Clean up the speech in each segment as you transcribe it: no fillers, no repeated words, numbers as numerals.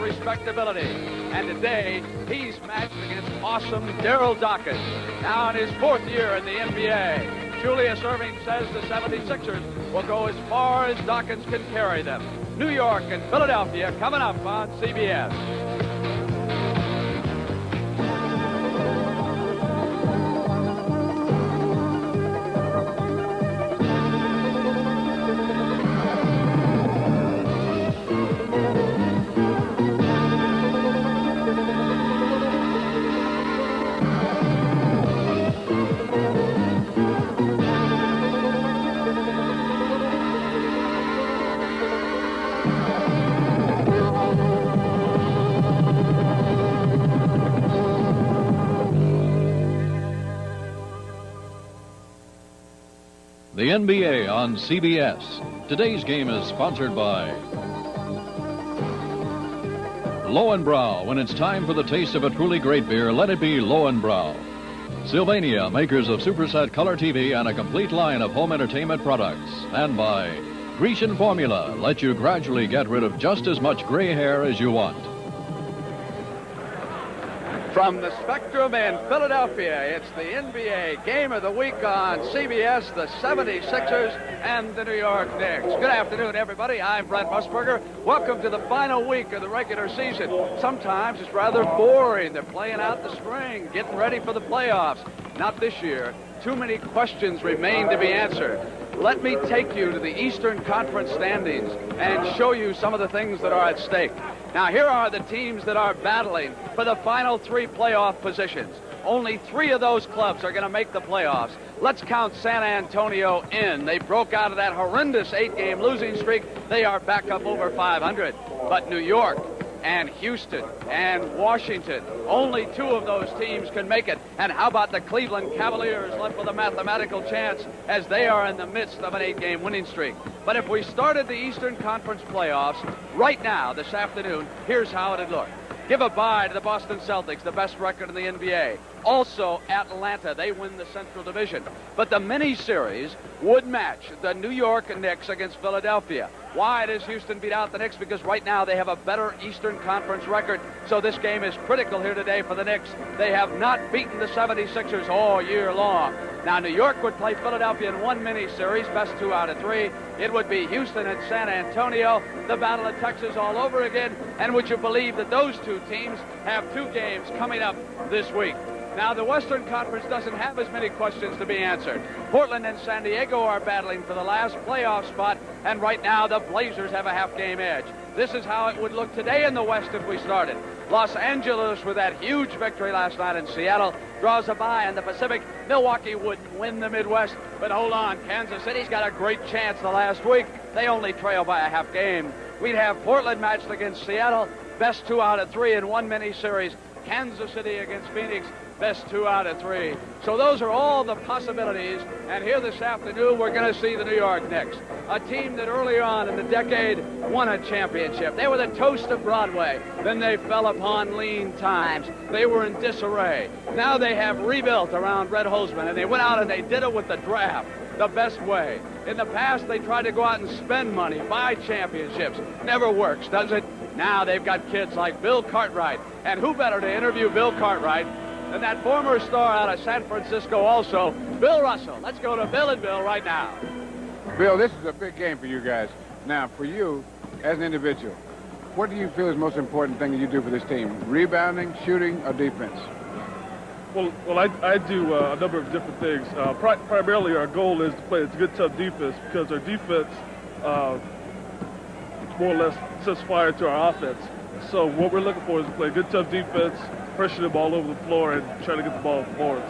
respectability. And today, he's matched against awesome Darryl Dawkins, now in his 4th year in the NBA. Julius Erving says the 76ers will go as far as Dawkins can carry them. New York and Philadelphia coming up on CBS. The NBA on CBS. Today's game is sponsored by Lowenbrau. When it's time for the taste of a truly great beer, let it be Lowenbrau. Sylvania, makers of Superset Color TV and a complete line of home entertainment products. And by Grecian Formula. Let you gradually get rid of just as much gray hair as you want. From the Spectrum in Philadelphia, it's the NBA Game of the Week on CBS, the 76ers and the New York Knicks. Good afternoon, everybody. I'm Brent Musburger. Welcome to the final week of the regular season. Sometimes it's rather boring. They're playing out the spring, getting ready for the playoffs. Not this year. Too many questions remain to be answered. Let me take you to the Eastern Conference standings and show you some of the things that are at stake. Now, here are the teams that are battling for the final 3 playoff positions. Only 3 of those clubs are going to make the playoffs. Let's count San Antonio in. They broke out of that horrendous 8-game losing streak. They are back up over 500. But New York and Houston and Washington, only 2 of those teams can make it. And how about the Cleveland Cavaliers, left with a mathematical chance as they are in the midst of an 8-game winning streak? But if we started the Eastern Conference playoffs right now, this afternoon, here's how it'd look. Give a bye to the Boston Celtics, the best record in the NBA. Also, Atlanta, they win the Central Division. But the mini-series would match the New York Knicks against Philadelphia. Why does Houston beat out the Knicks? Because right now they have a better Eastern Conference record. So this game is critical here today for the Knicks. They have not beaten the 76ers all year long. Now, New York would play Philadelphia in one mini-series, best 2 out of 3. It would be Houston and San Antonio, the Battle of Texas all over again. And would you believe that those 2 teams have 2 games coming up this week? Now, the Western Conference doesn't have as many questions to be answered. Portland and San Diego are battling for the last playoff spot, and right now the Blazers have a half-game edge. This is how it would look today in the West if we started. Los Angeles, with that huge victory last night in Seattle, draws a bye in the Pacific. Milwaukee wouldn't win the Midwest, but hold on, Kansas City's got a great chance the last week. They only trail by a half game. We'd have Portland matched against Seattle, best 2 out of 3 in one mini-series. Kansas City against Phoenix, best 2 out of 3. So those are all the possibilities. And here this afternoon, we're going to see the New York Knicks, a team that earlier on in the decade won a championship. They were the toast of Broadway. Then they fell upon lean times. They were in disarray. Now they have rebuilt around Red Holzman, and they went out and they did it with the draft, the best way. In the past, they tried to go out and spend money, buy championships. Never works, does it? Now they've got kids like Bill Cartwright. And who better to interview Bill Cartwright than that former star out of San Francisco also, Bill Russell. Let's go to Bill and Bill right now. Bill, this is a big game for you guys. Now, for you, as an individual, what do you feel is the most important thing that you do for this team? Rebounding, shooting, or defense? Well, I do a number of different things. Primarily, our goal is to play a good, tough defense because our defense more or less sets fire to our offense. So what we're looking for is to play a good, tough defense, pressure the ball over the floor, and try to get the ball forwards.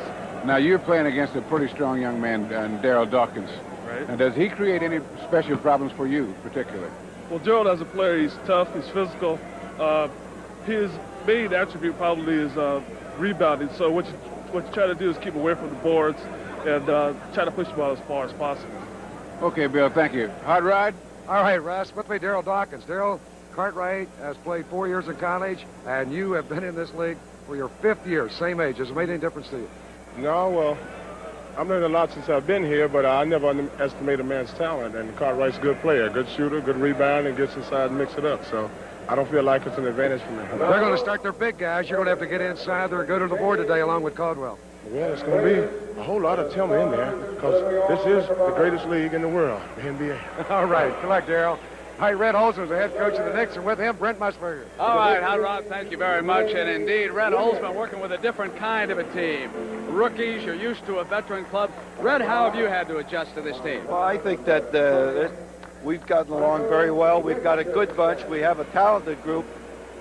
Now, you're playing against a pretty strong young man, Darryl Dawkins. Right. Now, does he create any special problems for you, particularly? Well, Darryl, as a player, he's tough, he's physical. His main attribute probably is rebounding. So what you try to do is keep away from the boards and try to push the ball as far as possible. Okay, Bill, thank you. Hot ride? All right, Russ, with me, Darryl Dawkins. Darryl, Cartwright has played 4 years in college, and you have been in this league for your 5th year, same age. Has it made any difference to you? No, well, I've learned a lot since I've been here, but I never underestimate a man's talent. And Cartwright's a good player, good shooter, good rebound, and gets inside and mix it up. So I don't feel like it's an advantage for me. They're going to start their big guys. You're going to have to get inside there and go to the board today along with Caldwell. Well, it's going to be a whole lot of Tillman in there because this is the greatest league in the world, the NBA. All right. Good luck, Darryl. Hi, Red Holzman's the head coach of the Knicks, and with him, Brent Musburger. All right, Hot Rod, thank you very much. And indeed, Red Holzman working with a different kind of a team. Rookies, you're used to a veteran club. Red, how have you had to adjust to this team? Well, I think that we've gotten along very well. We've got a good bunch. We have a talented group.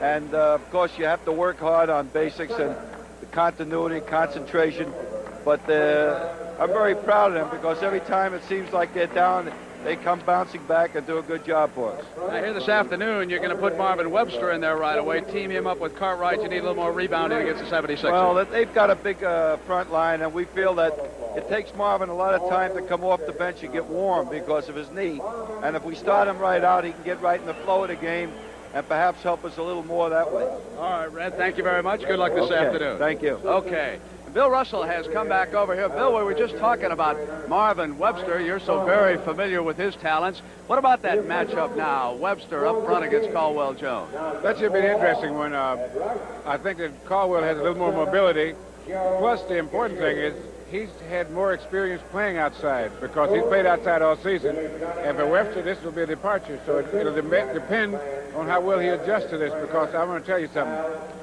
And, of course, you have to work hard on basics and the continuity, concentration. But I'm very proud of them because every time it seems like they're down, they come bouncing back and do a good job for us. I hear this afternoon you're going to put Marvin Webster in there right away, team him up with Cartwright. You need a little more rebounding against the 76ers. Well, they've got a big front line, and we feel that it takes Marvin a lot of time to come off the bench and get warm because of his knee. And if we start him right out, he can get right in the flow of the game and perhaps help us a little more that way. All right, Red, thank you very much. Good luck this afternoon. Thank you. Okay. Bill Russell has come back over here. Bill, we were just talking about Marvin Webster. You're so very familiar with his talents. What about that matchup now? Webster up front against Caldwell Jones. That should be an interesting one. I think that Caldwell has a little more mobility. Plus, the important thing is he's had more experience playing outside because he's played outside all season. And for Webster, this will be a departure. So it'll depend on how well he adjusts to this because I'm going to tell you something.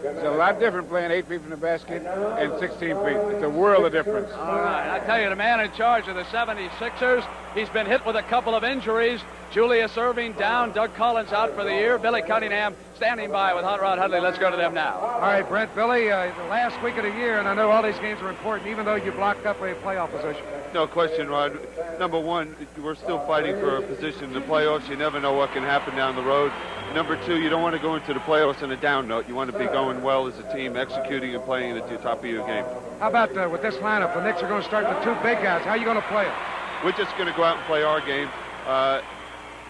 It's a lot different playing 8 feet from the basket and 16 feet. It's a world of difference. All right, I tell you, the man in charge of the 76ers, he's been hit with a couple of injuries. Julius Erving down, Doug Collins out for the year. Billy Cunningham standing by with Hot Rod Hudley. Let's go to them now. All right, Brent, Billy, the last week of the year, and I know all these games are important, even though you blocked up a playoff position. No question, Rod. Number one, we're still fighting for a position in the playoffs. You never know what can happen down the road. Number two, you don't want to go into the playoffs on a down note. You want to be going well as a team, executing and playing at the top of your game. How about with this lineup? The Knicks are going to start with 2 big guys. How are you going to play it? We're just going to go out and play our game.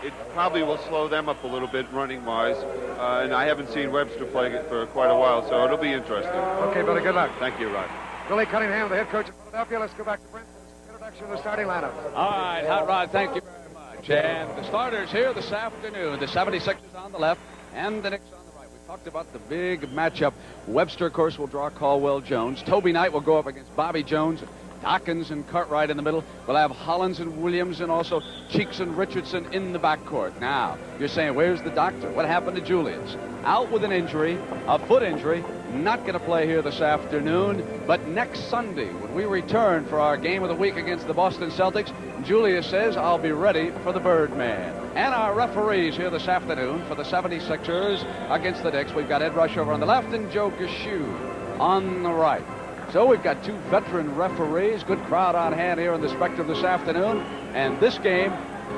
It probably will slow them up a little bit running-wise, and I haven't seen Webster play it for quite a while, so it'll be interesting. Okay, Billy, good luck. Thank you, Rod. Billy Cunningham, the head coach of Philadelphia. Let's go back to Brent. Introduction of the starting lineup. All right, Hot Rod, thank you very much. And the starters here this afternoon, the 76ers on the left and the Knicks on the right. We talked about the big matchup. Webster, of course, will draw Caldwell Jones. Toby Knight will go up against Bobby Jones. Dawkins and Cartwright in the middle. We'll have Hollins and Williams and also Cheeks and Richardson in the backcourt. Now, you're saying, where's the doctor? What happened to Julius? Out with an injury, a foot injury. Not going to play here this afternoon, but next Sunday when we return for our game of the week against the Boston Celtics, Julius says, I'll be ready for the Birdman. And our referees here this afternoon for the 76ers against the Knicks, we've got Ed Rushover on the left and Joe Gashew on the right. So we've got 2 veteran referees, good crowd on hand here in the Spectrum this afternoon, and this game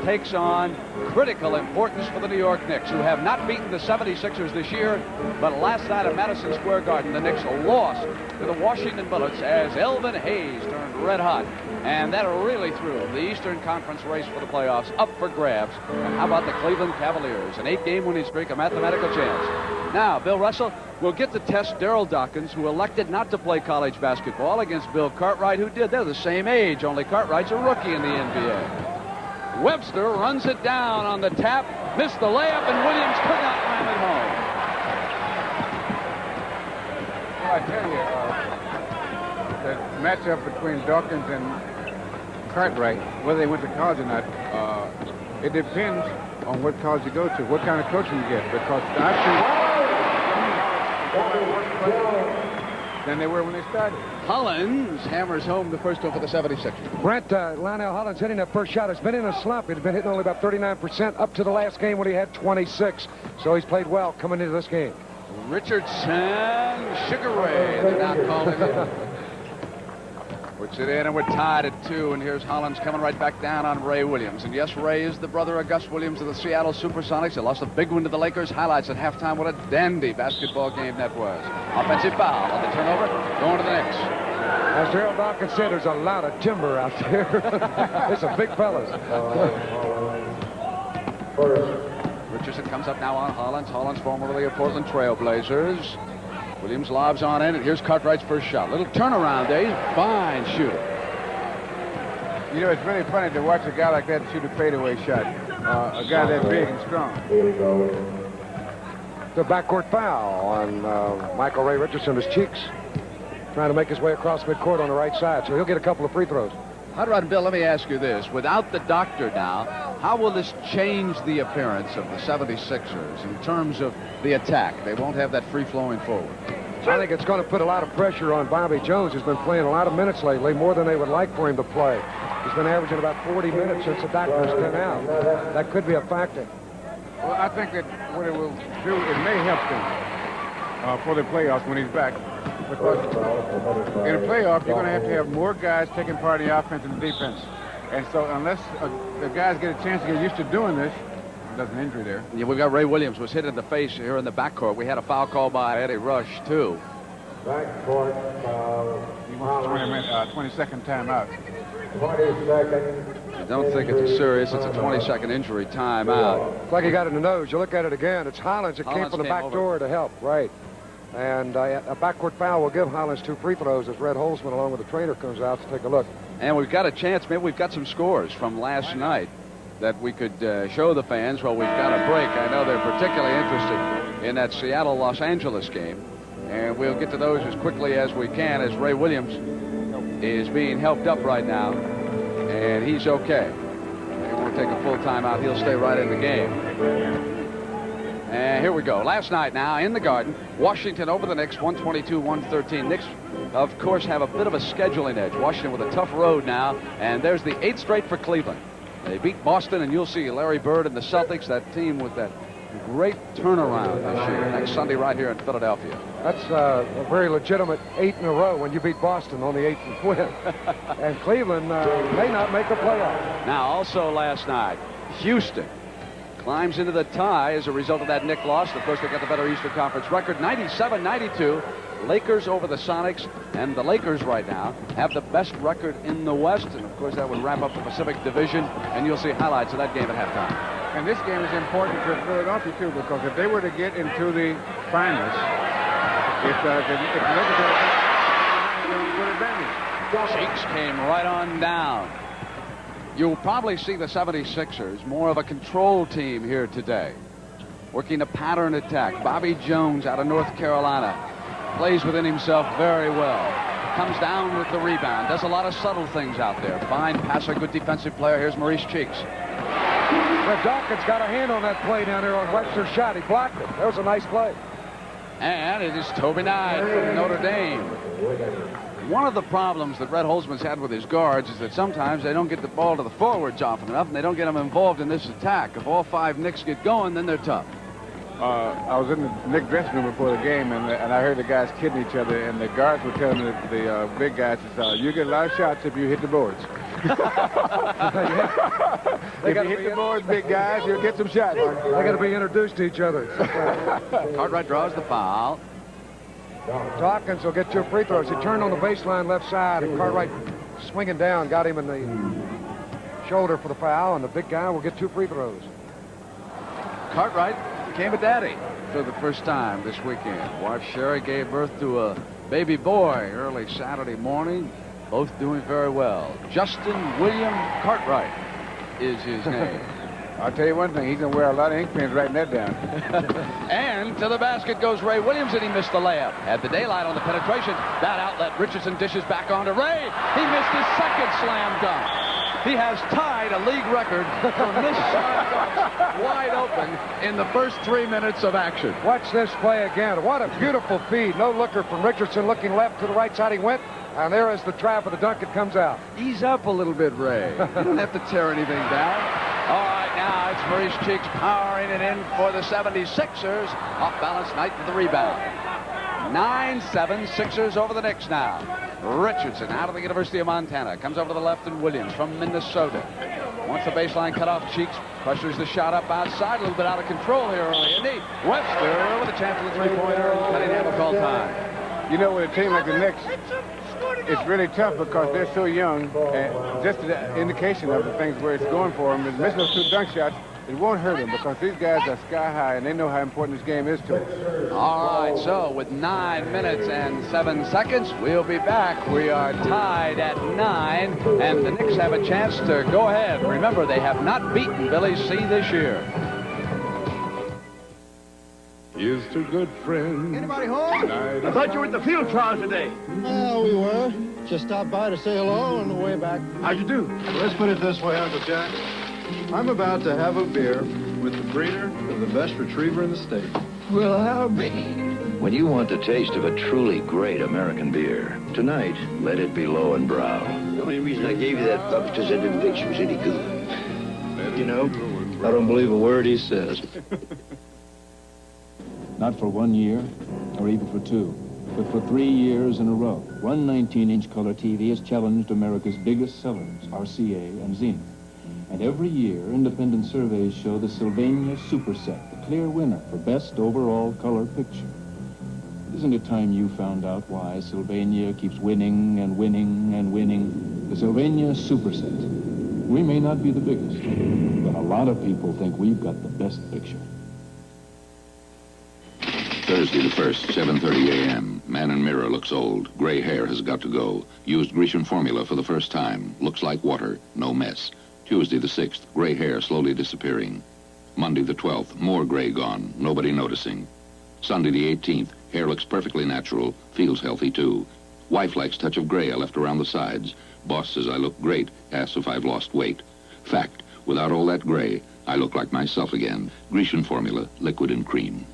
takes on critical importance for the New York Knicks, who have not beaten the 76ers this year, but last night at Madison Square Garden, the Knicks lost to the Washington Bullets as Elvin Hayes turned red hot, and that really threw the Eastern Conference race for the playoffs up for grabs. And how about the Cleveland Cavaliers? An 8-game winning streak, a mathematical chance. Now, Bill Russell will get to test Darryl Dawkins, who elected not to play college basketball, against Bill Cartwright, who did. They're the same age, only Cartwright's a rookie in the NBA. Webster runs it down on the tap, missed the layup, and Williams could not ram it home. Well, I tell you, the matchup between Dawkins and Cartwright, whether they went to college or not, it depends on what college you go to, what kind of coaching you get, because I've seen than they were when they started. Hollins hammers home the first one for the 76ers. Brent, Lionel Hollins hitting that first shot has been in a slump. He's been hitting only about 39% up to the last game when he had 26. So he's played well coming into this game. Richardson, Sugar Ray, they're now calling it. Puts it in, and we're tied at 2, and here's Hollins coming right back down on Ray Williams. And yes, Ray is the brother of Gus Williams of the Seattle Supersonics. They lost a big one to the Lakers. Highlights at halftime. What a dandy basketball game that was. Offensive foul on the turnover, going to the Knicks. As Darryl Dawkins said, there's a lot of timber out there. There's some big fellas. Richardson comes up now on Hollins. Hollins, formerly of Portland Trail Blazers. Williams lobs on in, and here's Cartwright's first shot. Little turnaround there. He's a fine shooter. You know, it's really funny to watch a guy like that shoot a fadeaway shot. A guy that big and strong. The backcourt foul on Michael Ray Richardson. His cheeks trying to make his way across midcourt on the right side, so he'll get a couple of free throws. Hot Rod and Bill, let me ask you this. Without the doctor now, how will this change the appearance of the 76ers in terms of the attack? They won't have that free-flowing forward. I think it's going to put a lot of pressure on Bobby Jones, who's been playing a lot of minutes lately, more than they would like for him to play. He's been averaging about 40 minutes since the doctor's been out. That could be a factor. Well, I think that what it will do, it may help them for the playoffs when he's back. Because in a playoff, you're going to have more guys taking part in the offense and the defense. And so unless the guys get a chance to get used to doing this, there's an injury there. Yeah, we've got Ray Williams was hit in the face here in the backcourt. We had a foul call by Eddie Rush, too. Backcourt foul. He wants a 20-second timeout. 20 seconds. I don't think it's serious. It's a 20-second injury timeout. Looks like he got it in the nose. You look at it again. It's Hollins that came from the back door to help. Right. And a backcourt foul will give Hollins 2 free throws as Red Holzman, along with the trainer, comes out to take a look. And we've got a chance. Maybe we've got some scores from last night that we could show the fans while we've got a break. I know they're particularly interested in that Seattle-Los Angeles game. And we'll get to those as quickly as we can, as Ray Williams is being helped up right now. And he's okay. He won't take a full timeout. He'll stay right in the game. And here we go. Last night now in the Garden, Washington over the Knicks, 122-113. Knicks, of course, have a bit of a scheduling edge. Washington with a tough road now. And there's the 8th straight for Cleveland. They beat Boston, and you'll see Larry Bird and the Celtics, that team with that great turnaround this year, next Sunday right here in Philadelphia. That's a very legitimate 8 in a row when you beat Boston on the 8th win. And Cleveland may not make a playoff. Now, also last night, Houston climbs into the tie as a result of that Knick loss. Of course, they got the better Eastern Conference record, 97-92. Lakers over the Sonics, and the Lakers right now have the best record in the West, and of course that would wrap up the Pacific Division, and you'll see highlights of that game at halftime. And this game is important for Philadelphia too, because if they were to get into the finals, if the Lakers had a good advantage. Cheeks came right on down. You'll probably see the 76ers more of a control team here today, working a pattern attack. Bobby Jones out of North Carolina plays within himself very well. Comes down with the rebound. Does a lot of subtle things out there. Fine passer, good defensive player. Here's Maurice Cheeks. Well, Dawkins got a hand on that play down there on Webster's shot. He blocked it. That was a nice play. And it is Toby Knight from Notre Dame. One of the problems that Red Holzman's had with his guards is that sometimes they don't get the ball to the forwards often enough, and they don't get them involved in this attack. If all 5 Knicks get going, then they're tough. I was in the Knicks dressing room before the game, and I heard the guys kidding each other, and the guards were telling the big guys, you get a lot of shots if you hit the boards. If you hit the boards, big guys, you'll get some shots. They got to be introduced to each other. Cartwright draws the foul. Dawkins will get 2 free throws. He turned on the baseline left side, and Cartwright swinging down got him in the shoulder for the foul, and the big guy will get 2 free throws. Cartwright became a daddy for the first time this weekend. Wife Sherry gave birth to a baby boy early Saturday morning. Both doing very well. Justin William Cartwright is his name. I'll tell you one thing, he's going to wear a lot of ink pens writing that down. And to the basket goes Ray Williams, and he missed the layup. Had the daylight on the penetration. That outlet, Richardson dishes back onto Ray. He missed his second slam dunk. He has tied a league record for missed slam dunks wide open in the first 3 minutes of action. Watch this play again. What a beautiful feed. No looker from Richardson, looking left to the right side. He went, and there is the trap of the dunk. It comes out. Ease up a little bit, Ray. You don't have to tear anything down. All right, now it's Maurice Cheeks powering it in for the 76ers. Off balance, Knight with the rebound. 9-7, Sixers over the Knicks now. Richardson out of the University of Montana. Comes over to the left, and Williams from Minnesota. Wants the baseline cut off. Cheeks pressures the shot up outside. A little bit out of control here early, isn't he? Webster with a chance for the three-pointer, and Cunningham will call time. You know, with a team like the Knicks, it's really tough because they're so young, and just an indication of the things where it's going for them is missing those 2 dunk shots. It won't hurt them because these guys are sky high, and they know how important this game is to them. All right, so with 9 minutes and 7 seconds, we'll be back. We are tied at 9, and the Knicks have a chance to go ahead. Remember, they have not beaten Billy C this year. Here's to good friends. Anybody home? I thought you were at the field trials today. Well, we were. Just stopped by to say hello on the way back. How'd you do? Well, let's put it this way, Uncle Jack. I'm about to have a beer with the breeder of the best retriever in the state. Well, I'll be. When you want the taste of a truly great American beer, tonight, let it be Low and Brow. The only reason I gave you that pup is because I didn't think she was any good. You know, I don't believe a word he says. Not for 1 year, or even for 2, but for 3 years in a row. One 19-inch color TV has challenged America's biggest sellers, RCA and Zenith. And every year, independent surveys show the Sylvania Superset, the clear winner for best overall color picture. Isn't it time you found out why Sylvania keeps winning and winning and winning? The Sylvania Superset. We may not be the biggest, but a lot of people think we've got the best picture. Thursday the 1st, 7:30 a.m. Man in mirror looks old. Gray hair has got to go. Used Grecian formula for the first time. Looks like water. No mess. Tuesday the 6th, gray hair slowly disappearing. Monday the 12th, more gray gone. Nobody noticing. Sunday the 18th, hair looks perfectly natural. Feels healthy too. Wife likes touch of gray I left around the sides. Boss says I look great. Asks if I've lost weight. Fact, without all that gray, I look like myself again. Grecian formula, liquid and cream.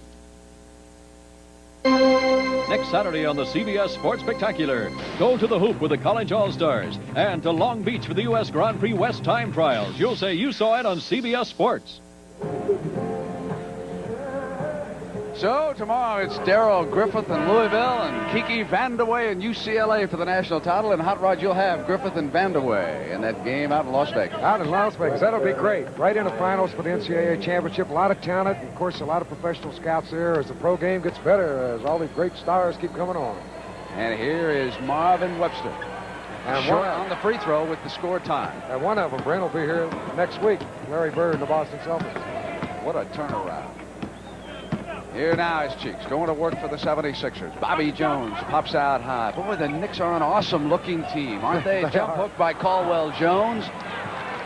Next Saturday on the CBS Sports Spectacular, go to the hoop with the College All-Stars and to Long Beach for the U.S. Grand Prix West Time Trials. You'll say you saw it on CBS Sports. So tomorrow it's Darryl Griffith in Louisville and Kiki Vandeweghe in UCLA for the national title. And Hot Rod, you'll have Griffith and Vandeweghe in that game out in Las Vegas. Out in Las Vegas. That'll be great. Right in the finals for the NCAA championship. A lot of talent. And of course, a lot of professional scouts there as the pro game gets better, as all these great stars keep coming on. And here is Marvin Webster. And short on the free throw with the score time. And one of them, Brent, will be here next week. Larry Bird and the Boston Celtics. What a turnaround. Here now is Cheeks going to work for the 76ers. Bobby Jones pops out high. Boy, the Knicks are an awesome-looking team, aren't they? Jump hook by Caldwell Jones.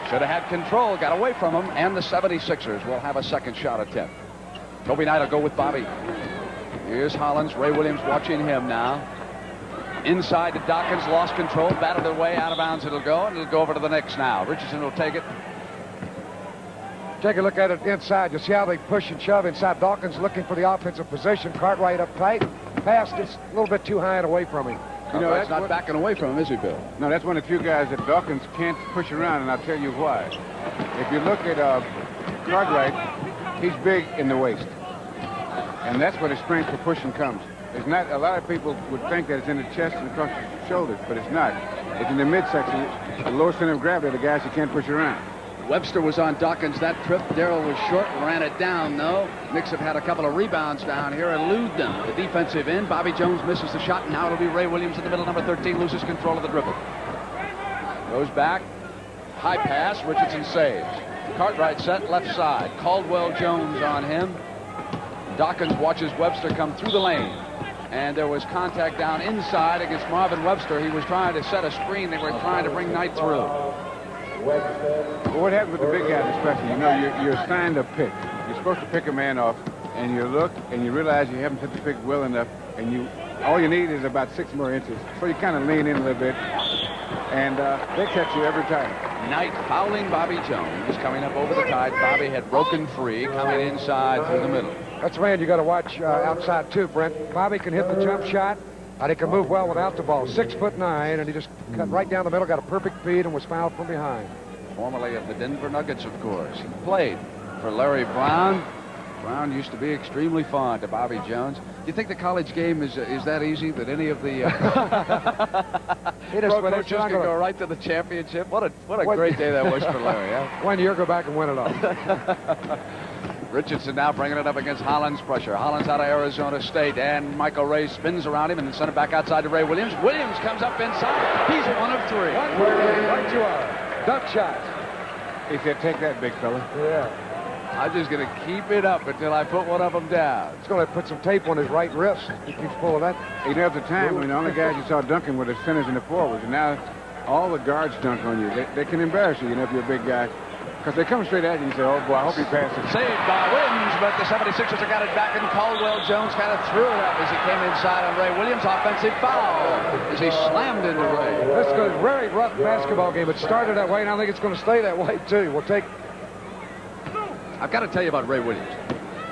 Should have had control, got away from him, and the 76ers will have a second shot attempt. Toby Knight will go with Bobby. Here's Hollins. Ray Williams watching him now. Inside to Dawkins, lost control, batted their way out of bounds. It'll go, and it'll go over to the Knicks now. Richardson will take it. Take a look at it inside. You see how they push and shove inside. Dawkins looking for the offensive position. Cartwright up tight. Pass just a little bit too high and away from him. You know, that's not backing away from him, is he, Bill? No, that's one of the few guys that Dawkins can't push around, and I'll tell you why. If you look at Cartwright, he's big in the waist. And that's where the strength for pushing comes. It's not, a lot of people would think that it's in the chest and across the shoulders, but it's not. It's in the midsection, the lower center of gravity, the guys you can't push around. Webster was on Dawkins that trip. Darryl was short, ran it down, though. Knicks have had a couple of rebounds down here, elude them. The defensive end, Bobby Jones misses the shot. Now it'll be Ray Williams in the middle, number 13, loses control of the dribble. Goes back, high pass, Richardson saves. Cartwright set left side. Caldwell Jones on him. Dawkins watches Webster come through the lane. And there was contact down inside against Marvin Webster. He was trying to set a screen. They were trying to bring Knight through. Well, what happens with the big guys especially, you know, you're assigned a pick. You're supposed to pick a man off, and you look, and you realize you haven't hit the pick well enough, and all you need is about 6 more inches. So you kind of lean in a little bit, and they catch you every time. Knight fouling Bobby Jones, coming up over the tide. Bobby had broken free, coming inside through the middle. That's a man you got to watch outside, too, Brent. Bobby can hit the jump shot, and he can move well without the ball. 6'9", and he just cut right down the middle, got a perfect feed, and was fouled from behind. Formerly of the Denver Nuggets, of course. He played for Larry Brown. Brown used to be extremely fond of Bobby Jones. Do you think the college game is that easy that any of the pro coaches can go right to the championship? What a great day that was for Larry. Huh? 1 year, go back and win it all. Richardson now bringing it up against Hollins' pressure. Hollins out of Arizona State, and Michael Ray spins around him and sent it back outside to Ray Williams. Williams comes up inside. He's 1 of 3. Right you are. Duck shot. He said, take that, big fella. Yeah. I'm just going to keep it up until I put one of them down. He's going to put some tape on his right wrist. He keeps pulling that. You know, at the time, when the only guys you saw dunking were the centers and the forwards, and now all the guards dunk on you. They can embarrass you, you know, if you're a big guy. Because they come straight at you and say, oh, boy, I hope he passes. Saved by Williams, but the 76ers have got it back, and Caldwell Jones kind of threw it up as he came inside on Ray Williams. Offensive foul as he slammed into Ray. This is a very rough basketball game. It started that way, and I think it's going to stay that way, too. We'll take... I've got to tell you about Ray Williams.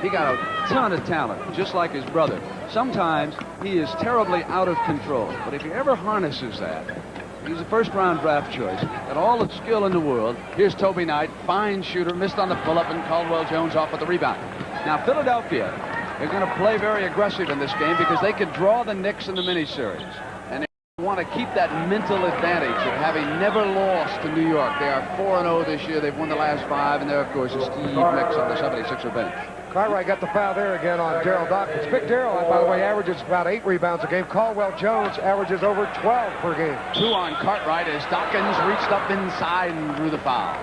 He got a ton of talent, just like his brother. Sometimes he is terribly out of control, but if he ever harnesses that, he's a first-round draft choice. Got all the skill in the world. Here's Toby Knight, fine shooter, missed on the pull-up, and Caldwell Jones off with the rebound. Now, Philadelphia is going to play very aggressive in this game because they could draw the Knicks in the miniseries. And they want to keep that mental advantage of having never lost to New York. They are 4-0 this year. They've won the last 5, and there, of course, is Steve Nicks on the 76er bench. Cartwright got the foul there again on Darryl Dawkins. Big Darryl, by the way, averages about 8 rebounds a game. Caldwell Jones averages over 12 per game. 2 on Cartwright as Dawkins reached up inside and drew the foul.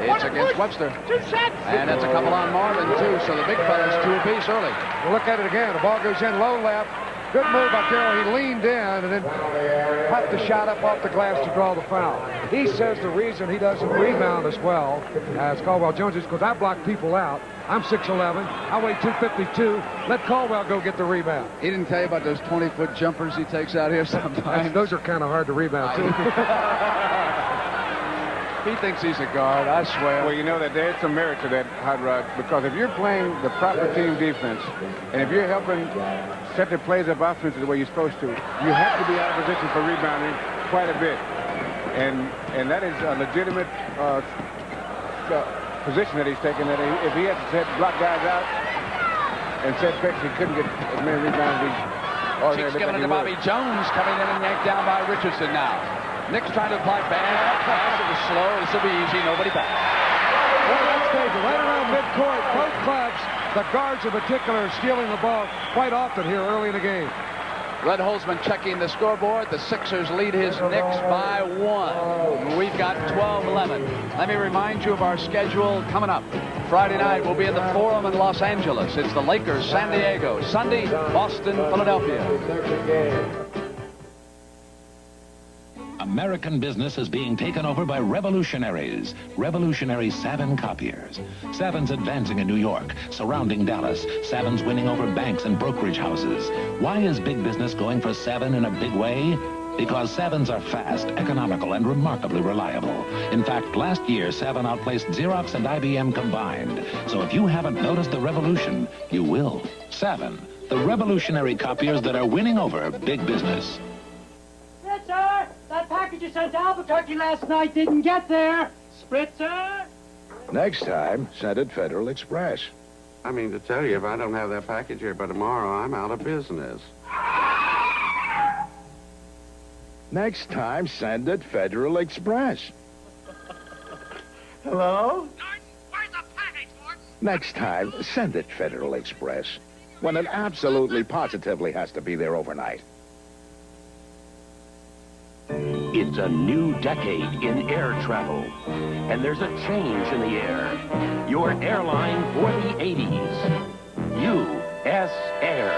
It's against Webster. And it's a couple on Marvin, too, so the big fella's 2 apiece early. We'll look at it again. The ball goes in low left. Good move by Darryl. He leaned in and then popped the shot up off the glass to draw the foul. He says the reason he doesn't rebound as well as Caldwell Jones is because I block people out. I'm 6'11". I weigh 252. Let Caldwell go get the rebound. He didn't tell you about those 20-foot jumpers he takes out here sometimes. Those are kind of hard to rebound, too. He thinks he's a guard, I swear. Well, you know that there's some merit to that, Hot Rod, because if you're playing the proper team defense, and if you're helping set the plays up offensively the way you're supposed to, you have to be out of position for rebounding quite a bit. And that is a legitimate position that he's taking. That if he has to block guys out and set picks, he couldn't get as many rebounds. Cheeks giving it to Bobby Jones, coming in and yanked down by Richardson now. Knicks trying to apply bad pass. It was slow. This will be easy. Nobody back. Well, that stage, right around midcourt, both clubs, the guards in particular, are stealing the ball quite often here early in the game. Red Holzman checking the scoreboard. The Sixers lead his Knicks by 1. We've got 12-11. Let me remind you of our schedule coming up. Friday night, we'll be in the Forum in Los Angeles. It's the Lakers, San Diego. Sunday, Boston, Philadelphia. American business is being taken over by revolutionaries. Revolutionary Savin copiers. Savin's advancing in New York, surrounding Dallas. Savin's winning over banks and brokerage houses. Why is big business going for Savin in a big way? Because Savins are fast, economical, and remarkably reliable. In fact, last year, Savin outplaced Xerox and IBM combined. So if you haven't noticed the revolution, you will. Savin, the revolutionary copiers that are winning over big business. Spritzer! That package you sent to Albuquerque last night didn't get there. Spritzer! Next time, send it Federal Express. I mean to tell you, if I don't have that package here by tomorrow, I'm out of business. Next time, send it Federal Express. Hello? Where's the package, Morton? Next time, send it Federal Express. When it absolutely, positively has to be there overnight. It's a new decade in air travel, and there's a change in the air. Your airline for the 80s, U.S. Air.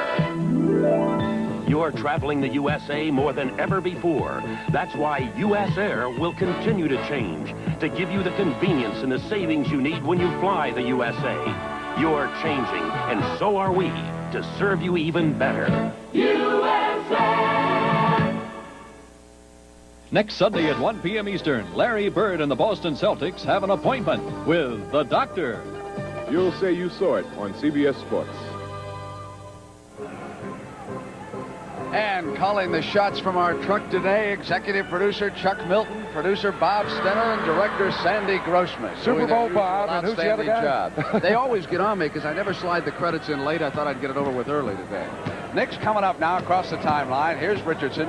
You're traveling the USA more than ever before. That's why U.S. Air will continue to change to give you the convenience and the savings you need when you fly the USA. You're changing, and so are we, to serve you even better. USA! Next Sunday at 1 p.m. Eastern, Larry Bird and the Boston Celtics have an appointment with the doctor. You'll say you saw it on CBS Sports. And calling the shots from our truck today, executive producer Chuck Milton, producer Bob Stenner, and director Sandy Grossman. Super Bowl Bob, and who's the other guy? Job. They always get on me because I never slide the credits in late. I thought I'd get it over with early today. Knicks coming up now across the timeline. Here's Richardson.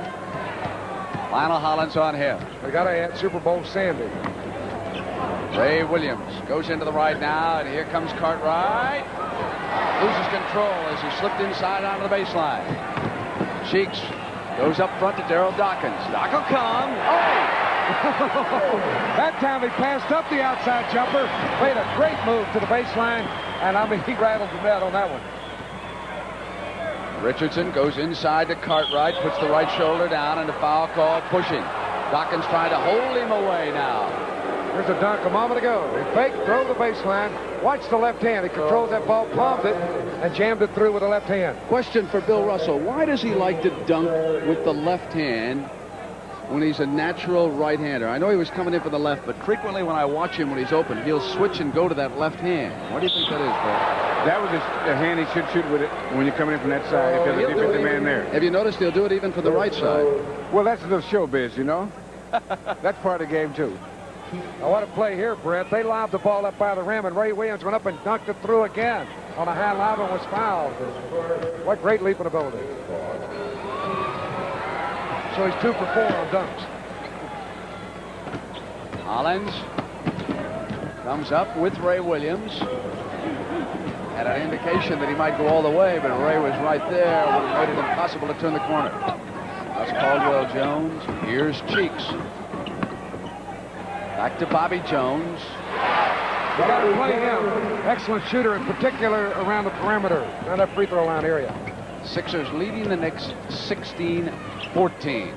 Lionel Hollins on him. We got to add Super Bowl Sandy. Ray Williams goes into the right now, and here comes Cartwright. Loses control as he slipped inside onto the baseline. Cheeks goes up front to Darryl Dawkins. Doc will come. Oh! That time he passed up the outside jumper. Made a great move to the baseline, and I mean, he rattled the net on that one. Richardson goes inside to Cartwright, puts the right shoulder down, and a foul call pushing. Dawkins trying to hold him away now. Here's a dunk a moment ago. He faked, drove the baseline, watched the left hand. He controlled that ball, palmed it, and jammed it through with the left hand. Question for Bill Russell. Why does he like to dunk with the left hand when he's a natural right-hander? I know he was coming in for the left, but frequently when I watch him when he's open, he'll switch and go to that left hand. What do you think that is, Bill? That was the hand he should shoot with it when you're coming in from that side, if there's a defensive man there. Have you noticed he'll do it even for the right side? Well, that's a little showbiz, you know? That's part of the game, too. Now, what a play here, Brent. They lobbed the ball up by the rim, and Ray Williams went up and dunked it through again on a high lob and was fouled. What great leaping ability. So he's 2 for 4 on dunks. Hollins comes up with Ray Williams. Had an indication that he might go all the way, but Ray was right there. Would have made it impossible to turn the corner. That's Caldwell Jones. Here's Cheeks. Back to Bobby Jones. You got to play him. Excellent shooter, in particular around the perimeter, around that free throw line area. Sixers leading the Knicks 16-14.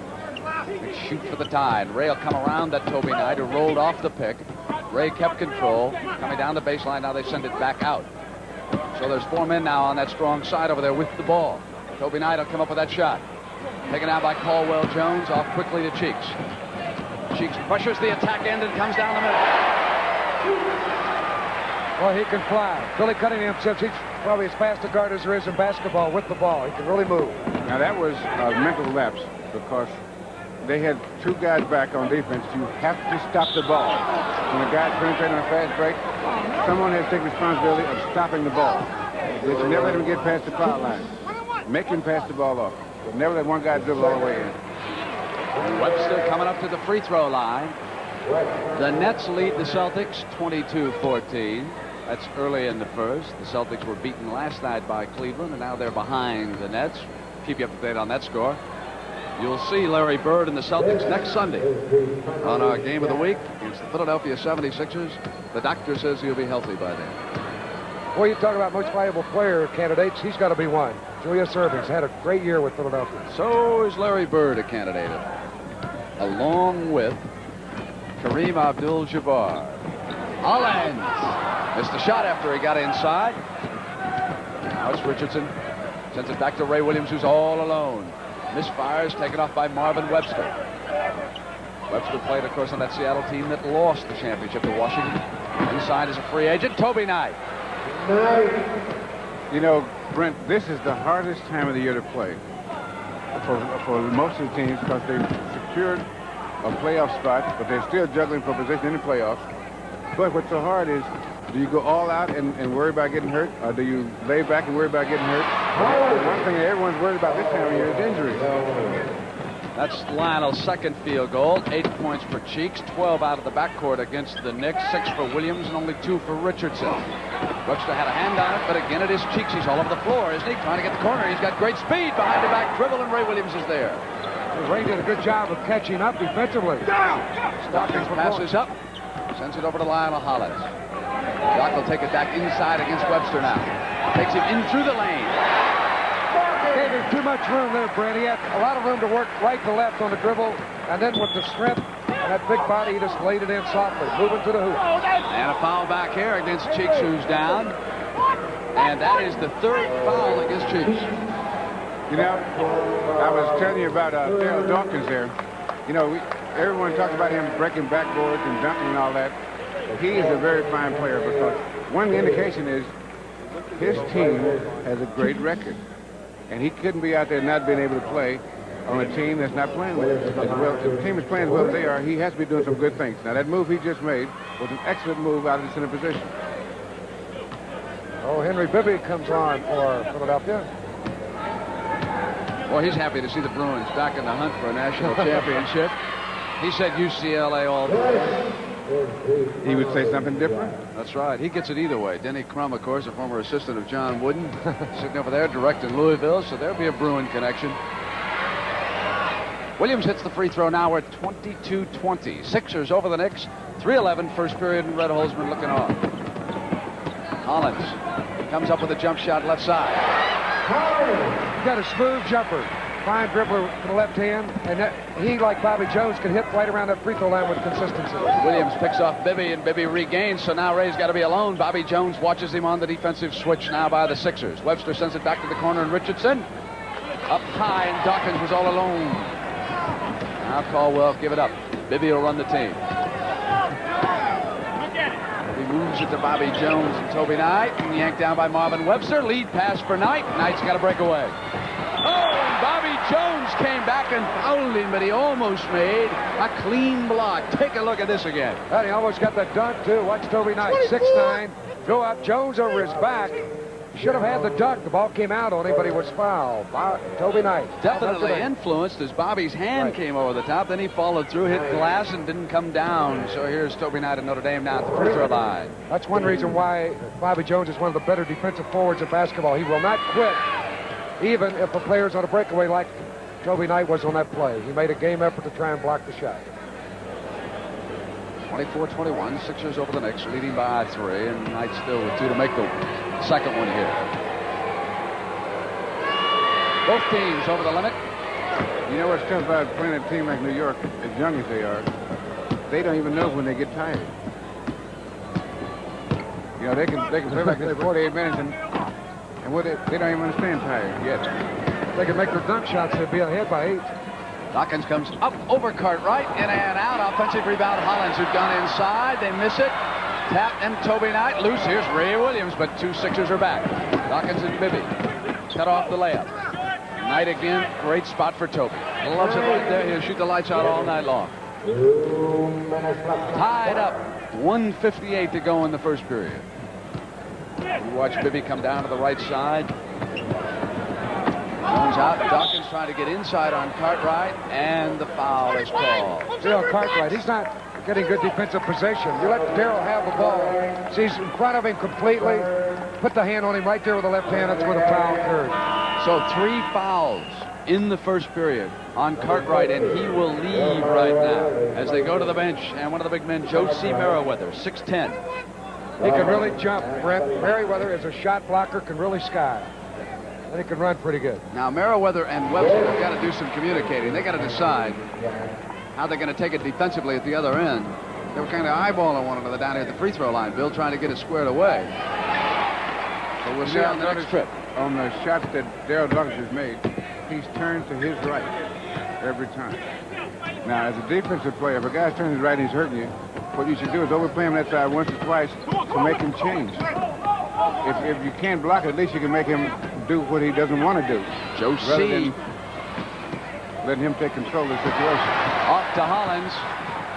They shoot for the tie. Ray will come around that Toby Knight, who rolled off the pick. Ray kept control. Coming down the baseline, now they send it back out. So there's 4 men now on that strong side over there with the ball. Toby Knight will come up with that shot. Taken out by Caldwell Jones, off quickly to Cheeks. Cheeks pressures the attack end and comes down the middle. Well, he can fly. Billy Cunningham says he's probably as fast a guard as there is in basketball with the ball. He can really move. Now, that was a mental lapse because they had 2 guys back on defense. You have to stop the ball. When a guy's penetrating on a fast break, someone has to take responsibility of stopping the ball. They should never let him get past the foul line. Make him pass the ball off. But never let one guy dribble all the way in. Webster coming up to the free throw line. The Nets lead the Celtics 22-14. That's early in the first. The Celtics were beaten last night by Cleveland, and now they're behind the Nets. Keep you up to date on that score. You'll see Larry Bird and the Celtics next Sunday on our game of the week against the Philadelphia 76ers. The doctor says he'll be healthy by then. Well, you talk about most valuable player candidates. He's got to be one. Julius Erving's had a great year with Philadelphia. So is Larry Bird a candidate, along with Kareem Abdul-Jabbar. Hollins missed the shot after he got inside. Now it's Richardson. Sends it back to Ray Williams, who's all alone. Misfires, taken off by Marvin Webster. Webster played, of course, on that Seattle team that lost the championship to Washington. Inside is a free agent, Toby Knight. You know, Brent, this is the hardest time of the year to play for most of the teams because they've secured a playoff spot, but they're still juggling for position in the playoffs. But what's so hard is, do you go all out and worry about getting hurt, or do you lay back and worry about getting hurt? One thing that everyone's worried about this time of year is injuries. That's Lionel's second field goal. 8 points for Cheeks, 12 out of the backcourt against the Knicks, 6 for Williams, and only 2 for Richardson. Webster had a hand on it, but again it is Cheeks. He's all over the floor, isn't he? Trying to get the corner. He's got great speed behind the back dribble, and Ray Williams is there. Ray did a good job of catching up defensively. Dawkins passes up, sends it over to Lionel Hollins. Doc will take it back inside against Webster now. Takes him in through the lane. Gave him too much room there, Brad. He had a lot of room to work right to left on the dribble, and then with the strength and that big body, he just laid it in softly, moving to the hoop. And a foul back here against Cheeks, who's down. And that is the 3rd foul against Cheeks. You know, I was telling you about Darryl Dawkins there. You know, everyone talks about him breaking backboards and dunking and all that. He is a very fine player because one indication is his team has a great record. And he couldn't be out there not being able to play on a team that's not playing as well. If the team is playing as well as they are, he has to be doing some good things. Now, that move he just made was an excellent move out of the center position. Oh, Henry Bibby comes on for Philadelphia. Well, he's happy to see the Bruins back in the hunt for a national championship. He said UCLA all the way. He would say something different? That's right. He gets it either way. Denny Crum, of course, a former assistant of John Wooden, sitting over there directing Louisville, so there'll be a Bruin connection. Williams hits the free throw now. We're 22-20. Sixers over the Knicks. 3:11 first period, and Red Holzman looking on. Hollins comes up with a jump shot left side. He's got a smooth jumper. fine dribbler with the left hand, and he, like Bobby Jones, can hit right around that free throw line with consistency. Williams picks off Bibby, and Bibby regains, so now Ray's got to be alone. Bobby Jones watches him on the defensive switch now by the Sixers. Webster sends it back to the corner, and Richardson up high, and Dawkins was all alone. Now Caldwell give it up. Bibby will run the team. He moves it to Bobby Jones and Toby Knight, and yanked down by Marvin Webster. Lead pass for Knight. Knight's got to break away. Oh, and Bobby Jones came back and fouled him, but he almost made a clean block. Take a look at this again. And he almost got that dunk, too. Watch Toby Knight, 6'9", go up. Jones over his back. Should have had the dunk. The ball came out on him, but he was fouled. Toby Knight. Definitely influenced as Bobby's hand came over the top. Then he followed through, hit glass, and didn't come down. So here's Toby Knight of Notre Dame now at the free throw line. That's one reason why Bobby Jones is one of the better defensive forwards in basketball. He will not quit, even if a player's on a breakaway like Toby Knight was on that play. He made a game effort to try and block the shot. 24-21, Sixers over the Knicks, leading by 3, and Knight still with 2 to make the second one here. Both teams over the limit. You know what's tough about playing a team like New York, as young as they are? They don't even know when they get tired. You know, they can play like this 48 minutes, and what they don't even understand tired yet. If they can make their dunk shots, they'd be ahead by 8. Dawkins comes up over Cartwright, in and out. Offensive rebound, Hollins, who've gone inside. They miss it. Tap and Toby Knight loose. Here's Ray Williams, but 2 Sixers are back. Dawkins and Bibby cut off the layup. Knight again, great spot for Toby. Loves it right there. He'll shoot the lights out all night long. Tied up, 1:58 to go in the first period. You watch Bibby come down to the right side. Jones out. Dawkins trying to get inside on Cartwright, and the foul is called. Darryl Cartwright, he's not getting good defensive possession. You let Darryl have the ball. He's in front of him completely. Put the hand on him right there with the left hand. That's where the foul occurred. So 3 fouls in the first period on Cartwright, and he will leave right now as they go to the bench. And one of the big men, Joe C. Merriweather, 6'10". He can really jump, Brent. Merriweather, as a shot blocker, can really sky. And he can run pretty good. Now, Merriweather and Webster have got to do some communicating. They got to decide how they're going to take it defensively at the other end. They were kind of eyeballing one another down here at the free throw line. Bill trying to get it squared away. So we'll see on the next trip. On the shots that Darryl Dawkins has made, he's turned to his right every time. Now, as a defensive player, if a guy's turning his right and he's hurting you, what you should do is overplay him that side once or twice to make him change. If you can't block it, at least you can make him do what he doesn't want to do. Joe C. Letting him take control of the situation. Off to Hollins.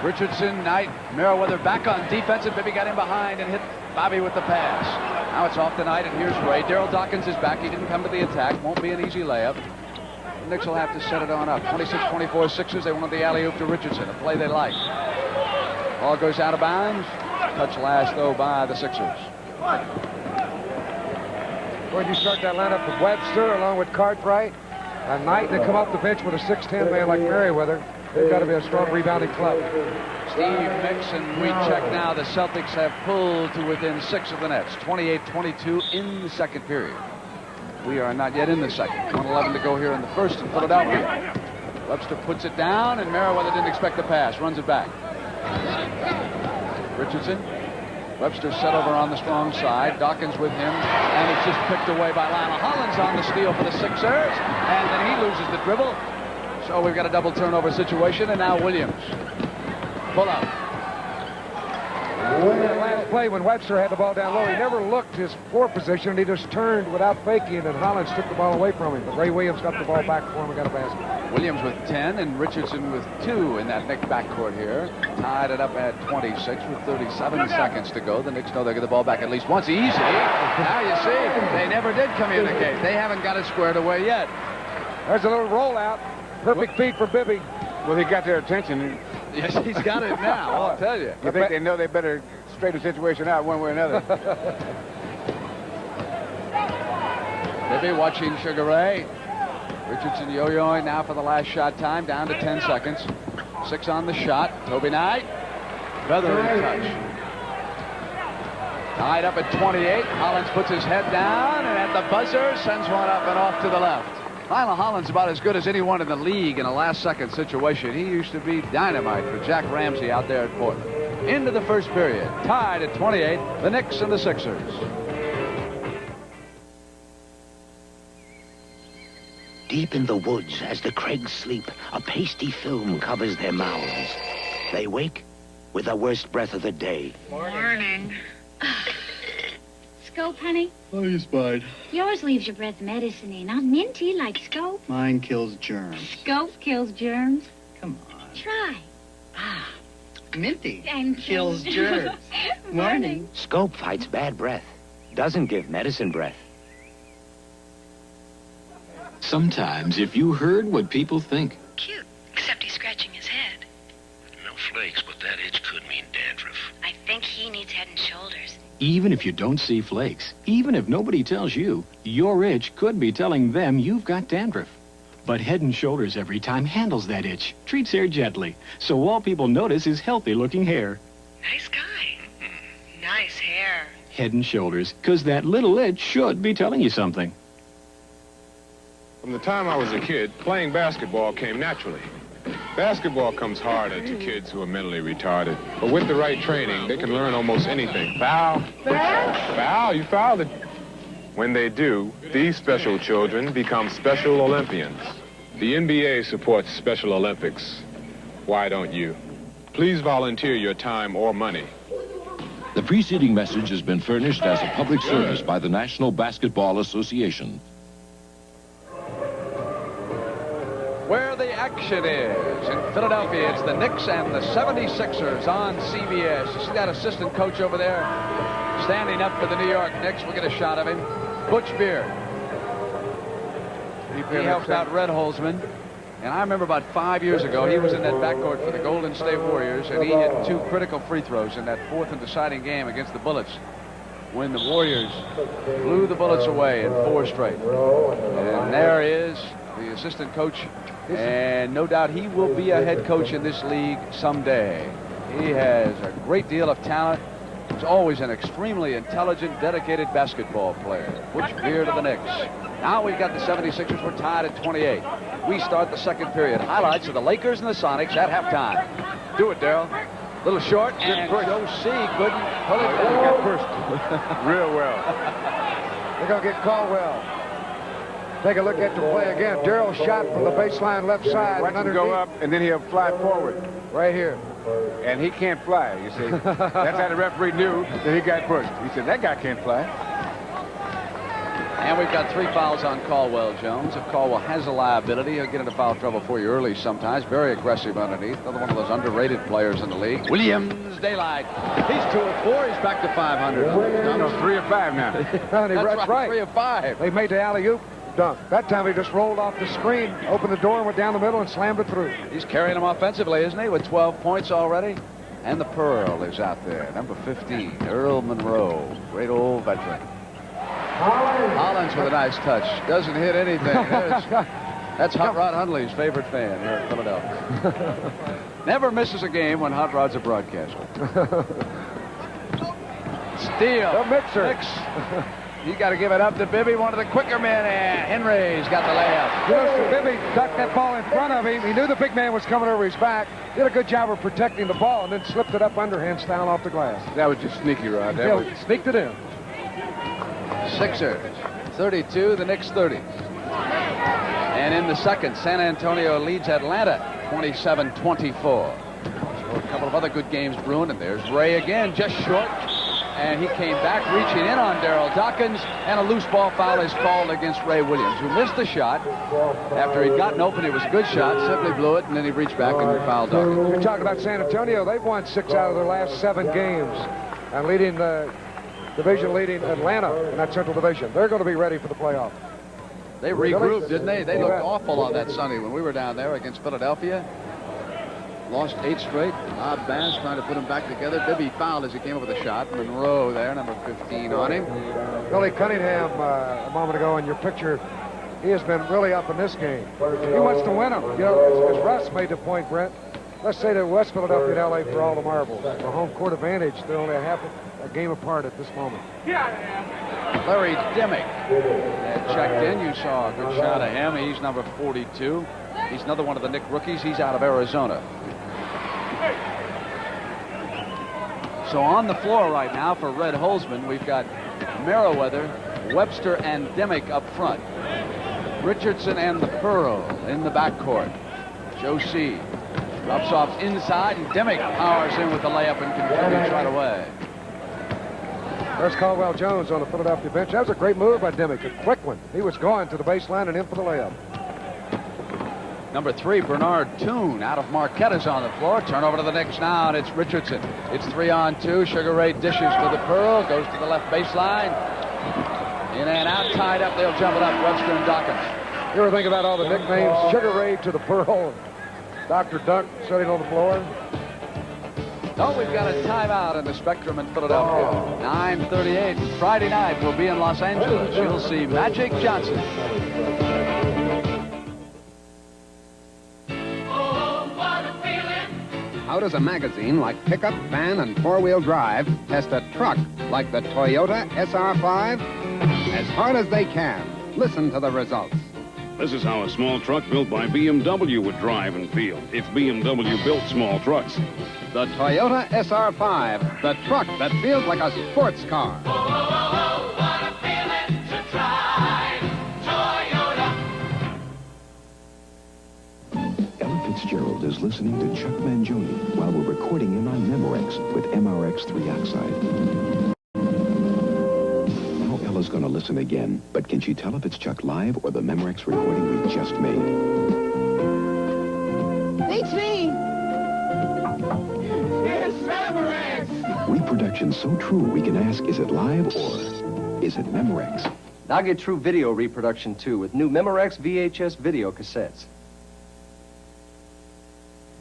Richardson, Knight, Merriweather back on defense, and Bibby got in behind and hit Bobby with the pass. Now it's off to Knight, and here's Ray. Darryl Dawkins is back. He didn't come to the attack. Won't be an easy layup. The Knicks will have to set it on up. 26-24 Sixers. They wanted the alley-oop to Richardson, a play they like. Ball goes out of bounds. Touch last, though, by the Sixers. When you start that lineup with Webster along with Cartwright and Knight, they come off the bench with a 6'10" man like Merriweather. They've got to be a strong rebounding club. Steve Mix, and we check now. The Celtics have pulled to within 6 of the Nets. 28-22 in the second period. We are not yet in the second. 1:11 to go here in the first in Philadelphia. Webster puts it down, and Merriweather didn't expect the pass. Runs it back. Richardson. Webster set over on the strong side. Dawkins with him, and it's just picked away by Lionel Hollins on the steal for the Sixers, and then he loses the dribble. So we've got a double turnover situation, and now Williams. Pull out. That last play when Webster had the ball down low, he never looked his floor position. He just turned without faking, and Hollins took the ball away from him. But Ray Williams got the ball back for him and got a basket. Williams with 10 and Richardson with 2 in that Knick backcourt here. Tied it up at 26 with 37 seconds to go. The Knicks know they'll get the ball back at least once. Easy. Now you see, they never did communicate. They haven't got it squared away yet. There's a little rollout. Perfect feed for Bibby. Well, he got their attention. Yes, he's got it now, I'll tell you. I think they know they better straighten the situation out one way or another. Bibby watching Sugar Ray. Richardson yo-yoing now for the last shot time, down to 10 seconds. 6 on the shot. Toby Knight. Feathering touch. Tied up at 28. Hollins puts his head down, and at the buzzer, sends one up and off to the left. Lila Holland's about as good as anyone in the league in a last-second situation. He used to be dynamite for Jack Ramsey out there at Portland. Into the first period. Tied at 28, the Knicks and the Sixers. Deep in the woods, as the Craigs sleep, a pasty film covers their mouths. They wake with the worst breath of the day. Morning. Scope, honey? Oh, you spied. Yours leaves your breath medicine-y, not minty like Scope. Mine kills germs. Scope kills germs. Come on. Try. Minty And kills germs. Morning. Scope fights bad breath. Doesn't give medicine breath. Sometimes, if you heard what people think. Cute, except he's scratching his head. No flakes, but that itch could mean dandruff. I think he needs Head and Shoulders. Even if you don't see flakes, even if nobody tells you, your itch could be telling them you've got dandruff. But Head and Shoulders every time handles that itch, treats hair gently, so all people notice is healthy-looking hair. Nice guy. Nice hair. Head and Shoulders, because that little itch should be telling you something. From the time I was a kid, playing basketball came naturally. Basketball comes harder to kids who are mentally retarded. But with the right training, they can learn almost anything. Foul. Foul, you fouled it. When they do, these special children become Special Olympians. The NBA supports Special Olympics. Why don't you? Please volunteer your time or money. The preceding message has been furnished as a public service by the National Basketball Association. Where the action is in Philadelphia, it's the Knicks and the 76ers on CBS. You see that assistant coach over there standing up for the New York Knicks? We'll get a shot of him. Butch Beard. He helped out Red Holzman. And I remember about 5 years ago, he was in that backcourt for the Golden State Warriors, and he hit 2 critical free throws in that 4th and deciding game against the Bullets when the Warriors blew the Bullets away in 4 straight. And there is the assistant coach, and no doubt he will be a head coach in this league someday. He has a great deal of talent. He's always an extremely intelligent, dedicated basketball player. Butch Beard of the Knicks. Now we've got the 76ers. We're tied at 28. We start the second period. Highlights of the Lakers and the Sonics at halftime. Do it, Darryl. Little short, and Joe C. couldn't pull it down. Real well. They're going to get Caldwell. Take a look at the play again. Darryl shot from the baseline left side. Watch him go up, and then he'll fly forward. Right here. And he can't fly, you see. That's how the referee knew that he got pushed. He said, that guy can't fly. And we've got 3 fouls on Caldwell Jones. If Caldwell has a liability, he'll get into foul trouble for you early sometimes. Very aggressive underneath. Another one of those underrated players in the league. Williams, daylight. He's 2 of 4. He's back to 500. No, 3 of 5 now. That's right. 3 of 5. They made the alley-oop dunk. That time he just rolled off the screen, opened the door, and went down the middle and slammed it through. He's carrying them offensively, isn't he, with 12 points already? And the Pearl is out there, number 15, Earl Monroe, great old veteran. Hollins with a nice touch. Doesn't hit anything. That's Hot Rod Hundley's favorite fan here in Philadelphia. Never misses a game when Hot Rod's a broadcaster. Steal. The mixer. You got to give it up to Bibby, one of the quicker men, and Henry's got the layup. Bibby ducked that ball in front of him. He knew the big man was coming over his back. Did a good job of protecting the ball, and then slipped it up underhand style off the glass. That was just sneaky, Rod. Sneaked it in. Sixers, 32, the Knicks 30. And in the second, San Antonio leads Atlanta 27-24. So a couple of other good games brewing, and there's Ray again, just short. And he came back reaching in on Darryl Dawkins, and a loose ball foul is called against Ray Williams, who missed the shot. After he'd gotten open, it was a good shot, simply blew it, and then he reached back and fouled Dawkins. You're talking about San Antonio. They've won 6 out of their last 7 games, and leading the division leading Atlanta in that Central Division. They're going to be ready for the playoff. They regrouped, didn't they? They looked awful on that Sunday when we were down there against Philadelphia. Lost 8 straight. Bob Bass trying to put them back together. Bibby fouled as he came over the shot. Monroe there, number 15 on him. Billy Cunningham, a moment ago in your picture, he has been really up in this game. He wants to win them. You know, as Russ made the point, Brent, let's say that West Philadelphia and L.A. for all the marbles. For home court advantage, they're only a game apart at this moment. Yeah. Larry Dimmick had checked in. You saw a good shot of him. He's number 42. He's another one of the Knick rookies. He's out of Arizona. So on the floor right now for Red Holzman, we've got Merriweather, Webster, and Dimmick up front. Richardson and the Pearl in the backcourt. Joe C. drops off inside, and Dimmick powers in with the layup and contributes right away. There's Caldwell Jones on the Philadelphia bench. That was a great move by Dimmick, a quick one. He was going to the baseline and in for the layup. Number 3, Bernard Toone out of Marquette is on the floor. Turnover to the Knicks now, and it's Richardson. It's 3-on-2. Sugar Ray dishes to the Pearl, goes to the left baseline. In and out, tied up. They'll jump it up, Webster and Dawkins. You ever think about all the nicknames? Sugar Ray to the Pearl, Dr. Duck sitting on the floor. Oh, we've got a timeout in the Spectrum in Philadelphia. 9:38. Friday night, we'll be in Los Angeles. You'll see Magic Johnson. How does a magazine like Pickup, Van, and Four-Wheel Drive test a truck like the Toyota SR5? As hard as they can. Listen to the results. This is how a small truck built by BMW would drive and feel if BMW built small trucks. The Toyota SR5, the truck that feels like a sports car. What a feeling to drive Toyota. Ella Fitzgerald is listening to Chuck Mangione while we're recording him on Memorex with MRX3 oxide. Now Ella's going to listen again, but can she tell if it's Chuck live or the Memorex recording we just made? It's me. It's Memorex. Reproduction so true we can ask, is it live or is it Memorex? Now get true video reproduction too with new Memorex VHS video cassettes.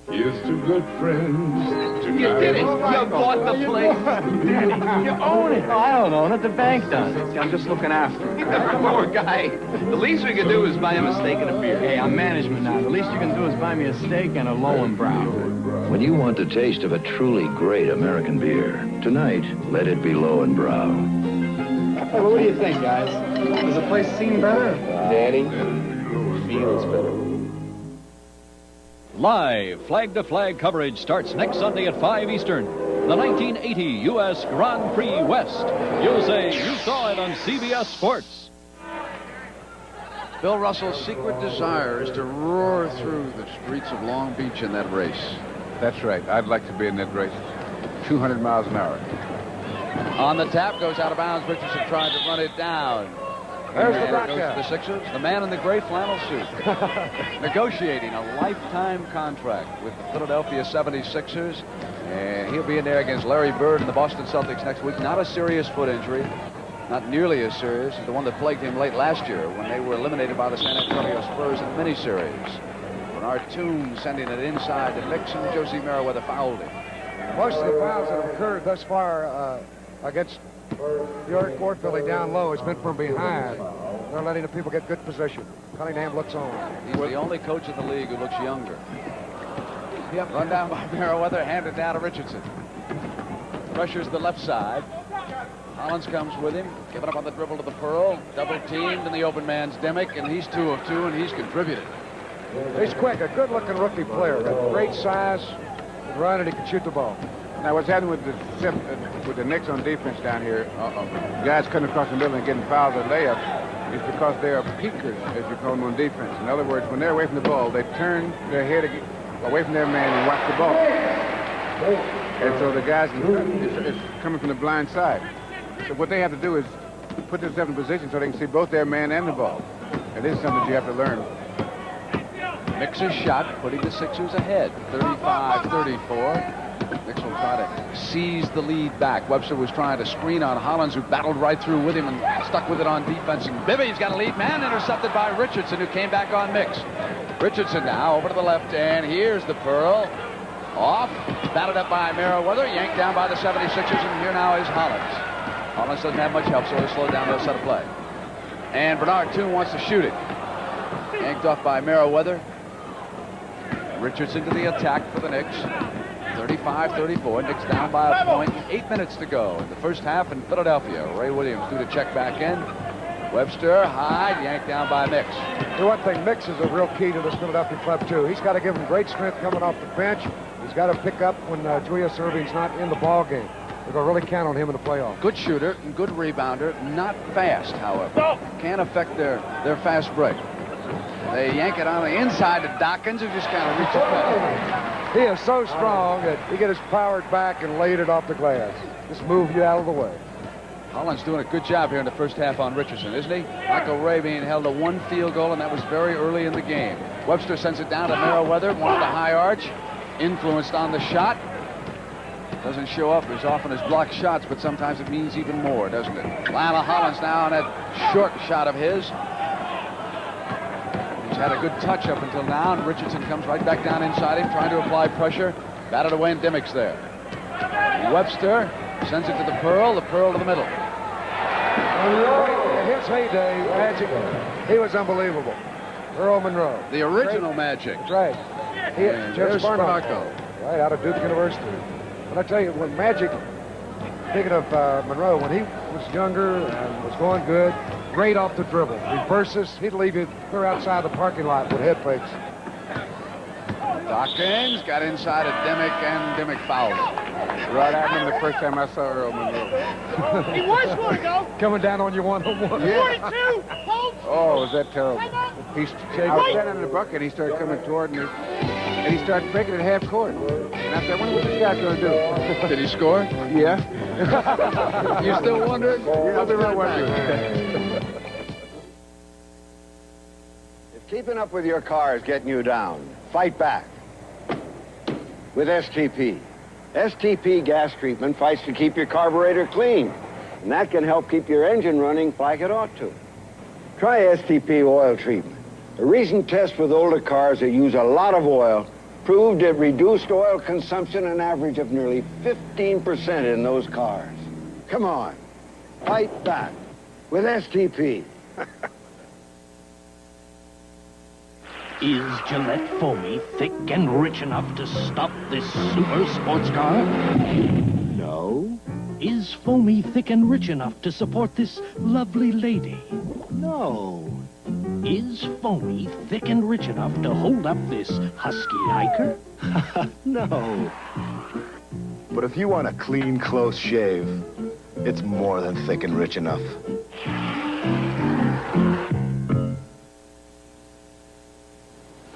Here's to good friends. You did it. You bought the place. Daddy, you own it. Oh, I don't own it. The bank does. I'm just looking after him. Poor guy. The least we could do is buy him a steak and a beer. Hey, I'm management now. The least you can do is buy me a steak and a Lowenbrow. When you want the taste of a truly great American beer, tonight, let it be Lowenbrow. Hey, well, what do you think, guys? Does the place seem better? Danny, feels better. Live flag-to-flag coverage starts next Sunday at 5 Eastern. The 1980 U.S. Grand Prix West. You'll say you saw it on CBS Sports. Bill Russell's secret desire is to roar through the streets of Long Beach in that race. That's right. I'd like to be in that race. 200 miles an hour. On the tap, goes out of bounds. Richardson tried to run it down. There's the And block goes to the Sixers. The man in the gray flannel suit. Negotiating a lifetime contract with the Philadelphia 76ers. And he'll be in there against Larry Bird and the Boston Celtics next week. Not a serious foot injury. Not nearly as serious as the one that plagued him late last year when they were eliminated by the San Antonio Spurs in the miniseries. Bernard Toone sending it inside to Nixon. Josie Merriweather fouled him. Most of the fouls that have occurred thus far against York or Philly down low has been from behind. They're letting the people get good position. Cunningham looks on. He's the only coach in the league who looks younger. Yep. Run down by Merriweather, handed down to Richardson. Pressures the left side. Hollins comes with him, giving up on the dribble to the Pearl. Double teamed, and the open man's Dimmick, and he's 2 of 2, and he's contributed. He's quick, a good-looking rookie player. Got great size, can run, and he can shoot the ball. Now, what's happening with the Knicks on defense down here, guys cutting across the middle and getting fouled at layups, is because they are peekers, as you call them, on defense. In other words, when they're away from the ball, they turn their head away from their man and watch the ball. And so the guys is coming from the blind side. So what they have to do is put themselves in position so they can see both their man and the ball. And this is something that you have to learn. Mixer's shot, putting the Sixers ahead, 35-34. Knicks will try to seize the lead back. Webster was trying to screen on Hollins, who battled right through with him and stuck with it on defense. And Bibby's got a lead man, intercepted by Richardson, who came back on Mix. Richardson now over to the left end. Here's the Pearl. Off, batted up by Merriweather, yanked down by the 76ers, and here now is Hollins. Hollins doesn't have much help, so he'll slow down, he'll set a play. And Bernard Toone wants to shoot it. Yanked off by Merriweather. Richardson to the attack for the Knicks. 35-34. Knicks down by a point. 8 minutes to go in the first half in Philadelphia. Ray Williams due to check back in. Webster, high, yanked down by Mix. The one thing, Mix is a real key to this Philadelphia club, too. He's got to give him great strength coming off the bench. He's got to pick up when Julius Erving's not in the ball game. They're going to really count on him in the playoffs. Good shooter and good rebounder. Not fast, however. Can't affect their fast break. They yank it on the inside to Dawkins, who just kind of reaches back. He is so strong that he gets his powered back and laid it off the glass. Just move you out of the way. Holland's doing a good job here in the first half on Richardson, isn't he? Michael Ray being held to 1 field goal, and that was very early in the game. Webster sends it down to Merriweather, wanted the high arch, influenced on the shot. Doesn't show up as often as blocked shots, but sometimes it means even more, doesn't it? Lionel Hollins now on that short shot of his. He's had a good touch up until now, and Richardson comes right back down inside him, trying to apply pressure. Batted away, and Dimmick's there. Webster sends it to the Pearl to the middle. In his heyday, Magic, he was unbelievable. Earl Monroe. The original Magic. That's right. Jeff Sparnaco. Right, out of Duke University. But I tell you, when Magic, thinking of Monroe, when he was younger and was going good, great off the dribble. Reverses, he'd leave you clear outside the parking lot with head fakes. Dawkins got inside of Dimmick, and Dimmick fouled him. Right, I remember the first time I saw Earl Monroe. He was going to go. Coming down on you one-on-one. Yeah. 42. Hold. Oh, was that terrible? I was standing in the bucket, and he started coming toward me, and he started breaking at half court. And I said, I wonder what this guy's going to do. Did he score? Yeah. You still wondering? Yeah, I'll be right wondering. If keeping up with your car is getting you down, fight back with STP. STP gas treatment fights to keep your carburetor clean, and that can help keep your engine running like it ought to. Try STP oil treatment. A recent test with older cars that use a lot of oil proved it reduced oil consumption an average of nearly 15% in those cars. Come on, fight back with STP. Is Gillette Foamy thick and rich enough to stop this super sports car? No. Is Foamy thick and rich enough to support this lovely lady? No. Is Foamy thick and rich enough to hold up this husky hiker? No. But if you want a clean, close shave, it's more than thick and rich enough.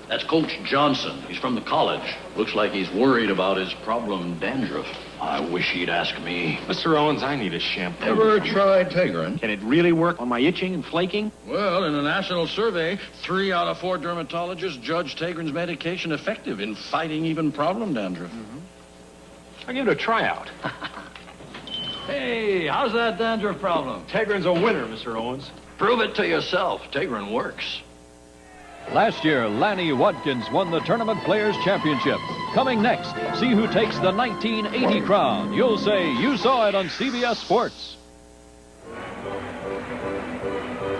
That's Coach Johnson. He's from the college. Looks like he's worried about his problem dandruff. I wish he'd ask me. Mr. Owens, I need a shampoo. Ever tried Tegrin? Can it really work on my itching and flaking? Well, in a national survey, 3 out of 4 dermatologists judged Tegrin's medication effective in fighting even problem dandruff. I'll give it a tryout. Hey, how's that dandruff problem? Tegrin's a winner, Mr. Owens. Prove it to yourself. Tegrin works. Last year, Lanny Watkins won the Tournament Players Championship. Coming next, see who takes the 1980 crown. You'll say you saw it on CBS Sports.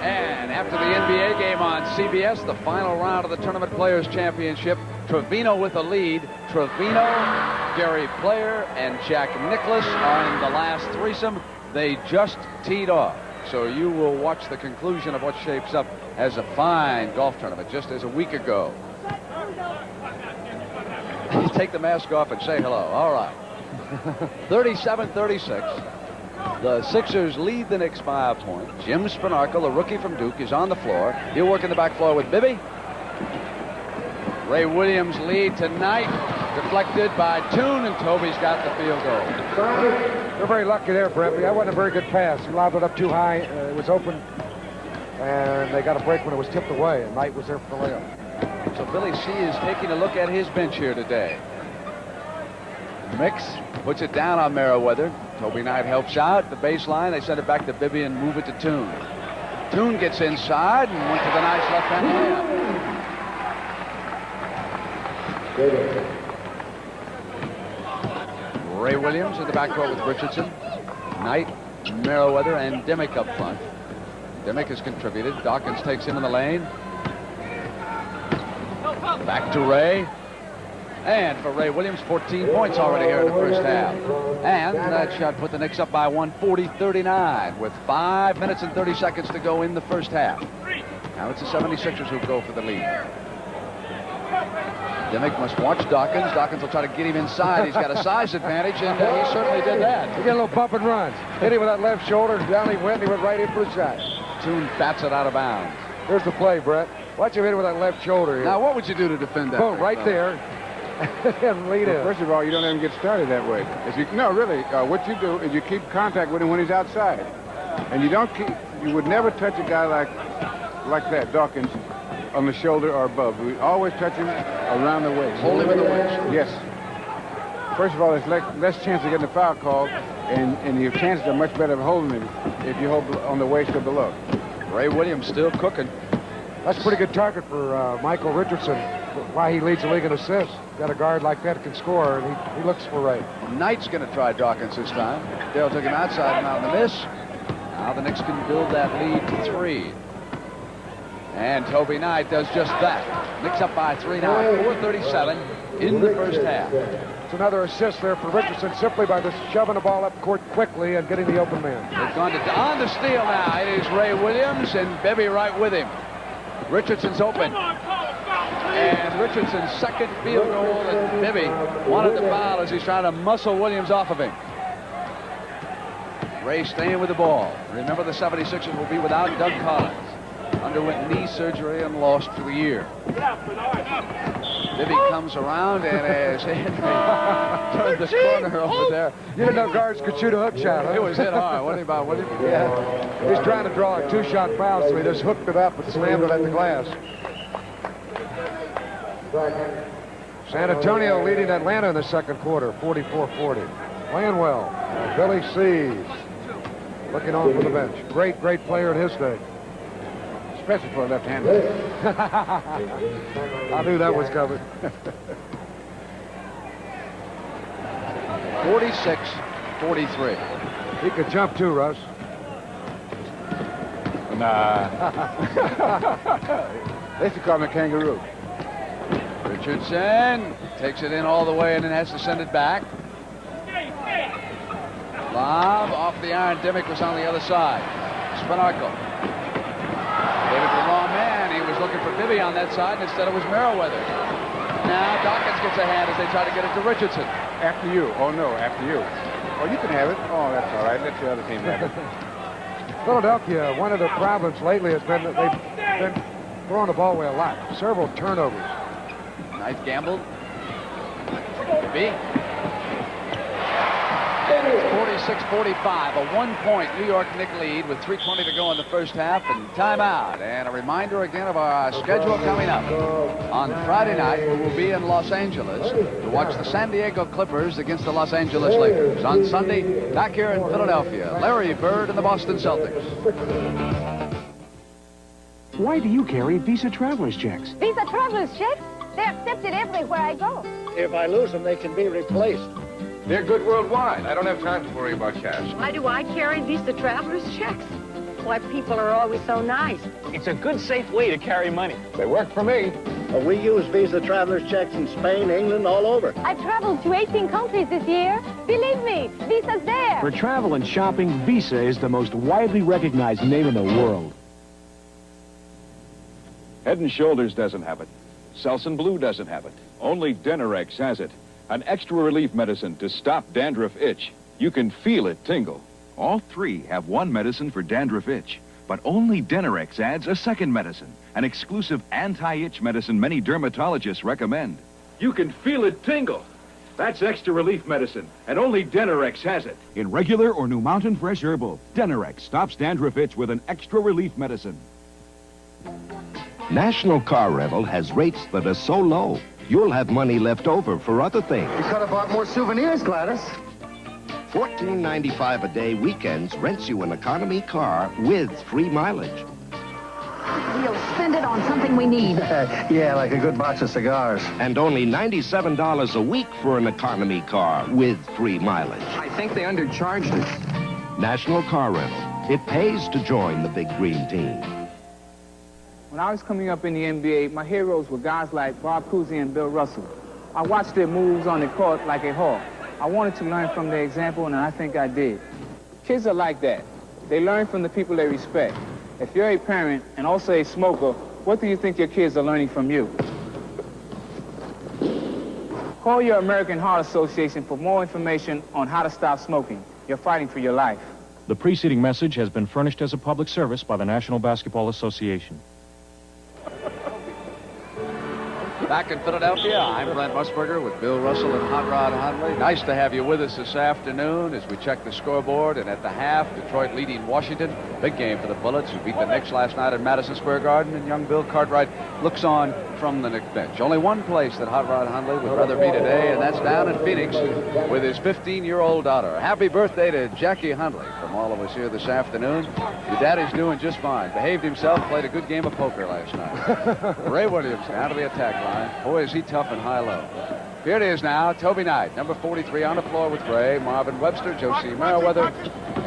And after the NBA game on CBS, the final round of the Tournament Players Championship, Trevino with the lead. Trevino, Gary Player, and Jack Nicklaus are in the last threesome. They just teed off. So you will watch the conclusion of what shapes up as a fine golf tournament, just as a week ago. You take the mask off and say hello. All right. 37-36. The Sixers lead the Knicks by a point. Jim Spanarkel, the rookie from Duke, is on the floor. He'll work in the back floor with Bibby. Ray Williams lead tonight. Deflected by Toon, and Toby's got the field goal. They're very lucky there, Brett. That wasn't a very good pass. He lobbed it up too high. It was open, and they got a break when it was tipped away, and Knight was there for the layup. So Billy C is taking a look at his bench here today. Mix puts it down on Merriweather. Toby Knight helps out. The baseline, they send it back to Bibby and move it to Toon. Toon gets inside and went to the nice left-hand layup. Ray Williams in the backcourt with Richardson. Knight, Merriweather, and Dimmick up front. Dimmick has contributed. Dawkins takes him in the lane. Back to Ray. And for Ray Williams, 14 points already here in the first half. And that shot put the Knicks up by 140-39 with 5 minutes and 30 seconds to go in the first half. Now it's the 76ers who go for the lead. Dimmick must watch Dawkins. Dawkins will try to get him inside. He's got a size advantage, and he certainly did that. He got a little bump and runs. Hit him with that left shoulder. Down he went. He went right in for the shot. Toon bats it out of bounds. Here's the play, Brett. Watch him hit it with that left shoulder here. Now, what would you do to defend that? Boom, right there. And lead in. First of all, you don't let him get started that way. No, really, what you do is you keep contact with him when he's outside. And you would never touch a guy like that, Dawkins, on the shoulder or above. We always touch him around the waist. Hold him in the waist. Yes. First of all, there's less chance of getting a foul call, and your chances are much better of holding him if you hold on the waist or below. Ray Williams still cooking. That's a pretty good target for Micheal Richardson. Why he leads the league in assists. Got a guard like that can score, and he looks for Ray. Knight's going to try Dawkins this time. Dale took him outside and out in the miss. Now the Knicks can build that lead to 3. And Toby Knight does just that. Knicks up by 3 now, 4:37 in the first half. It's another assist there for Richardson simply by just shoving the ball up court quickly and getting the open man. They've gone on the steal now. It is Ray Williams and Bibby right with him. Richardson's open. And Richardson's second field goal, and Bibby wanted to foul as he's trying to muscle Williams off of him. Ray staying with the ball. Remember, the 76ers will be without Doug Collins. Underwent knee surgery and lost for the year. Bibby comes around, and as Henry turned the corner over there. You didn't know guards could shoot a hook shot, huh? It was hit hard. What about William? Yeah. He's trying to draw a 2-shot foul, so he just hooked it up and slammed it at the glass. San Antonio leading Atlanta in the second quarter, 44-40. Playing well. Billy Sees looking on for the bench. Great player in his day. Especially for a left-hander. I knew that was coming. 46-43. He could jump too, Russ. Nah. They used to call him a kangaroo. Richardson takes it in all the way and then has to send it back. Lob off the iron. Dimmick was on the other side. Spinarco. Gave it to the wrong man. He was looking for Bibby on that side, and instead it was Merriweather. Now Dawkins gets a hand as they try to get it to Richardson. After you. Oh, no, after you. Oh, you can have it. Oh, that's all right. Let the other team have it. Philadelphia, one of the problems lately has been that they've been throwing the ball away a lot. Several turnovers. Knight gambled. Bibby. 46-45, a 1-point New York Knicks lead with 3:20 to go in the first half and timeout. And a reminder again of our schedule coming up. On Friday night, we will be in Los Angeles to watch the San Diego Clippers against the Los Angeles Lakers. On Sunday, back here in Philadelphia, Larry Bird and the Boston Celtics. Why do you carry Visa Traveler's checks? Visa Traveler's checks? They're accepted everywhere I go. If I lose them, they can be replaced. They're good worldwide. I don't have time to worry about cash. Why do I carry Visa Traveler's checks? Why, people are always so nice. It's a good, safe way to carry money. They work for me. We use Visa Traveler's checks in Spain, England, all over. I've traveled to 18 countries this year. Believe me, Visa's there. For travel and shopping, Visa is the most widely recognized name in the world. Head & Shoulders doesn't have it. Selsun Blue doesn't have it. Only Denerex has it. An extra relief medicine to stop dandruff itch. You can feel it tingle. All three have one medicine for dandruff itch, but only Denerex adds a second medicine, an exclusive anti-itch medicine many dermatologists recommend. You can feel it tingle. That's extra relief medicine, and only Denerex has it. In regular or New Mountain Fresh Herbal, Denerex stops dandruff itch with an extra relief medicine. National Car Rental has rates that are so low, you'll have money left over for other things. You could have bought more souvenirs, Gladys. $14.95 a day weekends rents you an economy car with free mileage. We'll spend it on something we need. Yeah, like a good box of cigars. And only $97 a week for an economy car with free mileage. I think they undercharged us. National Car Rental. It pays to join the big green team. When I was coming up in the NBA, my heroes were guys like Bob Cousy and Bill Russell. I watched their moves on the court like a hawk. I wanted to learn from their example, and I think I did. Kids are like that. They learn from the people they respect. If you're a parent and also a smoker, what do you think your kids are learning from you? Call your American Heart Association for more information on how to stop smoking. You're fighting for your life. The preceding message has been furnished as a public service by the National Basketball Association. Back in Philadelphia, I'm Brent Musburger with Bill Russell and Hot Rod Hundley. Nice to have you with us this afternoon as we check the scoreboard. And at the half, Detroit leading Washington. Big game for the Bullets, who beat the Knicks last night at Madison Square Garden. And young Bill Cartwright looks on from the Knicks bench. Only one place that Hot Rod Hundley would rather be today, and that's down in Phoenix with his 15-year-old daughter. Happy birthday to Jackie Hundley from all of us here this afternoon. Your daddy's doing just fine. Behaved himself, played a good game of poker last night. Ray Williams down to the attack line. Boy, is he tough and high-low. Here it is now, Toby Knight, number 43 on the floor with Ray, Marvin Webster, Josie Merriweather,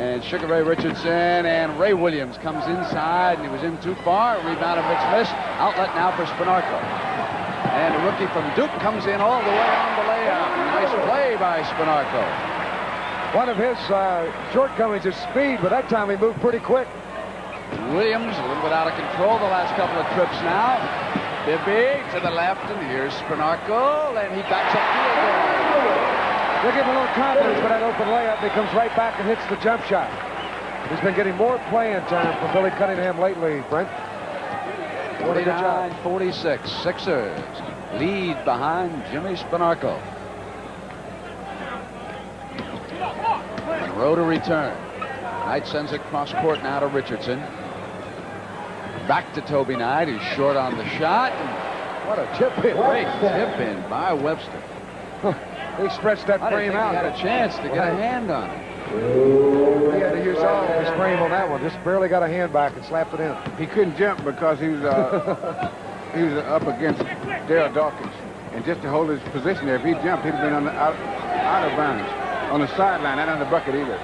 and Sugar Ray Richardson, and Ray Williams comes inside, and he was in too far. Rebounded miss. Outlet now for Spinarco. And the rookie from Duke comes in all the way on the layup. Nice play by Spinarco. One of his shortcomings is speed, but that time he moved pretty quick. Williams a little bit out of control the last couple of trips now. Bibby to the left, and here's Spinarco, and he backs up field goal. They give him a little confidence for that open layup. He comes right back and hits the jump shot. He's been getting more playing time from Billy Cunningham lately, Brent. 49-46. Sixers lead behind Jimmy Spinarco. Monroe to return. Knight sends it cross court now to Richardson. Back to Toby Knight. He's short on the shot. What a tip in. Great tip in by Webster. He stretched that frame out. He had a chance to get a hand on it. He had to use all of his frame on that one. Just barely got a hand back and slapped it in. He couldn't jump because he was up against Darryl Dawkins. And just to hold his position there, if he jumped, he'd have been on the out of bounds. On the sideline, not on the bucket either.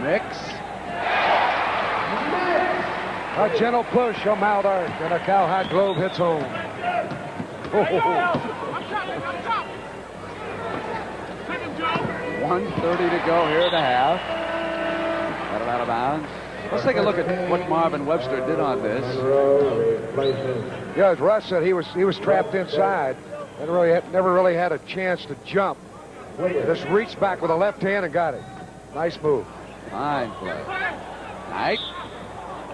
Mix. A gentle push on Mount Ark, and a cowhide glove hits home. 1:30 to go here at the half. Got it out of bounds. Let's take a look at what Marvin Webster did on this. Yeah, as Russ said, he was trapped inside and never really had a chance to jump. Just reached back with a left hand and got it. Nice move. Fine play. Knight.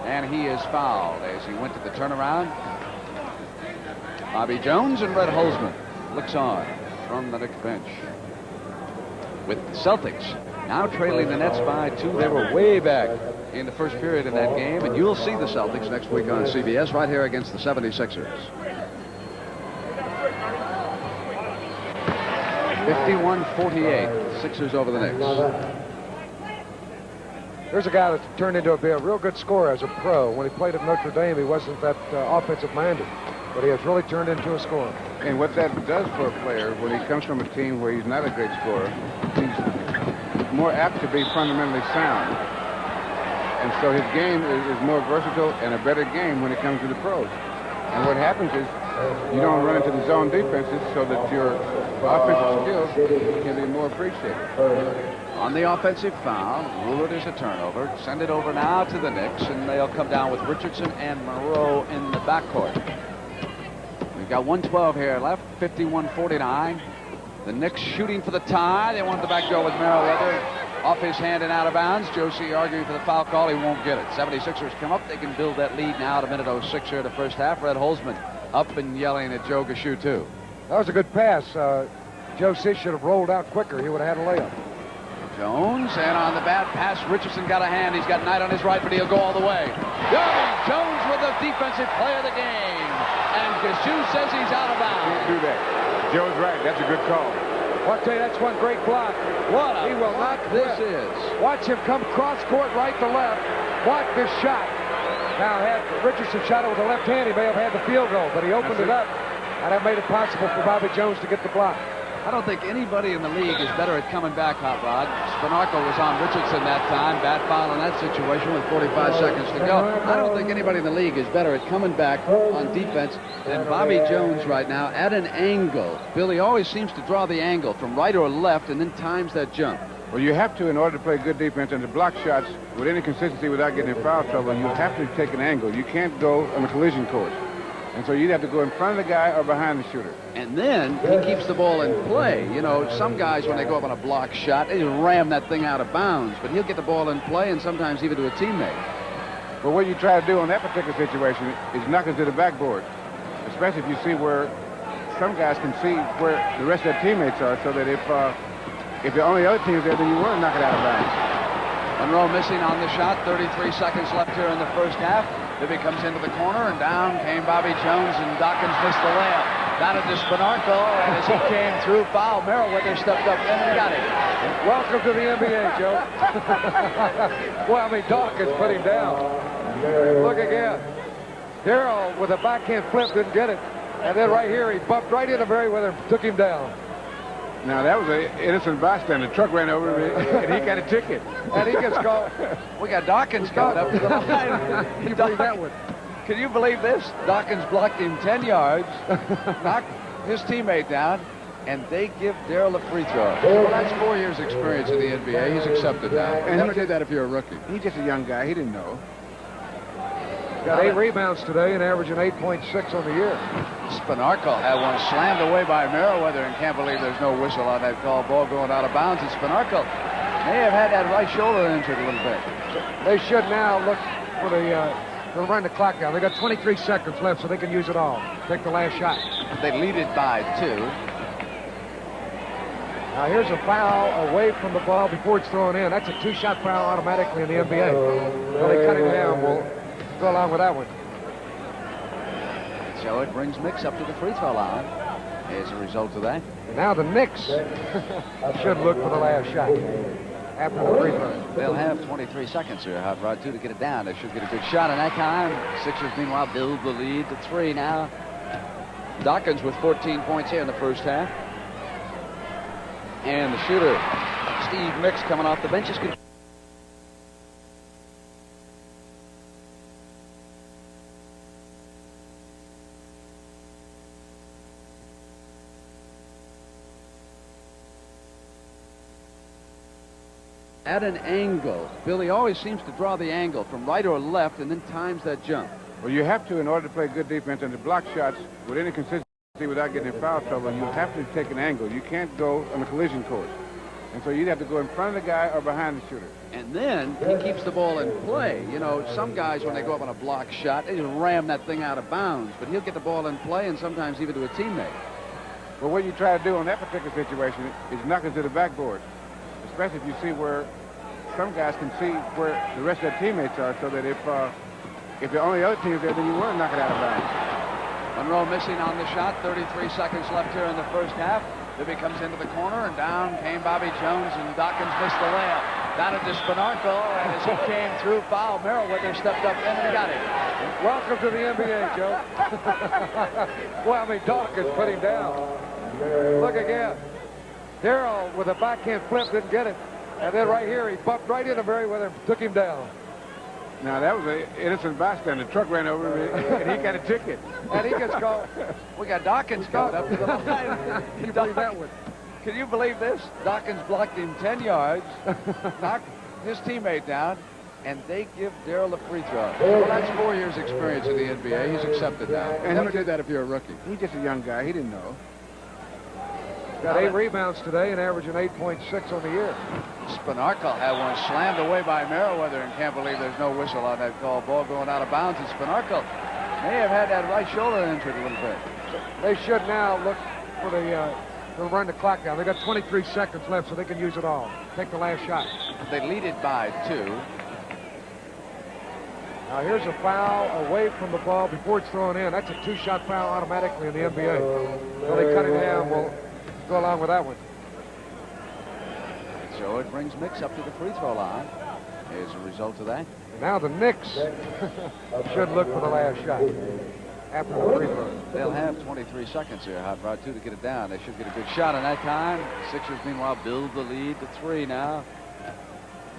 And he is fouled as he went to the turnaround. Bobby Jones and Red Holzman looks on from the Knicks bench. With the Celtics now trailing the Nets by 2. They were way back in the first period in that game, and you'll see the Celtics next week on CBS right here against the 76ers. 51-48. Sixers over the Knicks. There's a guy that's turned into be a real good scorer as a pro. When he played at Notre Dame, he wasn't that offensive-minded, but he has really turned into a scorer. And what that does for a player, when he comes from a team where he's not a great scorer, he's more apt to be fundamentally sound. And so his game is more versatile and a better game when it comes to the pros. And what happens is you don't run into the zone defenses so that your offensive skills can be more appreciated. On the offensive foul, rule it as a turnover. Send it over now to the Knicks, and they'll come down with Richardson and Monroe in the backcourt. We've got 1:12 here left, 51-49. The Knicks shooting for the tie. They want the back door with Merriweather. Off his hand and out of bounds. Josie arguing for the foul call. He won't get it. 76ers come up. They can build that lead now at 1:06 here in the first half. Red Holzman up and yelling at Joe Gashue, too. That was a good pass. Joe Sis should have rolled out quicker. He would have had a layup. Jones, and on the bad pass, Richardson got a hand. He's got Knight on his right, but he'll go all the way. Jones with the defensive play of the game. And Gashue says he's out of bounds. Can't do that. Joe's right. That's a good call. I'll tell you, that's one great block. What a he will not this quit. is. Watch him come cross court right to left. Block this shot. Now, had Richardson shot it with the left hand, he may have had the field goal, but he opened it up, and that made it possible for Bobby Jones to get the block. I don't think anybody in the league is better at coming back, Hot Rod. Spanarkel was on Richardson that time, bat foul in that situation with 45 seconds to go. I don't think anybody in the league is better at coming back on defense than Bobby Jones right now at an angle. Billy always seems to draw the angle from right or left and then times that jump. Well, you have to, in order to play good defense and to block shots with any consistency without getting in foul trouble, you have to take an angle. You can't go on the collision course. And so you'd have to go in front of the guy or behind the shooter. And then he keeps the ball in play. You know, some guys, when they go up on a block shot, they just ram that thing out of bounds. But he'll get the ball in play and sometimes even to a teammate. But what you try to do in that particular situation is knock it to the backboard, especially if you see where some guys can see where the rest of their teammates are, so that if the only other team's there, then you want to knock it out of bounds. Monroe missing on the shot. 33 seconds left here in the first half. Bibby comes into the corner, and down came Bobby Jones, and Dawkins missed the layup. Down it to Spanarkel, and as he came through, foul. Merriweather stepped up in and got it. Welcome to the NBA, Joe. Well, I mean, Dawkins put him down. Look again. Darryl with a backhand flip didn't get it. And then right here, he bumped right into Merriweather and took him down. Now, that was an innocent bystander. The truck ran over him, and he got a ticket. And he gets called. We got Dawkins coming up to the line. Can you believe that one? Can you believe this? Dawkins blocked him 10 yards, knocked his teammate down, and they give Darryl a free throw. Well, that's 4 years' experience in the NBA. He's accepted that. And never did that if you're a rookie. He's just a young guy. He didn't know. Got 8 rebounds today and averaging 8.6 on the year. Spanarkel had one slammed away by Merriweather and can't believe there's no whistle on that call. Ball going out of bounds. And Spanarkel may have had that right shoulder injured a little bit. They should now look for they'll run the clock down. They got 23 seconds left, so they can use it all. Take the last shot. They lead it by 2. Now here's a foul away from the ball before it's thrown in. That's a 2-shot foul automatically in the NBA. So they cut it down. We'll go along with that one. So it brings Mix up to the free throw line as a result of that. And now the Knicks should look for the last shot after the free throw. They'll have 23 seconds here, Hot Rod, too, to get it down. They should get a good shot in that time. Sixers, meanwhile, build the lead to 3 now. Dawkins with 14 points here in the first half. And the shooter, Steve Mix, coming off the bench, is good. At an angle. Billy always seems to draw the angle from right or left and then times that jump. Well, you have to, in order to play good defense and to block shots with any consistency without getting in foul trouble, you have to take an angle. You can't go on the collision course. And so you'd have to go in front of the guy or behind the shooter. And then he keeps the ball in play. You know, some guys, when they go up on a block shot, they just ram that thing out of bounds. But he'll get the ball in play and sometimes even to a teammate. But what you try to do in that particular situation is knock it to the backboard, especially if you see where some guys can see where the rest of their teammates are, so that if the only other team's there, then you want to knock it out of bounds. Monroe missing on the shot. 33 seconds left here in the first half. Bibby comes into the corner, and down came Bobby Jones, and Dawkins missed the layup. Down it to Spanarkel, and as he came through, foul. Merriweather stepped up in and got it. Welcome to the NBA, Joe. Well, I mean, Dawkins put him down. Look again. Darryl with a backhand flip didn't get it. And then right here, he bumped right into Merriweather and took him down. Now, that was an innocent bystander. The truck ran over him, and he got a ticket. And he gets called. We got Dawkins coming up to the line. Can you believe that one? Can you believe this? Dawkins blocked him 10 yards, knocked his teammate down, and they give Darryl a free throw. Well, that's 4 years' experience in the NBA. He's accepted that. And never did that if you're a rookie. He's just a young guy. He didn't know. Got 8 rebounds today and averaging 8.6 on the year. Spanarkel had one slammed away by Merriweather and can't believe there's no whistle on that call. Ball going out of bounds, and Spanarkel may have had that right shoulder injured a little bit. So they should now look for they'll run the clock down. They got 23 seconds left, so they can use it all. Take the last shot. They lead it by 2. Now here's a foul away from the ball before it's thrown in. That's a 2-shot foul automatically in the NBA. So they cut it down. We'll go along with that one. So it brings Mix up to the free throw line as a result of that. Now the Knicks should look for the last shot after the free throw. They'll have 23 seconds here, Hot Rod, too, to get it down. They should get a good shot on that time. Sixers, meanwhile, build the lead to 3 now.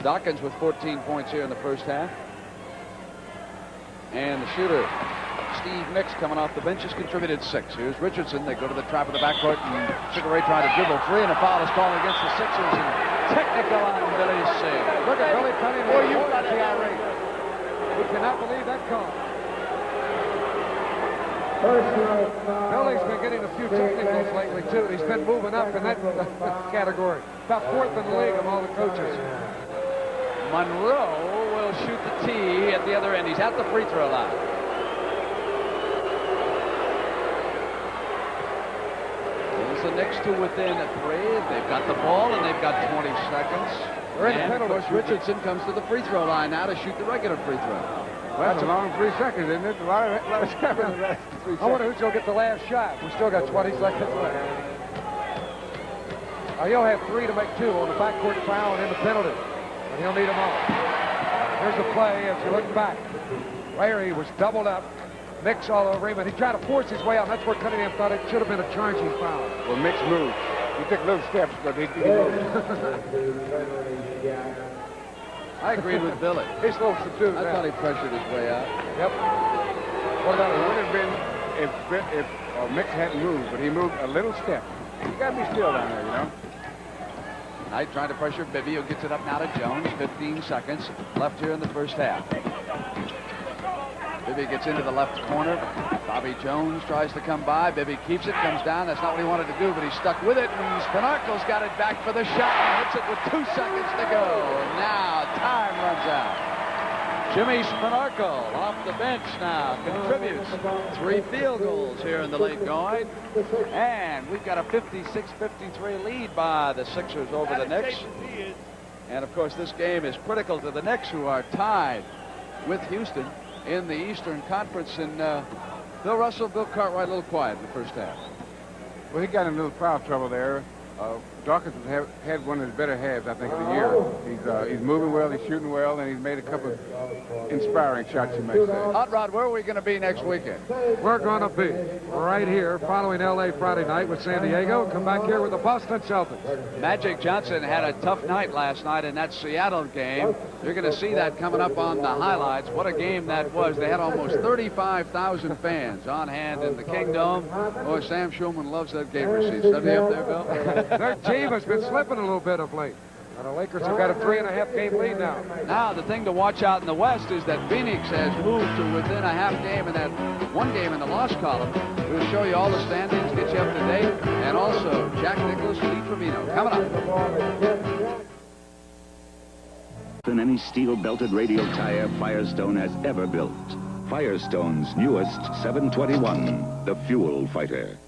Dawkins with 14 points here in the first half. And the shooter, Steve Nicks, coming off the bench, has contributed 6. Here's Richardson. They go to the trap of the backcourt, and Sugar Ray trying to dribble free, and a foul is called against the Sixers. And technical on Billy's save. Look at Billy Cunningham. Boy, you've got to We cannot believe that call. Billy's been getting a few technicals lately, too. He's been moving up in that category. About 4th in the league of all the coaches. Monroe will shoot the tee at the other end. He's at the free throw line. Here's the Knicks to within a 3. They've got the ball, and they've got 20 seconds. And, of course, Richardson comes to the free throw line now to shoot the regular free throw. Well, that's a long 3 seconds, isn't it? A lot of time in the last 3 seconds. I wonder who's going to get the last shot. We still got 20 seconds left. He'll have 3 to make 2 on the backcourt foul and in the penalty. And he'll need them all. Here's the play as you look back. Larry was doubled up. Mix all over him, and he tried to force his way out. And that's where Cunningham thought it should have been a charging foul. Well, Mix moved. He took little steps, but he moved. I agreed with Billy. He's a little subdued. I thought he pressured his way out. Yep. What about it? Would have been if Mix hadn't moved, but he moved a little step. You got to be still down there, you know. Knight trying to pressure Bibby, who gets it up now to Jones. 15 seconds left here in the first half. Bibby gets into the left corner. Bobby Jones tries to come by. Bibby keeps it, comes down. That's not what he wanted to do, but he stuck with it. And Spinarco's got it back for the shot and hits it with 2 seconds to go. Now time runs out. Jimmy Spinarco off the bench now contributes 3 field goals here in the late going. And we've got a 56-53 lead by the Sixers over the Knicks. And, of course, this game is critical to the Knicks, who are tied with Houston in the Eastern Conference. And Bill Russell, Bill Cartwright a little quiet in the first half. Well, he got in a little foul trouble there. Dawkins had one of his better halves, I think, of the year. He's moving well, he's shooting well, and he's made a couple of inspiring shots, you may say. Hot Rod, where are we going to be next weekend? We're going to be right here following L.A. Friday night with San Diego. Come back here with the Boston Celtics. Magic Johnson had a tough night last night in that Seattle game. You're going to see that coming up on the highlights. What a game that was. They had almost 35,000 fans on hand in the Kingdom. Oh, Sam Schulman loves that game receipt. Doesn't he up there, Bill? Their team has been slipping a little bit of late. And the Lakers have got a 3.5 game lead now. Now, the thing to watch out in the West is that Phoenix has moved to within a half game in that one game in the loss column. We'll show you all the standings, get you up to date, and also Jack Nicklaus, Pete Trevino. Coming up. Than any steel-belted radial tire Firestone has ever built. Firestone's newest 721, the fuel fighter.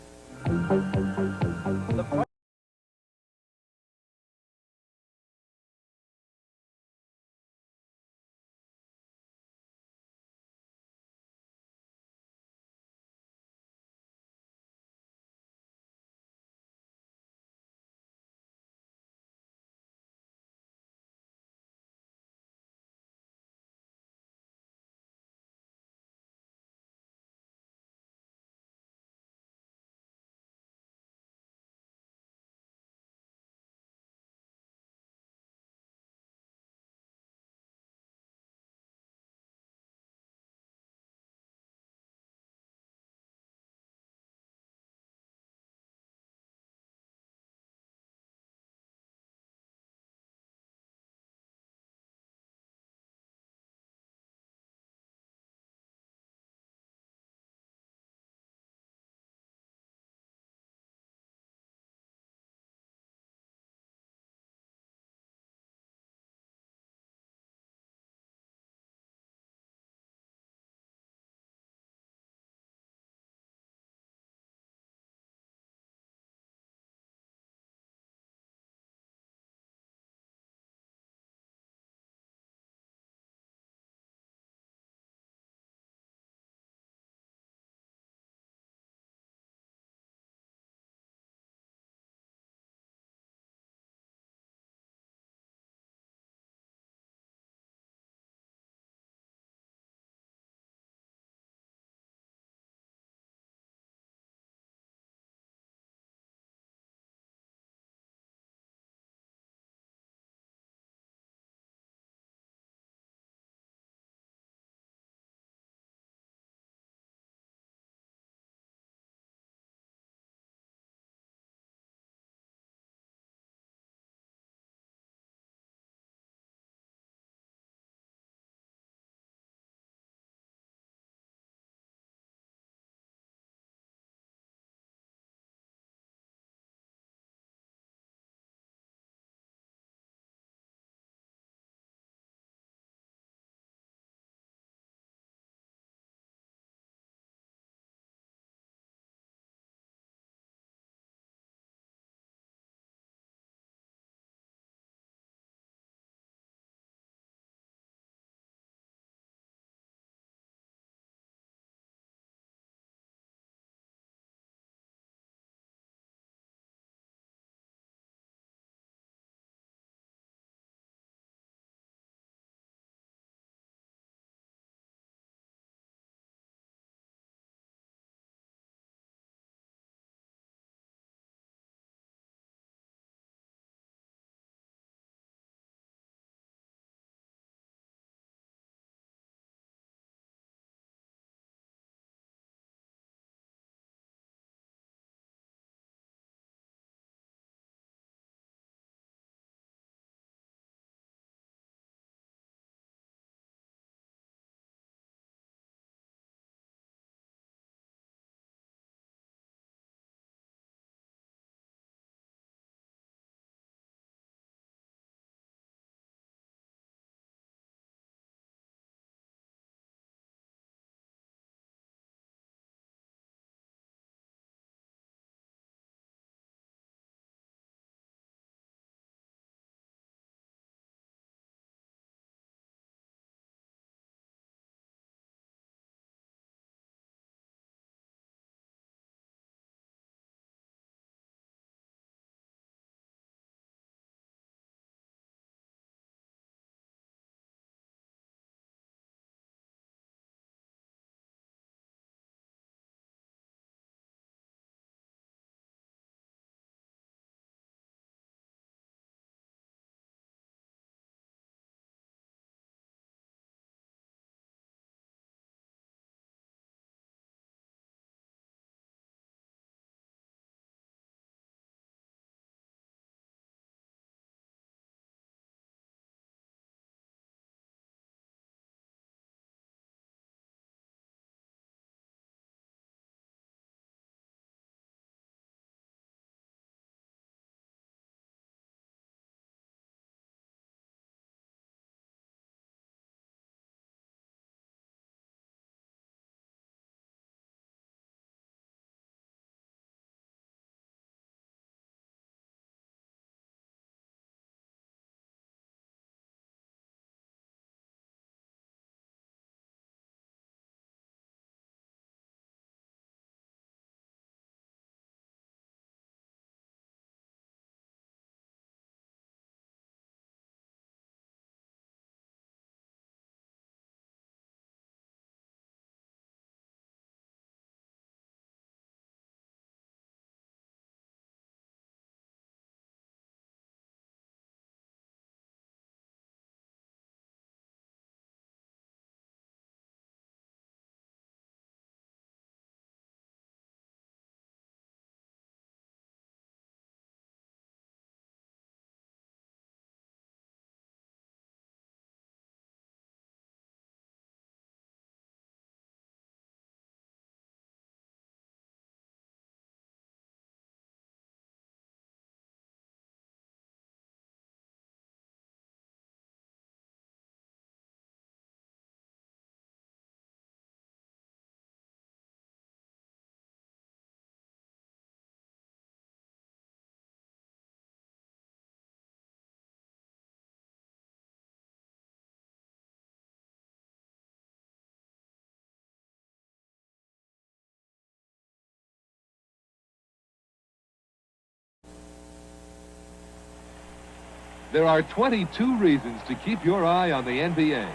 There are 22 reasons to keep your eye on the NBA.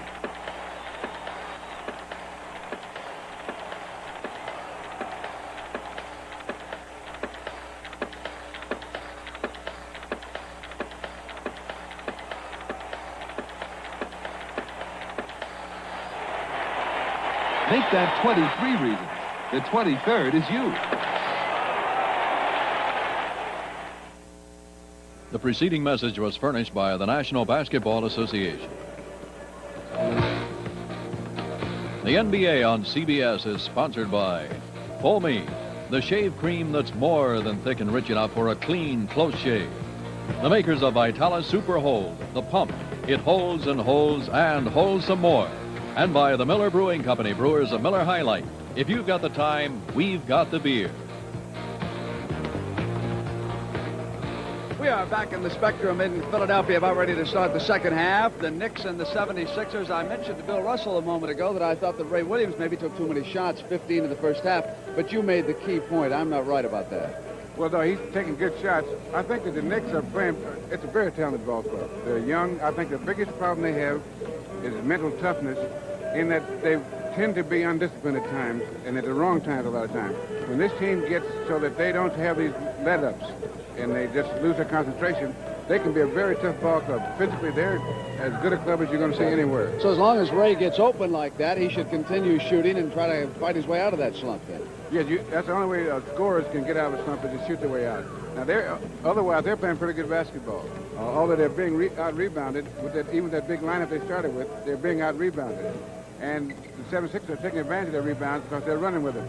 Make that 23 reasons. The 23rd is you. The preceding message was furnished by the National Basketball Association. The NBA on CBS is sponsored by Foamy, the shave cream that's more than thick and rich enough for a clean, close shave. The makers of Vitalis Super Hold, the pump. It holds and holds and holds some more. And by the Miller Brewing Company, brewers of Miller High Life. If you've got the time, we've got the beer. We are back in the Spectrum in Philadelphia, about ready to start the second half. The Knicks and the 76ers. I mentioned to Bill Russell a moment ago that I thought that Ray Williams maybe took too many shots, 15 in the first half, but you made the key point. I'm not right about that. Well, no, he's taking good shots. I think that the Knicks are playing, it's a very talented ball club. They're young. I think the biggest problem they have is mental toughness, in that they tend to be undisciplined at times, and at the wrong times a lot of times. When this team gets so that they don't have these let-ups, and they just lose their concentration, they can be a very tough ball club. Physically, they're as good a club as you're going to see anywhere. So as long as Ray gets open like that, he should continue shooting and try to fight his way out of that slump then. Yeah, that's the only way scorers can get out of a slump, is to shoot their way out. Now, otherwise, they're playing pretty good basketball. Although they're being out-rebounded, even that big lineup they started with, they're being out-rebounded. And the 76ers are taking advantage of their rebounds because they're running with it.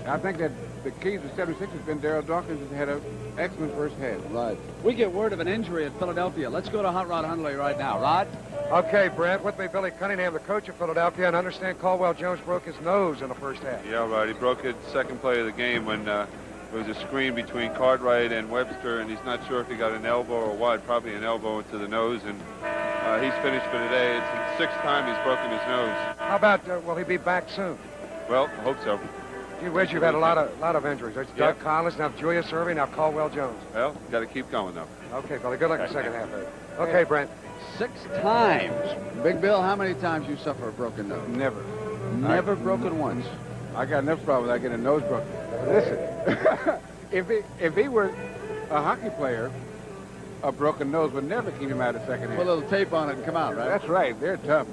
I think that the key to the 76ers has been Darryl Dawkins has had an excellent first half. Right. We get word of an injury at Philadelphia. Let's go to Hot Rod Hundley right now. Rod? Okay, Brent. With me, Billy Cunningham, the coach of Philadelphia, and I understand Caldwell Jones broke his nose in the first half. Yeah, right. He broke it second play of the game when there was a screen between Cartwright and Webster, and he's not sure if he got an elbow or what, probably an elbow into the nose, and he's finished for today. It's the sixth time he's broken his nose. How about, will he be back soon? Well, hope so. Gee whiz, you've had a lot of injuries. There's Doug Collins, now Julius Irving, now Caldwell Jones. Well, got to keep going, though. Okay, Billy, good luck in the second half. Okay, Brent. 6 times. Big Bill, how many times you suffer a broken nose? Never. Never broken once. I got enough problems. I get a nose broken. Listen, if he were a hockey player, a broken nose would never keep him out of the second half. Put a little tape on it and come out, right? That's right. They're tough.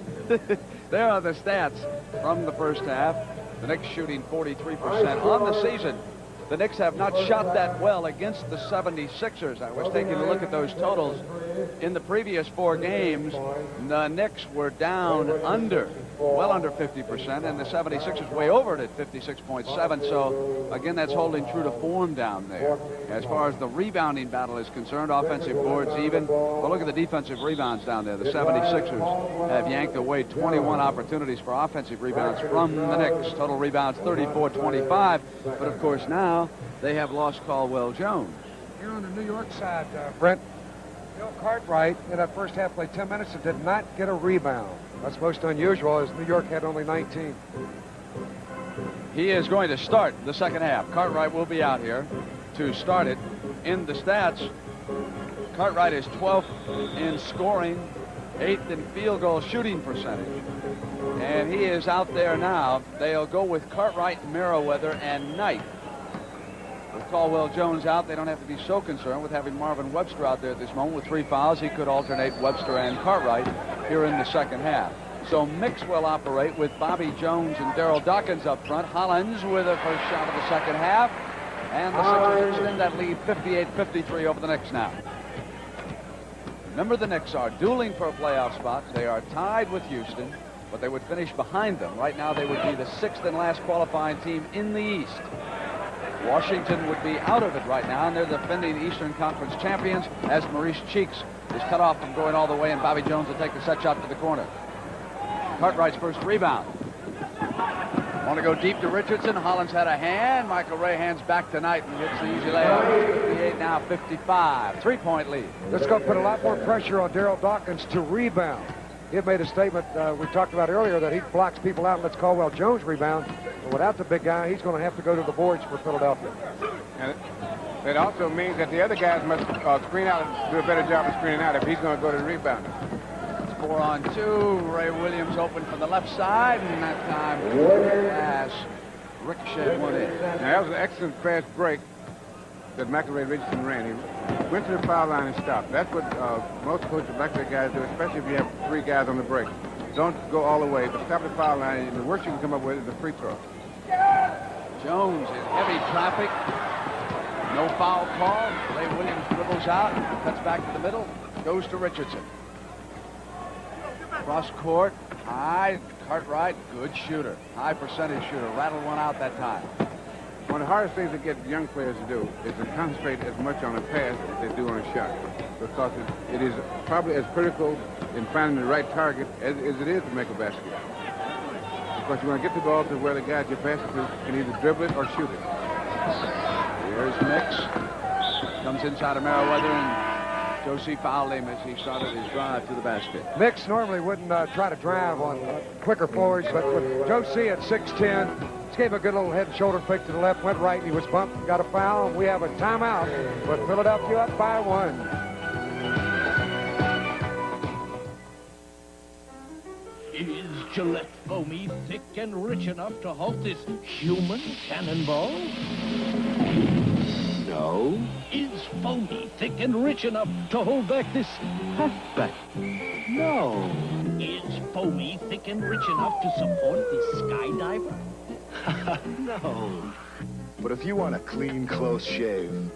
There are the stats from the first half. The Knicks shooting 43% on the season. The Knicks have not shot that well against the 76ers. I was taking a look at those totals. In the previous 4 games, the Knicks were down well under 50%, and the 76ers way over it at 56.7. So, again, that's holding true to form down there. As far as the rebounding battle is concerned, offensive boards even. Well, look at the defensive rebounds down there. The 76ers have yanked away 21 opportunities for offensive rebounds from the Knicks. Total rebounds 34-25. But, of course, now they have lost Caldwell Jones. Here on the New York side, Brent, Bill Cartwright in that first half played 10 minutes and did not get a rebound. That's most unusual, as New York had only 19. He is going to start the second half. Cartwright will be out here to start it. In the stats, Cartwright is 12th in scoring, 8th in field goal shooting percentage. And he is out there now. They'll go with Cartwright, Merriweather, and Knight. With Caldwell Jones out, they don't have to be so concerned with having Marvin Webster out there at this moment. With 3 fouls, he could alternate Webster and Cartwright here in the second half. So Mix will operate with Bobby Jones and Darryl Dawkins up front. Hollins with a first shot of the second half. And the Sixers extend that lead 58-53 over the Knicks now. Remember, the Knicks are dueling for a playoff spot. They are tied with Houston, but they would finish behind them. Right now, they would be the 6th and last qualifying team in the East. Washington would be out of it right now, and they're the defending Eastern Conference champions, as Maurice Cheeks is cut off from going all the way, and Bobby Jones will take the set shot to the corner. Cartwright's first rebound. Want to go deep to Richardson. Hollins had a hand. Michael Ray hands back to Knight and gets the easy layup. 58 now, 55. 3-point lead. This is going to put a lot more pressure on Darryl Dawkins to rebound. He had made a statement we talked about earlier that he blocks people out and lets Caldwell Jones rebound. But without the big guy, he's going to have to go to the boards for Philadelphia. It also means that the other guys must screen out and do a better job of screening out if he's going to go to the rebounder. It's 4-on-2. Ray Williams open from the left side, and that time pass ricochet one in. Now, that was an excellent fast break that McElroy Richardson ran. He went to the foul line and stopped. That's what most coaches like their guys do, especially if you have 3 guys on the break. Don't go all the way, but stop the foul line, and the worst you can come up with is a free throw. Jones in heavy traffic. No foul call. Ray Williams dribbles out, cuts back to the middle, goes to Richardson. Cross court, high. Cartwright, good shooter. High percentage shooter. Rattled one out that time. One of the hardest things to get young players to do is to concentrate as much on a pass as they do on a shot. Because it is probably as critical in finding the right target as it is to make a basket. Because you want to get the ball to where the guy you're passing to can either dribble it or shoot it. Here's Mix. Comes inside of Merriweather, and Josie fouled him as he started his drive to the basket. Mix normally wouldn't try to drive on quicker floors, but with Josie at 6'10", just gave him a good little head and shoulder fake to the left, went right, and he was bumped, got a foul, and we have a timeout with Philadelphia up by 1. Is Gillette foamy thick and rich enough to halt this human cannonball? No. Is foamy thick and rich enough to hold back this halfback? No. Is foamy thick and rich enough to support this skydiver? No. But if you want a clean, close shave,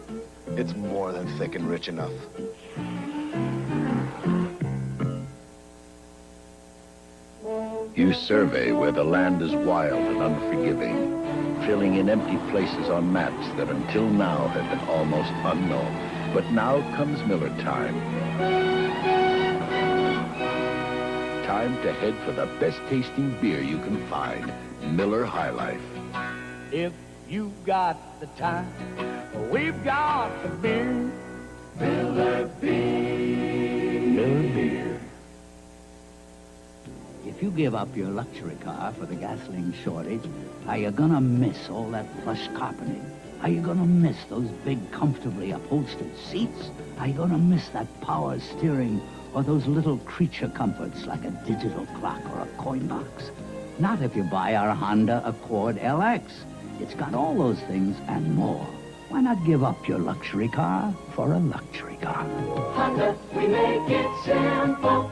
it's more than thick and rich enough. You survey where the land is wild and unforgiving, filling in empty places on maps that until now have been almost unknown. But now comes Miller time. Time to head for the best tasting beer you can find, Miller High Life. If you got the time, we've got the beer. Miller Beer. Miller Beer. If you give up your luxury car for the gasoline shortage, are you gonna miss all that plush carpeting? Are you gonna miss those big, comfortably upholstered seats? Are you gonna miss that power steering or those little creature comforts like a digital clock or a coin box? Not if you buy our Honda Accord LX. It's got all those things and more. Why not give up your luxury car for a luxury car? Honda, we make it simple.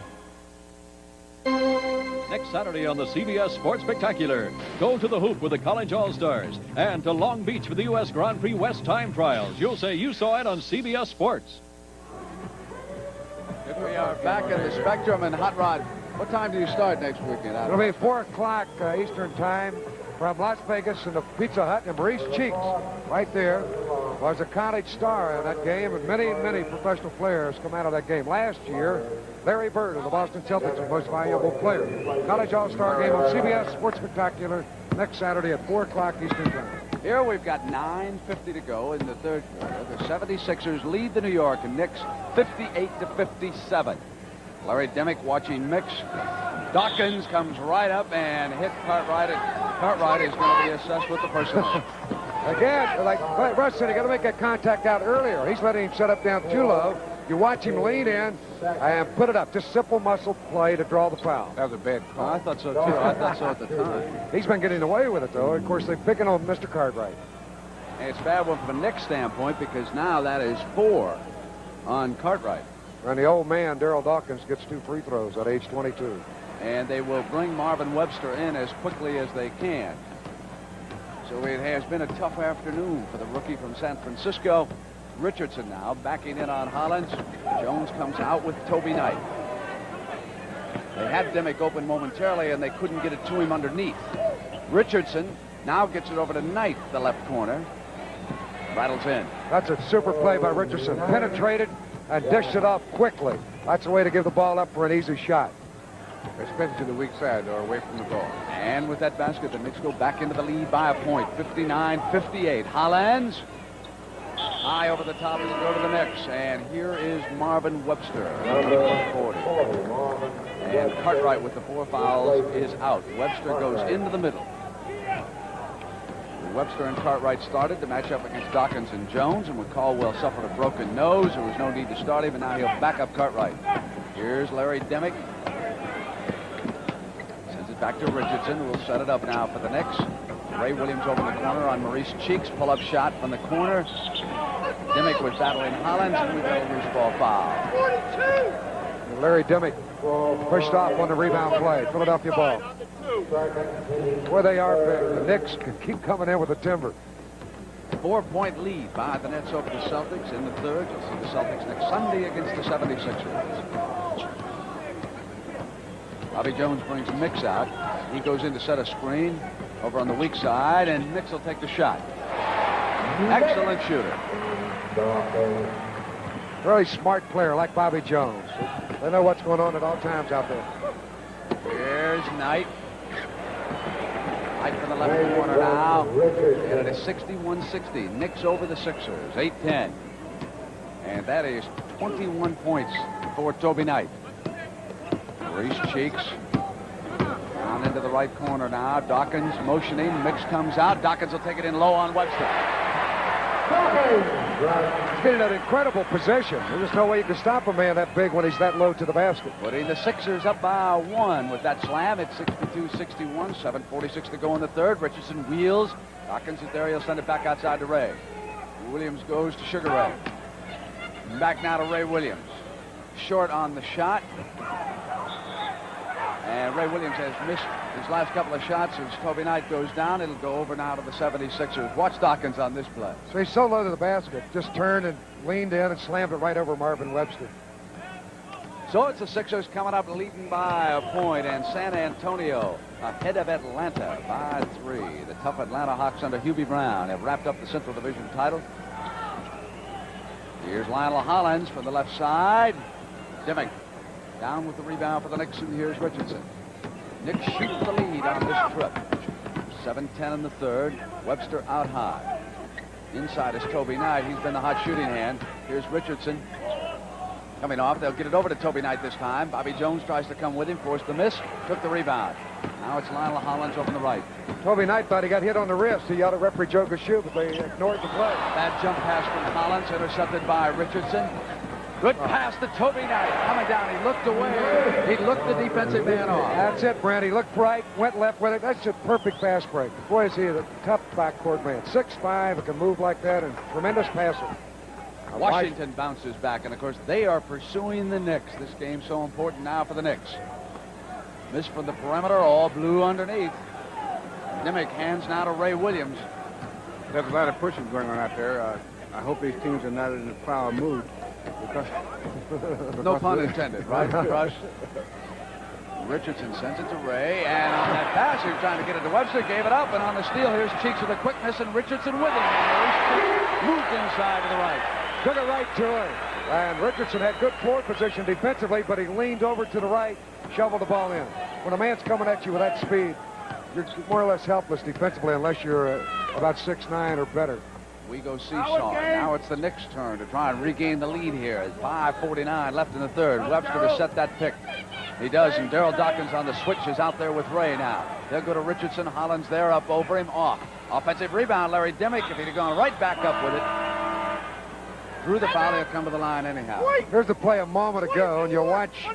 Next Saturday on the CBS Sports Spectacular, go to the hoop with the College All-Stars and to Long Beach for the U.S. Grand Prix West Time Trials. You'll say you saw it on CBS Sports. If we are back at the Spectrum and Hot Rod, what time do you start next weekend? It'll be 4 o'clock Eastern time from Las Vegas in the Pizza Hut, and Maurice Cheeks right there was a college star in that game, and many, many professional players come out of that game. Last year, Larry Bird of the Boston Celtics, the most valuable player. College All-Star game on CBS Sports Spectacular next Saturday at 4 o'clock Eastern time. Here we've got 9:50 to go in the third quarter. The 76ers lead the New York Knicks 58-57. Larry Demick watching Mix. Dawkins comes right up and hit Cartwright. Cartwright is going to be assessed with the personal. Again, like Russ said, you got to make that contact out earlier. He's letting him set up down too low. You watch him lean in and put it up. Just simple muscle play to draw the foul. That was a bad call. I thought so, too. I thought so at the time. He's been getting away with it, though. Of course, they're picking on Mr. Cartwright. And it's a bad one from a Knicks standpoint because now that is 4 on Cartwright. And the old man, Darryl Dawkins, gets 2 free throws at age 22. And they will bring Marvin Webster in as quickly as they can. So it has been a tough afternoon for the rookie from San Francisco. Richardson now backing in on Hollins. Jones comes out with Toby Knight. They had Demick open momentarily, and they couldn't get it to him underneath. Richardson now gets it over to Knight, the left corner. Rattles in. That's a super play by Richardson. Penetrated and dished it off quickly. That's the way to give the ball up for an easy shot. Especially to the weak side or away from the ball. And with that basket, the Knicks go back into the lead by a point, 59-58. Hollins high over the top as they go to the Knicks. And here is Marvin Webster. And Cartwright with the 4 fouls is out. Webster goes into the middle. Webster and Cartwright started to match up against Dawkins and Jones, and when Caldwell suffered a broken nose, there was no need to start him, and now he'll back up Cartwright. Here's Larry Demick. Sends it back to Richardson, who will set it up now for the Knicks. Ray Williams over the corner on Maurice Cheeks. Pull-up shot from the corner. Demick was battling Hollins, and we've got a loose ball foul. 42! Larry Demick pushed off on the rebound play. Philadelphia ball. Where they are big. The Knicks can keep coming in with the timber. 4-point lead by the Nets over the Celtics in the third. You'll see the Celtics next Sunday against the 76ers. Bobby Jones brings Mix out. He goes in to set a screen over on the weak side, and Mix will take the shot. Excellent shooter. Very smart player like Bobby Jones. They know what's going on at all times out there. Here's Knight. Knight from the left corner now. And it is 61-60. Knicks over the Sixers. 8-10. And that is 21 points for Toby Knight. Maurice Cheeks. Down into the right corner now. Dawkins motioning. Mix comes out. Dawkins will take it in low on Webster. He's getting an incredible position. There's no way you can stop a man that big when he's that low to the basket. Putting the Sixers up by 1 with that slam. It's 62-61. 7:46 to go in the third. Richardson wheels. Dawkins is there. He'll send it back outside to Ray. Williams goes to Sugar Ray. Back now to Ray Williams. Short on the shot. And Ray Williams has missed his last couple of shots. As Toby Knight goes down, it'll go over now to the 76ers. Watch Dawkins on this play. So he's so low to the basket. Just turned and leaned in and slammed it right over Marvin Webster. So it's the Sixers coming up leading by a point, and San Antonio ahead of Atlanta by 3. The tough Atlanta Hawks under Hubie Brown have wrapped up the Central Division title. Here's Lionel Hollins from the left side. Demick down with the rebound for the Knicks, and here's Richardson. Knicks shoot the lead on this trip. 7:10 in the third. Webster out high. Inside is Toby Knight. He's been the hot shooting hand. Here's Richardson. Coming off, they'll get it over to Toby Knight this time. Bobby Jones tries to come with him, forced the miss, took the rebound. Now it's Lionel Hollins over on the right. Toby Knight thought he got hit on the wrist. He yelled at referee Joe Gashu, but they ignored the play. Bad jump pass from Hollins, intercepted by Richardson. Good pass to Toby Knight. Coming down, he looked away. He looked the defensive man off. That's it, Brent. He looked right, went left with it. That's a perfect fast break. Boy, is he a tough backcourt man. 6'5", can move like that, and tremendous passer. Washington bounces back, and of course they are pursuing the Knicks. This game's so important now for the Knicks. Miss from the perimeter, all blue underneath. Demick hands now to Ray Williams. There's a lot of pushing going on out there. I hope these teams are not in a foul mood. Because no pun intended, right? Rush. Richardson sends it to Ray, and on that pass, he was trying to get it to Webster, gave it up, and on the steal, here's Cheeks with the quickness, and Richardson with him. And moved inside to the right. Took it right to him. And Richardson had good forward position defensively, but he leaned over to the right, shoveled the ball in. When a man's coming at you with that speed, you're more or less helpless defensively unless you're about 6'9" or better. We go seesaw. Now it's the Knicks' turn to try and regain the lead here. 5:49 left in the third. Webster to set that pick. He does, and Darryl Dawkins on the switch is out there with Ray now. They'll go to Richardson. Hollins there, up over him, off. Offensive rebound, Larry Demick. If he'd have gone right back up with it, through the foul, he'll come to the line anyhow. Here's the play a moment ago, and you'll watch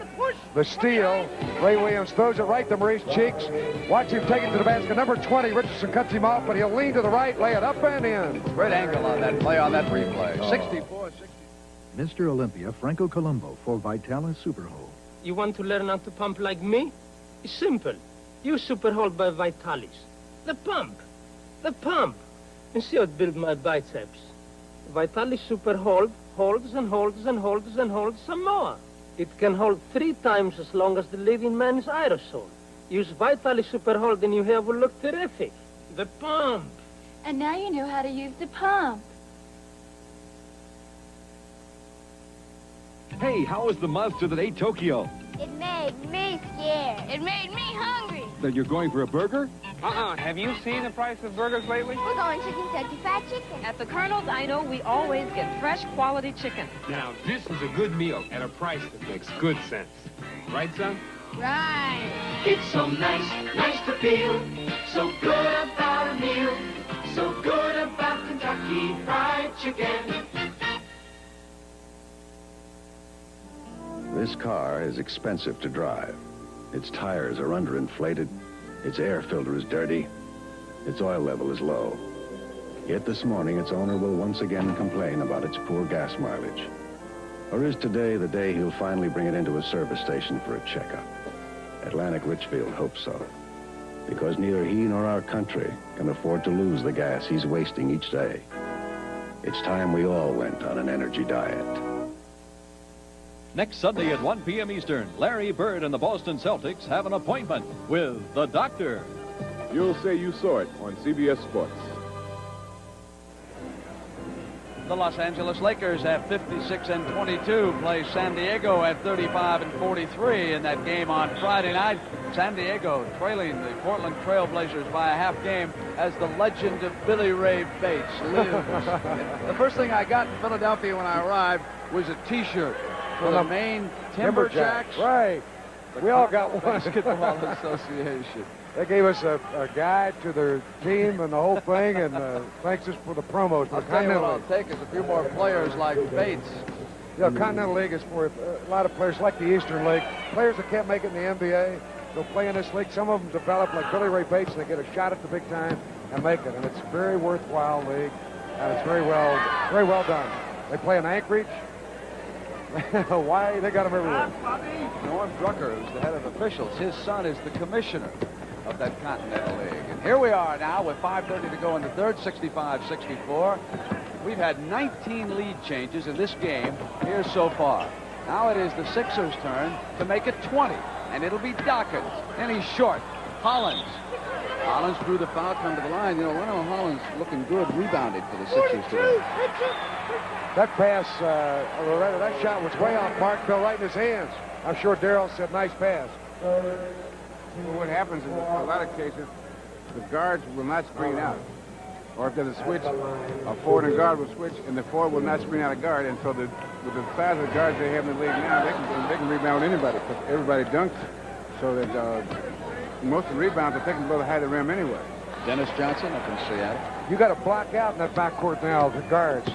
the steal. Ray Williams throws it right to Maurice Cheeks. Watch him take it to the basket. Number 20, Richardson cuts him off, but he'll lean to the right, lay it up and in. Great angle on that play, on that replay. 64-60. Mr. Olympia, Franco Colombo for Vitalis Superhold. You want to learn how to pump like me? It's simple. Use Superhold by Vitalis. The pump. And see how it builds my biceps. Vitalis Superhold holds and holds and holds and holds some more. It can hold 3 times as long as the leading man's aerosol. Use Vitalis Superhold and your hair will look terrific. The pump. And now you know how to use the pump. Hey, how was the monster that ate Tokyo? It made me scared. It made me hungry. Then you're going for a burger? Have you seen the price of burgers lately? We're going to Kentucky Fried Chicken. At the Colonel's, I know we always get fresh quality chicken. Now, this is a good meal at a price that makes good sense. Right, son? Right. It's so nice to feel so good about a meal. so good about Kentucky Fried Chicken. This car is expensive to drive. Its tires are underinflated, its air filter is dirty, its oil level is low. Yet this morning, its owner will once again complain about its poor gas mileage. Or is today the day he'll finally bring it into a service station for a checkup? Atlantic Richfield hopes so, because neither he nor our country can afford to lose the gas he's wasting each day. It's time we all went on an energy diet. Next Sunday at 1 p.m. Eastern, Larry Bird and the Boston Celtics have an appointment with the doctor. You'll say you saw it on CBS Sports. The Los Angeles Lakers at 56-22 play San Diego at 35-43 in that game on Friday night. San Diego trailing the Portland Trail Blazers by a half game as the legend of Billy Ray Bates lives. The first thing I got in Philadelphia when I arrived was a T-shirt for the Maine Timberjacks. Right. We all got one. Basketball Association. They gave us a guide to their team and the whole thing, and thanks us for the promos. I'll tell you what I'll take is a few more players like Bates. You know, Continental League is for a lot of players like the Eastern League. Players that can't make it in the NBA, they'll play in this league. Some of them develop like Billy Ray Bates, and they get a shot at the big time and make it. And it's a very worthwhile league, and it's very well done. They play in Anchorage. Why? They got them everywhere. Norm Drucker, who's the head of officials, his son is the commissioner of that Continental League. And here we are now with 5:30 to go in the third, 65-64. We've had 19 lead changes in this game here so far. Now it is the Sixers' turn to make it 20, and it'll be Dawkins. And he's short. Hollins drew the foul, come to the line. You know, Lionel Hollins looking good, rebounded for the Sixers today. That pass, that shot was way off mark, fell right in his hands. I'm sure Darryl said, nice pass. Well, what happens is, in a lot of cases, the guards will not screen out. Or if there's a switch, a forward and guard will switch, and the forward will not screen out a guard. And so with the size of the guards they have in the league now, they can rebound anybody, because everybody dunks. So that most of the rebounds are taken below the height of the rim anyway. Dennis Johnson up in Seattle. You got to block out in that backcourt now, the guards.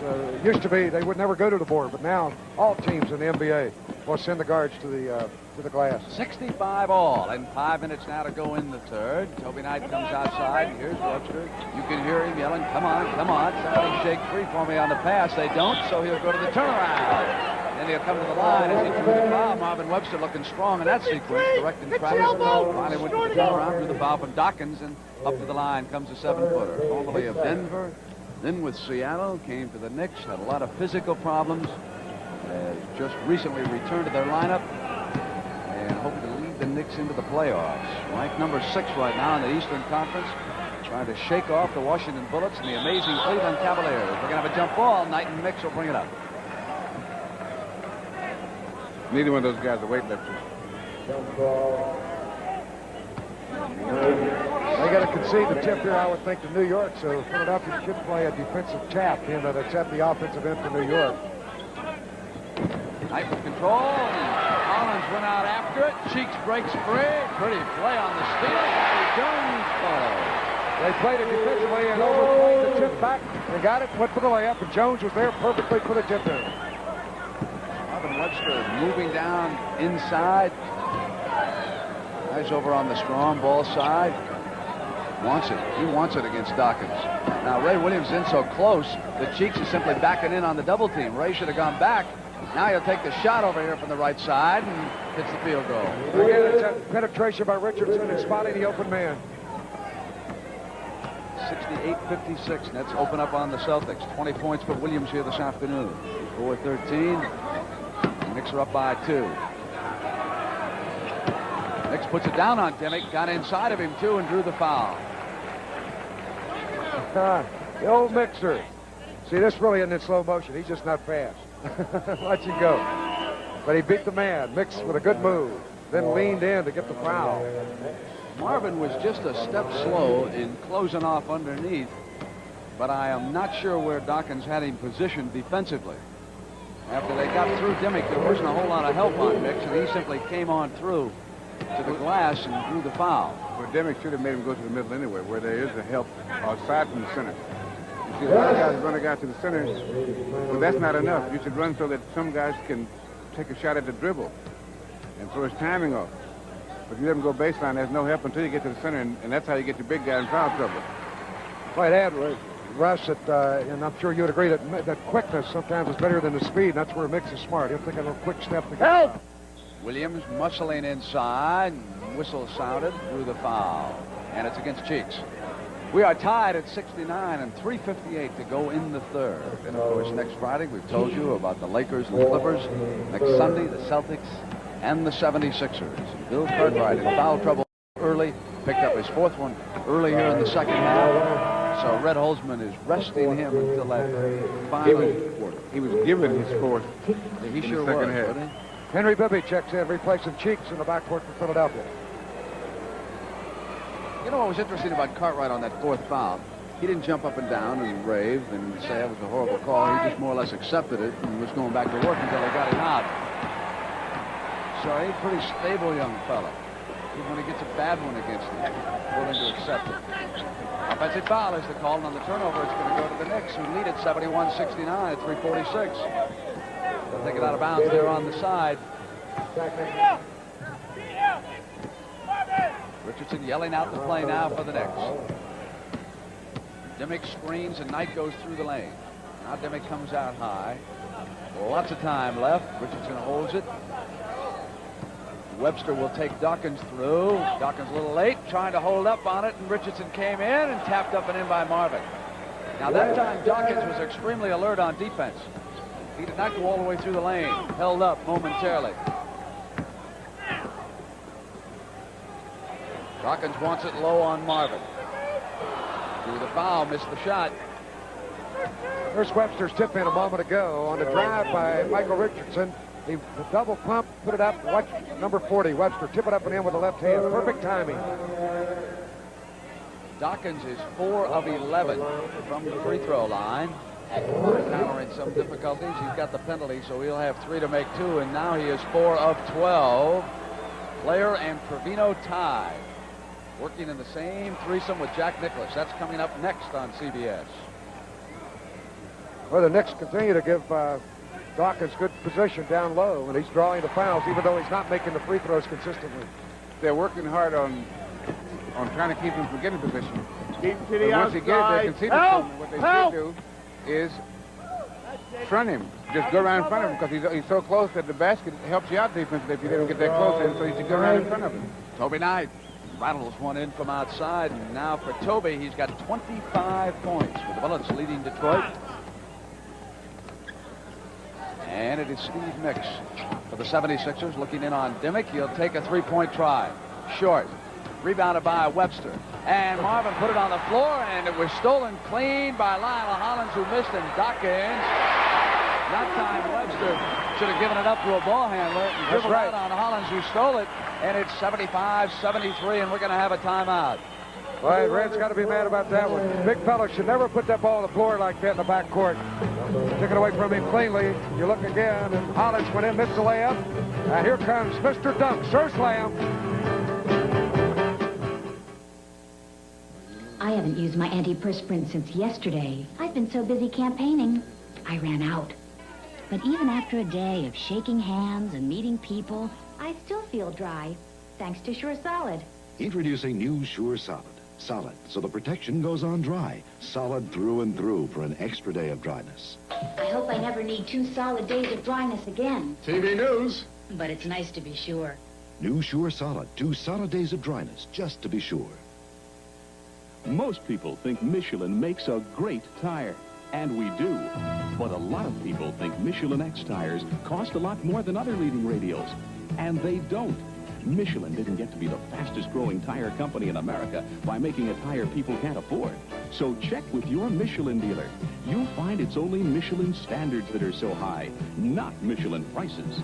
Used to be they would never go to the board, but now all teams in the NBA will send the guards to the glass. 65 all, and 5 minutes now to go in the third. Toby Knight comes outside. Here's Webster. You can hear him yelling, come on, come on. Somebody shake free for me on the pass. They don't, so he'll go to the turnaround. Then he'll come to the line as he drew the foul. Marvin Webster looking strong in that sequence, directing Travis. Finally went to the turnaround, drew the foul from Dawkins, and up to the line comes a 7-footer. Formerly of Denver, then with Seattle, came to the Knicks, had a lot of physical problems. Just recently returned to their lineup and hoping to lead the Knicks into the playoffs. Ranked number 6 right now in the Eastern Conference, trying to shake off the Washington Bullets and the amazing Cleveland Cavaliers. We're going to have a jump ball. Knight and Mix will bring it up. Neither one of those guys are weightlifters. They got to concede the tip here, I would think, to New York, so Philadelphia should play a defensive tap in that it's at the offensive end for New York. Knight with control. Hollins went out after it. Cheeks breaks free. Pretty play on the steal. Gary Jones follows. They played it defensively and overplayed the tip back. They got it, went for the layup, and Jones was there perfectly for the tip in. Marvin Webster moving down inside. Guys over on the strong ball side. Wants it. He wants it against Dawkins. Now Ray Williams in so close that Cheeks is simply backing in on the double team. Ray should have gone back. Now he'll take the shot over here from the right side and hits the field goal. Again, it's a penetration by Richardson and spotting the open man. 68-56. Nets open up on the Celtics. 20 points for Williams here this afternoon. 4-13. Knicks are up by 2. Knicks puts it down on Dimick. Got inside of him, too, and drew the foul. The old mixer. See, this really isn't in slow motion. He's just not fast. Let you go. But he beat the man. Mix with a good move. Then leaned in to get the foul. Marvin was just a step slow in closing off underneath, but I am not sure where Dawkins had him positioned defensively. After they got through Dimick, there wasn't a whole lot of help on Mix, and he simply came on through to the glass and drew the foul. Well, Demick should have made him go to the middle anyway, where there is a help aside from the center. You see, a lot of guys run a guy to the center, but that's not enough. You should run so that some guys can take a shot at the dribble and throw his timing off. But you let him go baseline, there's no help until you get to the center, and that's how you get your big guy in foul trouble. Might add, Russ, that, and I'm sure you'd agree that quickness sometimes is better than the speed, and that's where it makes it smart. He'll take a little quick step to get help. Williams muscling inside, whistle sounded, drew the foul, and it's against Cheeks. We are tied at 69 and 3:58 to go in the third. And, of course, next Friday, we've told you about the Lakers and Clippers. Next Sunday, the Celtics and the 76ers. Bill Cartwright in foul trouble early, picked up his fourth one early here in the second half. So Red Holzman is resting him until that final quarter. He was given his fourth he sure was, wasn't he? Henry Bibby checks in, replacing Cheeks in the backcourt for Philadelphia. You know what was interesting about Cartwright on that fourth foul? He didn't jump up and down and rave and say it was a horrible call. He just more or less accepted it and was going back to work until they got him out. So he's a pretty stable young fella. Even when he gets a bad one against him, willing to accept it. Offensive foul is the call, and on the turnover, it's going to go to the Knicks, who lead at 71-69 at 3:46. They'll take it out of bounds there on the side. Richardson yelling out the play now for the Knicks. Dimick screens, and Knight goes through the lane. Now Dimick comes out high. Lots of time left. Richardson holds it. Webster will take Dawkins through. Dawkins a little late, trying to hold up on it, and Richardson came in and tapped up and in by Marvin. Now that time Dawkins was extremely alert on defense. He did not go all the way through the lane. Held up momentarily. Dawkins wants it low on Marvin. Drew the foul, missed the shot. There's Webster's tip in a moment ago on the drive by Michael Richardson. The double pump, put it up, watch number 40, Webster, tip it up and in with the left hand. Perfect timing. Dawkins is 4 of 11 from the free throw line. Encountering some difficulties. He's got the penalty, so he'll have 3 to make 2, and now he is 4 of 12. Player and Trevino tied. Working in the same threesome with Jack Nicklaus. That's coming up next on CBS. Well, the Knicks continue to give Dawkins good position down low, and he's drawing the fouls, even though he's not making the free throws consistently. They're working hard on trying to keep him from getting position. Keep to the once he outside. gets there, concede to him. What they should do is front him. Just go around in front of him, because he's so close that the basket helps you out defensively if you didn't get that close in, so you should go around in front of him. Toby Knight rattles one in from outside, and now for Toby, he's got 25 points with the Bullets leading Detroit. And it is Steve Nicks for the 76ers looking in on Dimick. He'll take a three-point try. Short. Rebounded by Webster. And Marvin put it on the floor, and it was stolen clean by Lionel Hollins, who missed, and Dawkins. That time Webster should have given it up to a ball handler and dribbled out on Hollins, who stole it. And it's 75-73, and we're going to have a timeout. All right, Red's got to be mad about that one. Big fella should never put that ball on the floor like that in the backcourt. Took it away from him cleanly. You look again, and Hollins went in, missed the layup. And here comes Mr. Dunk, Sir Slam. I haven't used my antiperspirant since yesterday. I've been so busy campaigning, I ran out. But even after a day of shaking hands and meeting people, I still feel dry, thanks to Sure Solid. Introducing new Sure Solid. Solid, so the protection goes on dry. Solid through and through for an extra day of dryness. I hope I never need 2 solid days of dryness again. TV news. But it's nice to be sure. New Sure Solid. 2 solid days of dryness, just to be sure. Most people think Michelin makes a great tire. And we do. But a lot of people think Michelin X tires cost a lot more than other leading radials. And they don't. Michelin didn't get to be the fastest growing tire company in America by making a tire people can't afford. So check with your Michelin dealer. You'll find it's only Michelin standards that are so high, not Michelin prices.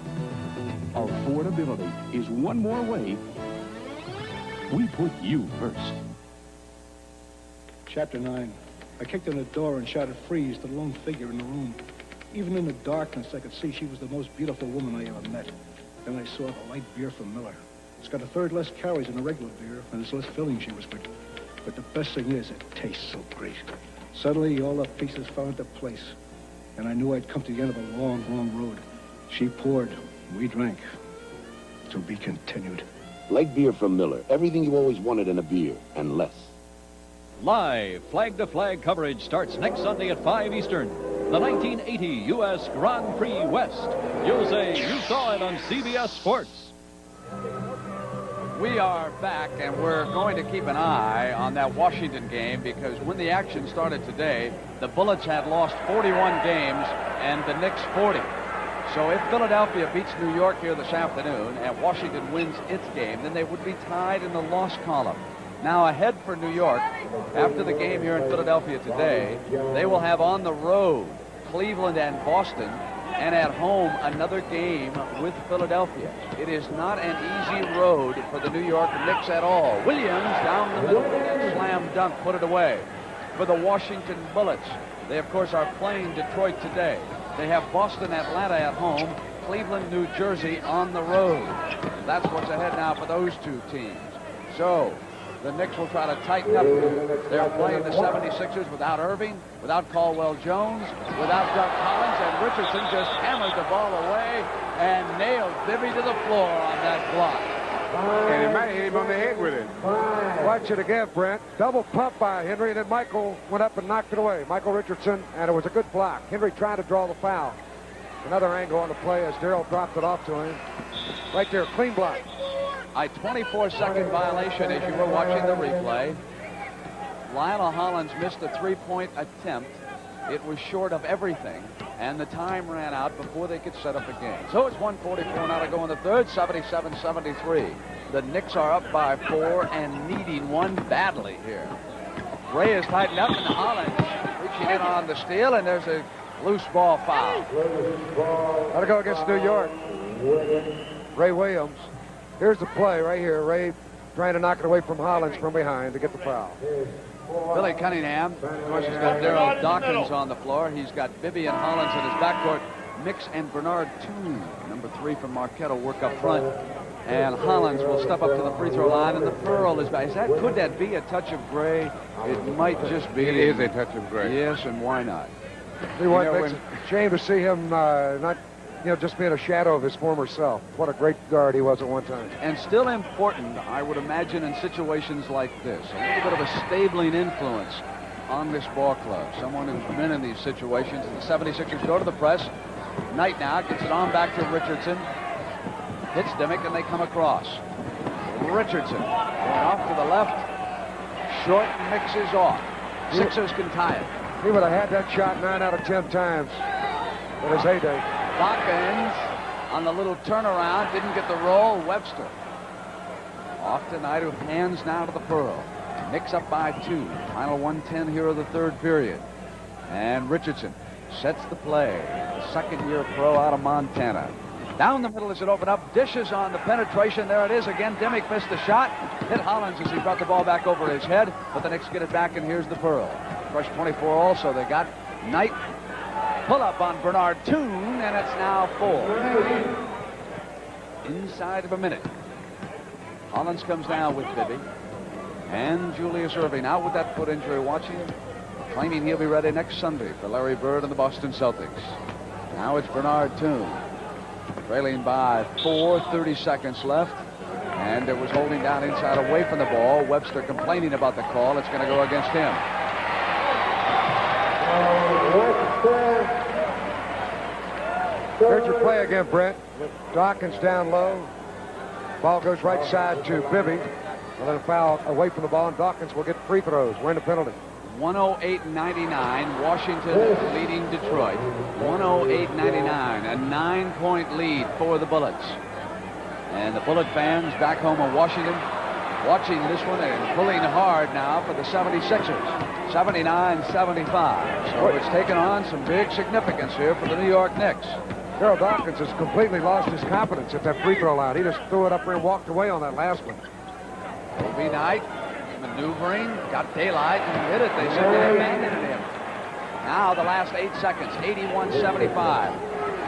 Affordability is one more way we put you first. Chapter 9. I kicked in the door and shouted freeze to the lone figure in the room. Even in the darkness, I could see she was the most beautiful woman I ever met. Then I saw the light beer from Miller. It's got a third less calories than a regular beer, and there's less filling, she whispered. But the best thing is, it tastes so great. Suddenly, all the pieces fell into place, and I knew I'd come to the end of a long, long road. She poured, we drank. To be continued. Like beer from Miller. Everything you always wanted in a beer, and less. Live flag-to-flag coverage starts next Sunday at 5 Eastern. The 1980 U.S. Grand Prix West. You'll say you saw it on CBS Sports. We are back, and we're going to keep an eye on that Washington game because when the action started today, the Bullets had lost 41 games and the Knicks 40. So if Philadelphia beats New York here this afternoon and Washington wins its game, then they would be tied in the loss column. Now ahead for New York, after the game here in Philadelphia today, they will have on the road Cleveland and Boston, and at home another game with Philadelphia. It is not an easy road for the New York Knicks at all. Williams down the middle, slam dunk, put it away. For the Washington Bullets, they of course are playing Detroit today. They have Boston, Atlanta at home, Cleveland, New Jersey on the road. That's what's ahead now for those two teams. So the Knicks will try to tighten up. They're playing the 76ers without Irving, without Caldwell Jones, without Doug Collins, and Richardson just hammered the ball away and nailed Bibby to the floor on that block. And he might hit him on the head with it. Watch it again, Brent. Double pump by Henry, and then Micheal went up and knocked it away. Micheal Richardson, and it was a good block. Henry trying to draw the foul. Another angle on the play as Darryl dropped it off to him. Right there, clean block. A 24-second violation as you were watching the replay. Lionel Hollins missed a three-point attempt. It was short of everything, and the time ran out before they could set up the game. So it's 1:44 now to go in the third, 77-73. The Knicks are up by 4 and needing one badly here. Ray is tightened up, and Hollins reaching in on the steal, and there's a loose ball foul. Got to go against New York. Ray Williams. Here's the play right here. Ray trying to knock it away from Hollins from behind to get the foul. Billy Cunningham, of course, he's got Darryl Dawkins on the floor. He's got Bibby and Hollins in his backcourt. Mix and Bernard Toon, number 3 from Marquette, will work up front. And Hollins will step up to the free throw line, and the Pearl is back. Could that be a touch of gray? It might just be. It is a touch of gray. Yes, and why not? See what makes it a shame to see him not, just being a shadow of his former self. What a great guard he was at one time. And still important, I would imagine, in situations like this. A little bit of a stabling influence on this ball club. Someone who's been in these situations. The 76ers go to the press. Knight now gets it on back to Richardson. Hits Dimmick, and they come across. Richardson going off to the left. Short mixes off. Sixers can tie it. He would have had that shot 9 out of 10 times in his heyday. Dawkins on the little turnaround, didn't get the roll. Webster off tonight, who hands now to the Pearl. Knicks up by 2. Final 1:10 here of the third period. And Richardson sets the play. The second-year pro out of Montana. Down the middle as it opened up. Dishes on the penetration. There it is again. Dimmick missed the shot. Hit Hollins as he brought the ball back over his head. But the Knicks get it back, and here's the Pearl. Rush 24 also. They got Knight. Pull up on Bernard Toon, and it's now 4. Inside of a minute. Hollins comes down with Bibby. And Julius Irving out with that foot injury, watching, claiming he'll be ready next Sunday for Larry Bird and the Boston Celtics. Now it's Bernard Toon. Trailing by 4, 30 seconds left. And it was holding down inside away from the ball. Webster complaining about the call. It's going to go against him. Here's your play again, Brent. Dawkins down low. Ball goes right side to Bibby. And then a foul away from the ball, and Dawkins will get free throws. Win the penalty. 108-99. Washington leading Detroit. 108-99. A 9-point lead for the Bullets. And the Bullet fans back home in Washington watching this one and pulling hard now for the 76ers. 79-75. So it's taken on some big significance here for the New York Knicks. Darryl Dawkins has completely lost his confidence at that free throw line. He just threw it up there and walked away on that last one. Toby Knight maneuvering, got daylight and hit it. They said they abandoned him. Now the last 8 seconds, 81-75.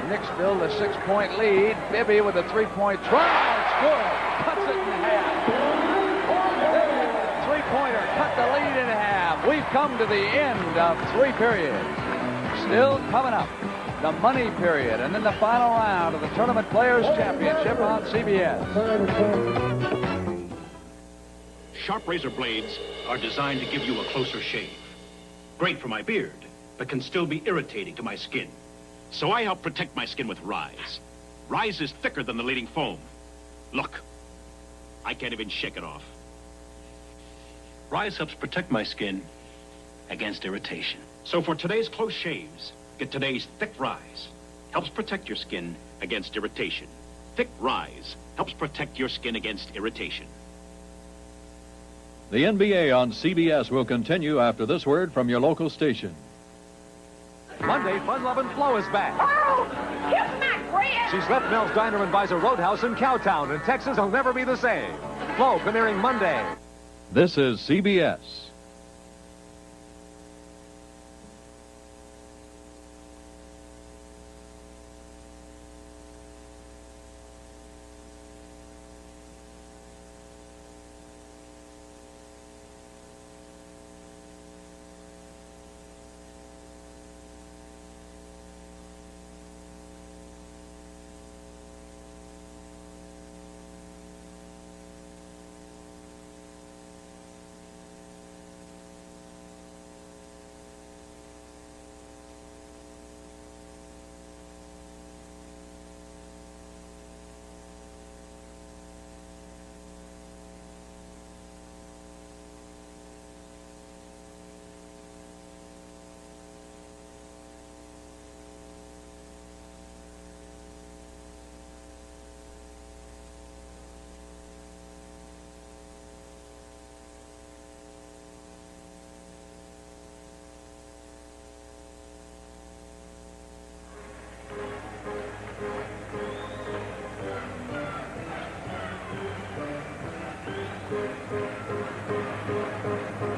Knicks build a 6-point lead. Bibby with a 3-point try. Good. Cuts it in half. Three-pointer cut the lead in half. We've come to the end of 3 periods. Still coming up, the money period, and then the final round of the Tournament Players Championship on CBS. Sharp razor blades are designed to give you a closer shave. Great for my beard, but can still be irritating to my skin. So I help protect my skin with Rise. Rise is thicker than the leading foam. Look, I can't even shake it off. Rise helps protect my skin against irritation. So for today's close shaves, get today's Thick Rise. Helps protect your skin against irritation. Thick Rise helps protect your skin against irritation. The NBA on CBS will continue after this word from your local station. Monday, Fun Lovin' Flo is back. Oh, kiss my friend. She's left Mel's Diner and buys a Roadhouse in Cowtown, and Texas will never be the same. Flo premiering Monday. This is CBS.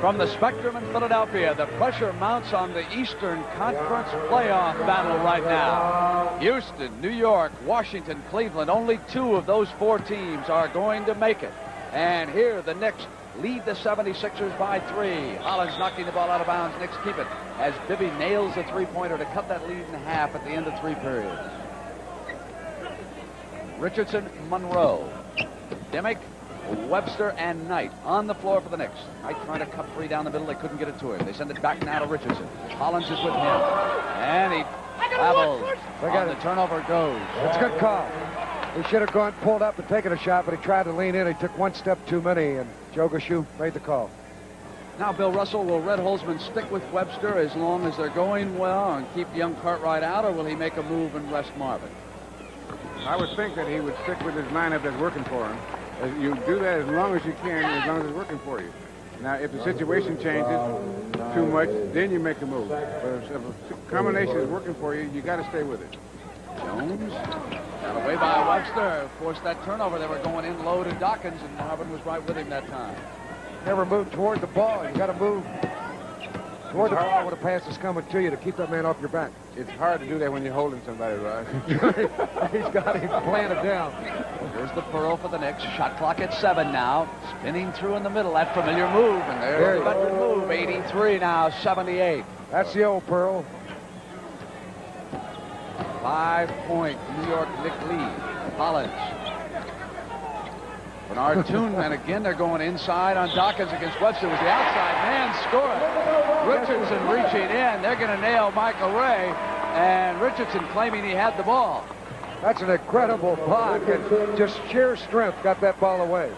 From the Spectrum in Philadelphia, the pressure mounts on the Eastern Conference playoff battle right now. Houston, New York, Washington, Cleveland, only 2 of those 4 teams are going to make it. And here the Knicks lead the 76ers by 3. Hollins knocking the ball out of bounds. Knicks keep it as Bibby nails the three-pointer to cut that lead in half at the end of 3 periods. Richardson, Monroe, Dimick, Webster, and Knight on the floor for the Knicks. Knight trying to cut 3 down the middle. They couldn't get it to him. They send it back now to Richardson. Hollins is with him. And he travels. On the turnover goes. That's a good call. He should have gone, pulled up and taken a shot, but he tried to lean in. He took 1 step too many, and Joe Gashue made the call. Now, Bill Russell, will Red Holzman stick with Webster as long as they're going well and keep young Cartwright out, or will he make a move and rest Marvin? I would think that he would stick with his lineup that's working for him. You do that as long as you can, as long as it's working for you. Now, if the situation changes too much, then you make a move. But if a combination is working for you, you got to stay with it. Jones, got away by Webster, forced that turnover. They were going in low to Dawkins, and Marvin was right with him that time. Never move toward the ball. You got to move toward the ball when a pass is coming to you to keep that man off your back. It's hard to do that when you're holding somebody, Rod. He's got him planted down. Here's the Pearl for the Knicks. Shot clock at 7 now. Spinning through in the middle. That familiar move. And there's the veteran move. 83 now, 78. That's the old Pearl. 5-point New York Knicks lead. Hollins. Bernard Toon, and again they're going inside on Dawkins against Webster. Was the outside man scoring. Richardson reaching in. They're going to nail Michael Ray, and Richardson claiming he had the ball. That's an incredible block, and just sheer strength got that ball away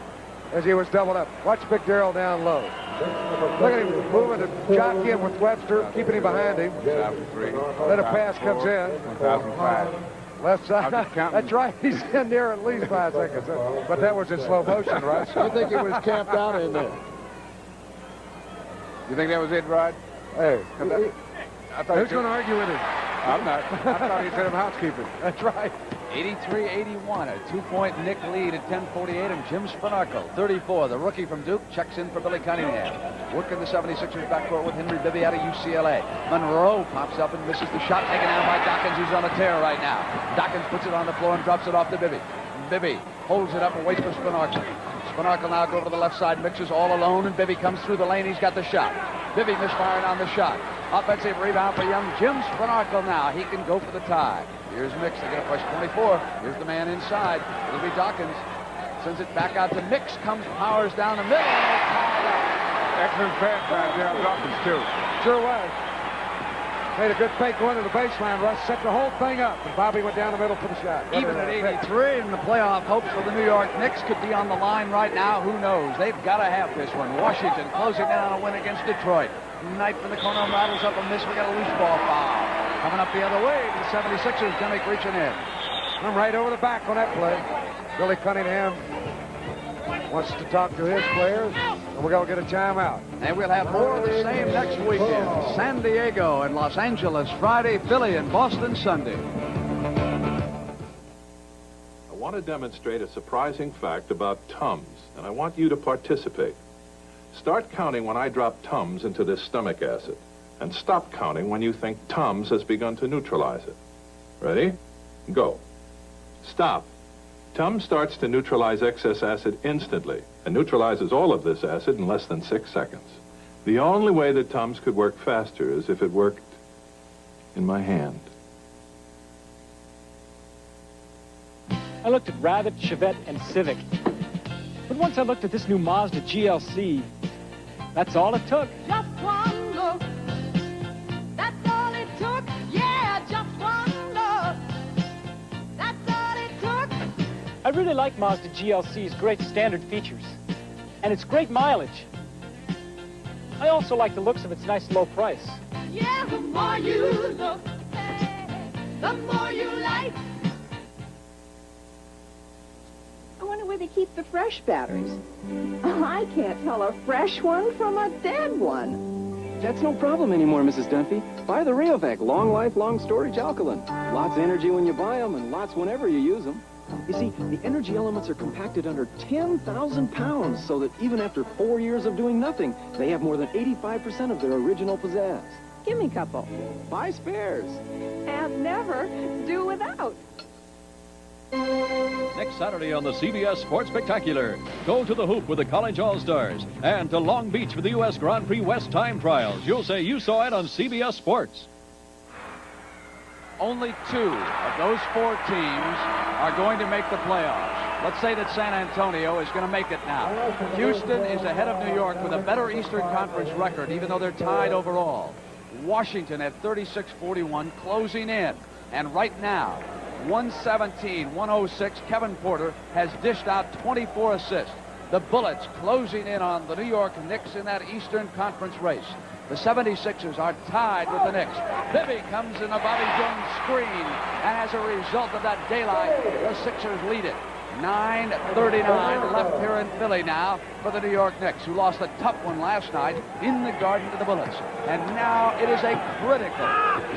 as he was doubled up. Watch Big Darryl down low. Look at him moving to jock in with Webster, keeping him behind him. Then a pass comes in. 1005. Left side. That's right. He's in there at least 5 seconds. But that was in slow motion, right? You think he was camped out in there? You think that was it, Rod? Hey. Who's going to argue with him? I'm not. I thought he said him housekeeping. That's right. 83-81, a 2-point Knick lead at 10:48, and Jim Spinarco, 34, the rookie from Duke, checks in for Billy Cunningham. Working the 76ers backcourt with Henry Bibby out of UCLA. Monroe pops up and misses the shot, taken out by Dawkins, who's on a tear right now. Dawkins puts it on the floor and drops it off to Bibby. Bibby holds it up and waits for Spinarkle. Spinarkle now go to the left side, mixes all alone, and Bibby comes through the lane. He's got the shot. Bibby misfiring on the shot. Offensive rebound for young Jim Spinarkle now. He can go for the tie. Here's Mix. They're going to push 24. Here's the man inside. It'll be Dawkins. Sends it back out to Mix. Comes, powers down the middle, and they tie it up. Excellent pass by Darryl Dawkins, too. Sure was. Made a good fake going to the baseline rush, set the whole thing up, and Bobby went down the middle for the shot. Even at 83, and the playoff hopes for the New York Knicks could be on the line right now. Who knows? They've got to have this one. Washington closing down a win against Detroit. Knight from the corner rattles up a miss. We got a loose ball foul. Coming up the other way, the 76ers, Jimmy reaching in. I'm right over the back on that play. Billy Cunningham wants to talk to his players, and we're going to get a timeout. And we'll have more of the same next weekend. San Diego and Los Angeles Friday, Philly and Boston Sunday. I want to demonstrate a surprising fact about Tums, and I want you to participate. Start counting when I drop Tums into this stomach acid, and stop counting when you think Tums has begun to neutralize it. Ready? Go. Stop. Tums starts to neutralize excess acid instantly and neutralizes all of this acid in less than 6 seconds. The only way that Tums could work faster is if it worked in my hand. I looked at Rabbit, Chevette, and Civic. But once I looked at this new Mazda GLC, that's all it took. Just one look. That's all it took. Yeah, just one look. That's all it took. I really like Mazda GLC's great standard features, and its great mileage. I also like the looks of its nice low price. Yeah, the more you look, the more you like. I wonder where they keep the fresh batteries. I can't tell a fresh one from a dead one. That's no problem anymore, Mrs. Dunphy. Buy the Rayovac long life, long storage alkaline. Lots of energy when you buy them and lots whenever you use them. You see, the energy elements are compacted under 10,000 pounds so that even after 4 years of doing nothing, they have more than 85% of their original pizzazz. Give me a couple. Buy spares. And never do without. Next Saturday on the CBS Sports Spectacular, go to the hoop with the College All-Stars and to Long Beach for the U.S. Grand Prix West Time Trials. You'll say you saw it on CBS Sports. Only 2 of those 4 teams are going to make the playoffs. Let's say that San Antonio is going to make it now. Houston is ahead of New York with a better Eastern Conference record, even though they're tied overall. Washington at 36-41, closing in. And right now, 117-106, Kevin Porter has dished out 24 assists. The Bullets closing in on the New York Knicks in that Eastern Conference race. The 76ers are tied with the Knicks. Bibby comes in a Bobby Jones screen, and as a result of that daylight, the Sixers lead it. 9:39 left here in Philly now for the New York Knicks, who lost a tough one last night in the Garden to the Bullets. And now it is a critical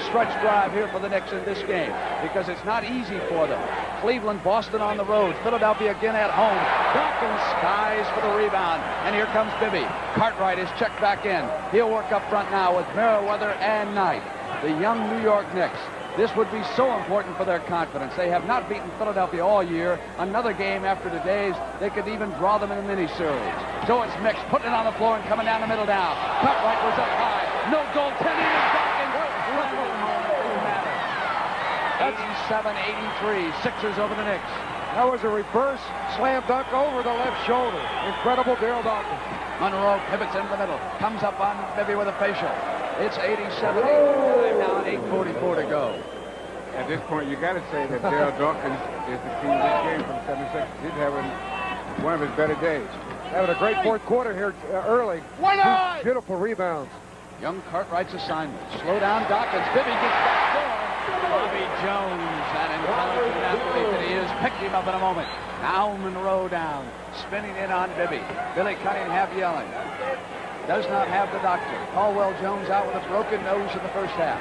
stretch drive here for the Knicks in this game, because it's not easy for them. Cleveland, Boston on the road, Philadelphia again at home. Dawkins skies for the rebound, and here comes Bibby. Cartwright is checked back in. He'll work up front now with Merriweather and Knight. The young New York Knicks. This would be so important for their confidence. They have not beaten Philadelphia all year. Another game after today's, they could even draw them in a mini-series. So it's Mix, putting it on the floor and coming down the middle now. Cartwright was up high. No goaltending. That's 87-83. Sixers over the Knicks. That was a reverse slam dunk over the left shoulder. Incredible Darryl Dawkins. Monroe pivots into the middle. Comes up on Bibby with a facial. It's 87-85 now, and 8:44 to go. At this point, you got to say that Darryl Dawkins is the key to this game for the 76ers. He's having one of his better days. Having a great fourth quarter here early. Two beautiful rebounds. Young Cartwright's assignment. Slow down Dawkins. Bibby gets back door. Bobby Jones, that intelligent athlete that he is, picked him up in a moment. Now Monroe down, spinning in on Bibby. Billy Cunningham yelling. Does not have the doctor. Caldwell Jones out with a broken nose in the first half.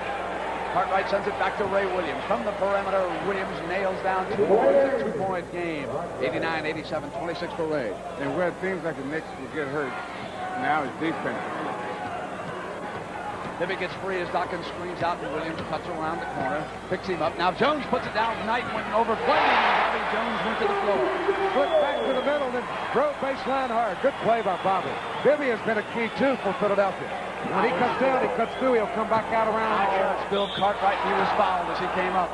Cartwright sends it back to Ray Williams. From the perimeter, Williams nails down 2 points. A 2-point game. 89-87, 26 for Ray. And where it seems like the Knicks will get hurt, now is defense. Bibby gets free as Dawkins screens out, and Williams cuts around the corner, picks him up. Now Jones puts it down. Knight went overplayed, and Bobby Jones went to the floor. Good and drove baseline hard. Good play by Bobby. Bibby has been a key, too, for Philadelphia. When he comes down, he cuts through, he'll come back out around. It's Bill Cartwright. He was fouled as he came up.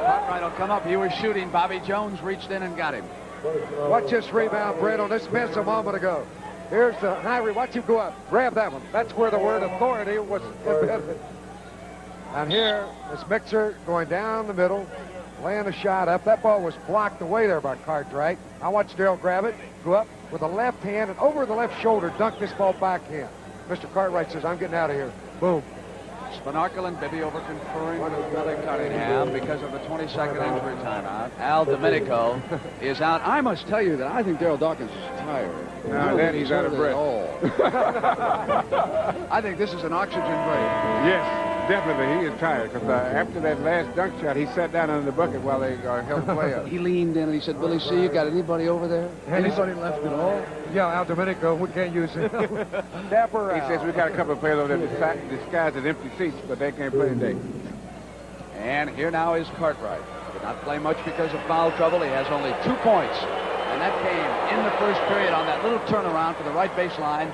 Cartwright will come up. He was shooting. Bobby Jones reached in and got him. Watch this rebound, Brett, on this miss a moment ago. Here's the Ivory. Watch him go up. Grab that one. That's where the word authority was embedded. And here is Mixer going down the middle, laying a shot up. That ball was blocked away there by Cartwright. I watched Darryl grab it, go up with the left hand, and over the left shoulder, dunk this ball backhand. Mr. Cartwright says, I'm getting out of here. Boom. Spanarkel and Bibby over conferring with Billy Cunningham because of the 22nd injury timeout. Al Domenico is out. I must tell you that I think Darryl Dawkins is tired. No, then he's out of breath. I think this is an oxygen break. Yes, definitely. He is tired because after that last dunk shot, he sat down under the bucket while they held play up. He leaned in and he said, Billy C., you got anybody over there? Anybody left at all? Yeah, Al Domenico, we can't use him. Dapper He says we got a couple of players over there disguised as empty seats, but they can't play today. And here now is Cartwright. Did not play much because of foul trouble. He has only 2 points. And that came in the first period on that little turnaround for the right baseline.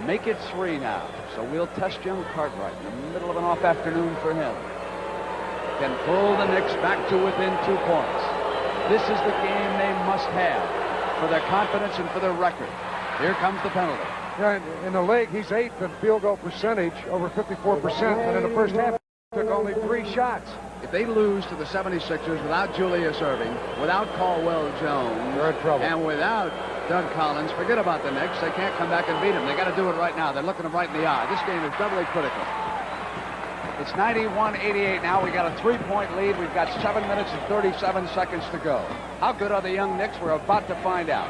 Make it 3 now. So we'll test young Cartwright in the middle of an off afternoon for him. Can pull the Knicks back to within 2 points. This is the game they must have for their confidence and for their record. Here comes the penalty. Yeah, in the league, he's 8th in field goal percentage, over 54%, and in the first half, he took only 3 shots. If they lose to the 76ers without Julius Erving, without Caldwell Jones, they're in trouble. And without Doug Collins, forget about the Knicks. They can't come back and beat them. They got to do it right now. They're looking them right in the eye. This game is doubly critical. It's 91-88 now. We got a 3-point lead. We've got 7 minutes and 37 seconds to go. How good are the young Knicks? We're about to find out.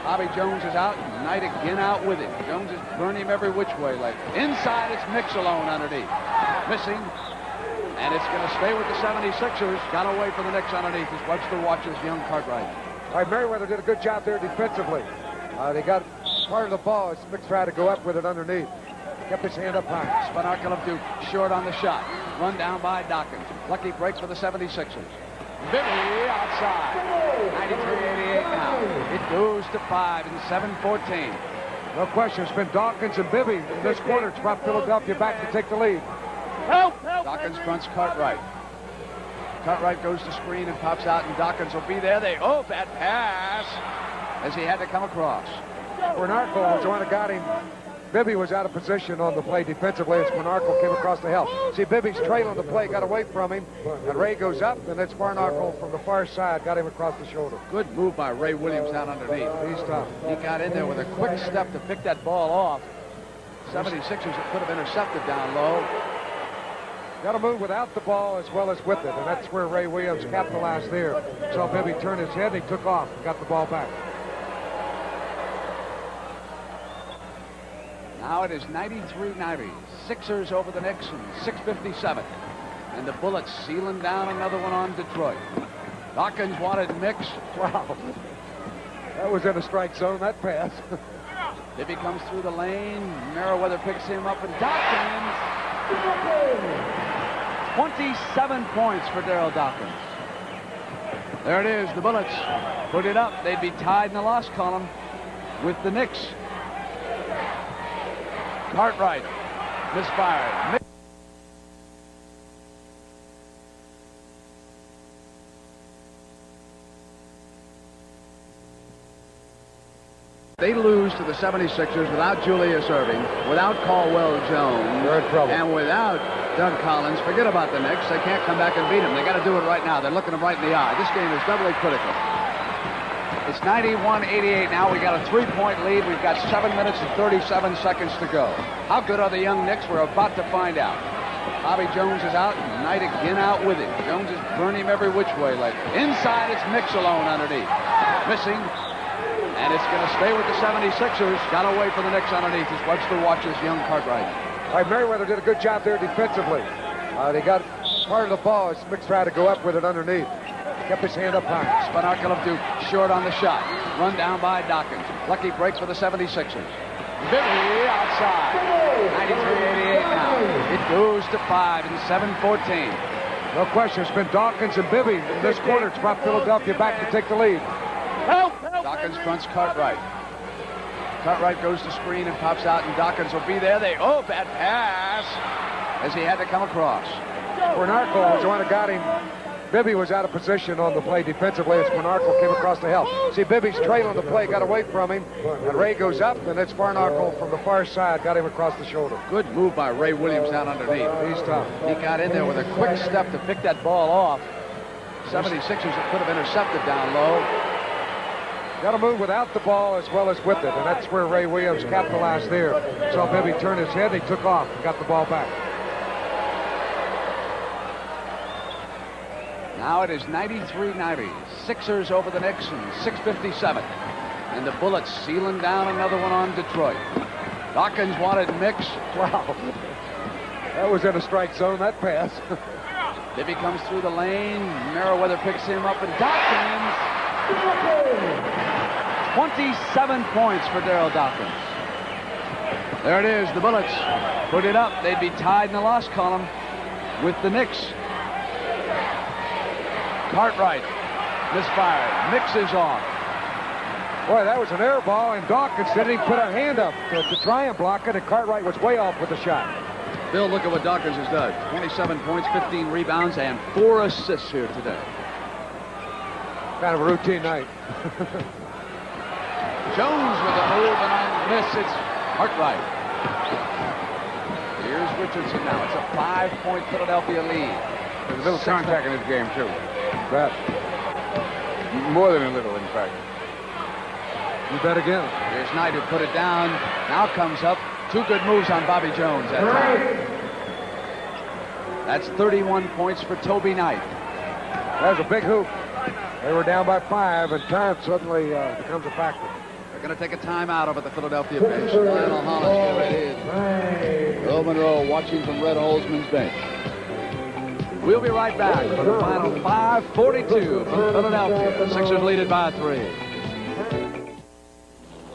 Bobby Jones is out. Knight again out with him. Jones is burning him every which way. Like inside, it's Micheal alone underneath. Missing. And it's going to stay with the 76ers. Got away from the Knicks underneath. As Webster watches young Cartwright. All right, Merriweather did a good job there defensively. They got part of the ball as Mick tried to go up with it underneath. Kept his hand up high. Spanarkel of Duke short on the shot. Run down by Dawkins. Lucky break for the 76ers. Bibby outside. 93-88 now. It goes to 5 and 7-14. No question. It's been Dawkins and Bibby in this quarter. It's brought Philadelphia back to take the lead. Help! Dawkins fronts Cartwright. Cartwright goes to screen and pops out, and Dawkins will be there. Bad pass as he had to come across. Bernarco was the one that got him. Bibby was out of position on the play defensively as Bernarco came across the help. See, Bibby's trailing the play, got away from him, and Ray goes up, and it's Bernarco from the far side, got him across the shoulder. Good move by Ray Williams down underneath. He's tough. He got in there with a quick step to pick that ball off. 76ers could have intercepted down low. Got to move without the ball as well as with it, and that's where Ray Williams capitalized there. So Bibby turned his head, and he took off and got the ball back. Now it is 93-90. Sixers over the Knicks and 6:57. And the Bullets sealing down another one on Detroit. Dawkins wanted Mix. Wow. That was in a strike zone, that pass. Bibby comes through the lane. Merriweather picks him up, and Dawkins. 27 points for Darryl Dawkins. There it is. The Bullets put it up. They'd be tied in the loss column with the Knicks. Cartwright misfired. They lose to the 76ers without Julius Erving, without Caldwell Jones, they're in trouble. And without Doug Collins. Forget about the Knicks. They can't come back and beat them. They got to do it right now. They're looking them right in the eye. This game is doubly critical. It's 91-88 now. We got a 3-point lead. We've got 7 minutes and 37 seconds to go. How good are the young Knicks? We're about to find out. Bobby Jones is out, and Knight again out with him. Jones is burning him every which way. Like inside, it's Micheal alone underneath. Missing. And it's going to stay with the 76ers. Got away from the Knicks underneath as Webster watches young Cartwright. All right, Merriweather did a good job there defensively. They got part of the ball as Mick tried to go up with it underneath. Kept his hand up high. Spanarkel of Duke short on the shot. Run down by Dawkins. Lucky break for the 76ers. Bibby outside. 93-88 now. It goes to 5 and 7-14. No question. It's been Dawkins and Bibby in this quarter. It's brought Philadelphia back to take the lead. Help! Dawkins fronts Cartwright. Cartwright goes to screen and pops out, and Dawkins will be there. Bad pass as he had to come across. Bernarco was the one that got him. Bibby was out of position on the play defensively as Bernarco came across to help. See, Bibby's trailing the play, got away from him, and Ray goes up, and it's Bernarco from the far side, got him across the shoulder. Good move by Ray Williams down underneath. He's tough. He got in there with a quick step to pick that ball off. 76ers could have intercepted down low. Got to move without the ball as well as with it, and that's where Ray Williams capitalized there. Saw Bibby turn his head, and he took off and got the ball back. Now it is 93-90. Sixers over the Knicks and 6:57. And the Bullets sealing down another one on Detroit. Dawkins wanted Mix. Wow. That was in a strike zone, that pass. Bibby comes through the lane. Merriweather picks him up, and Dawkins. 27 points for Darryl Dawkins. There it is. The Bullets put it up. They'd be tied in the loss column with the Knicks. Cartwright misfired. Mix is on. Boy, that was an air ball, and Dawkins didn't even put a hand up to try and block it, and Cartwright was way off with the shot. Bill, look at what Dawkins has done. 27 points, 15 rebounds, and 4 assists here today. Kind of a routine night. Jones with a move, and on miss, it's Cartwright. Here's Richardson now. It's a 5-point Philadelphia lead. There's a little contact in this game, too. Bet. More than a little, in fact. You bet again. Here's Knight who put it down. Now comes up. 2 good moves on Bobby Jones that time. That's 31 points for Toby Knight. That was a big hoop. They were down by 5, and time suddenly becomes a factor. They're going to take a timeout over at the Philadelphia bench. Lionel Hollins get ready. Earl Monroe watching from Red Holzman's bench. We'll be right back for the final 5:42 from Philadelphia. Sixers lead it by 3.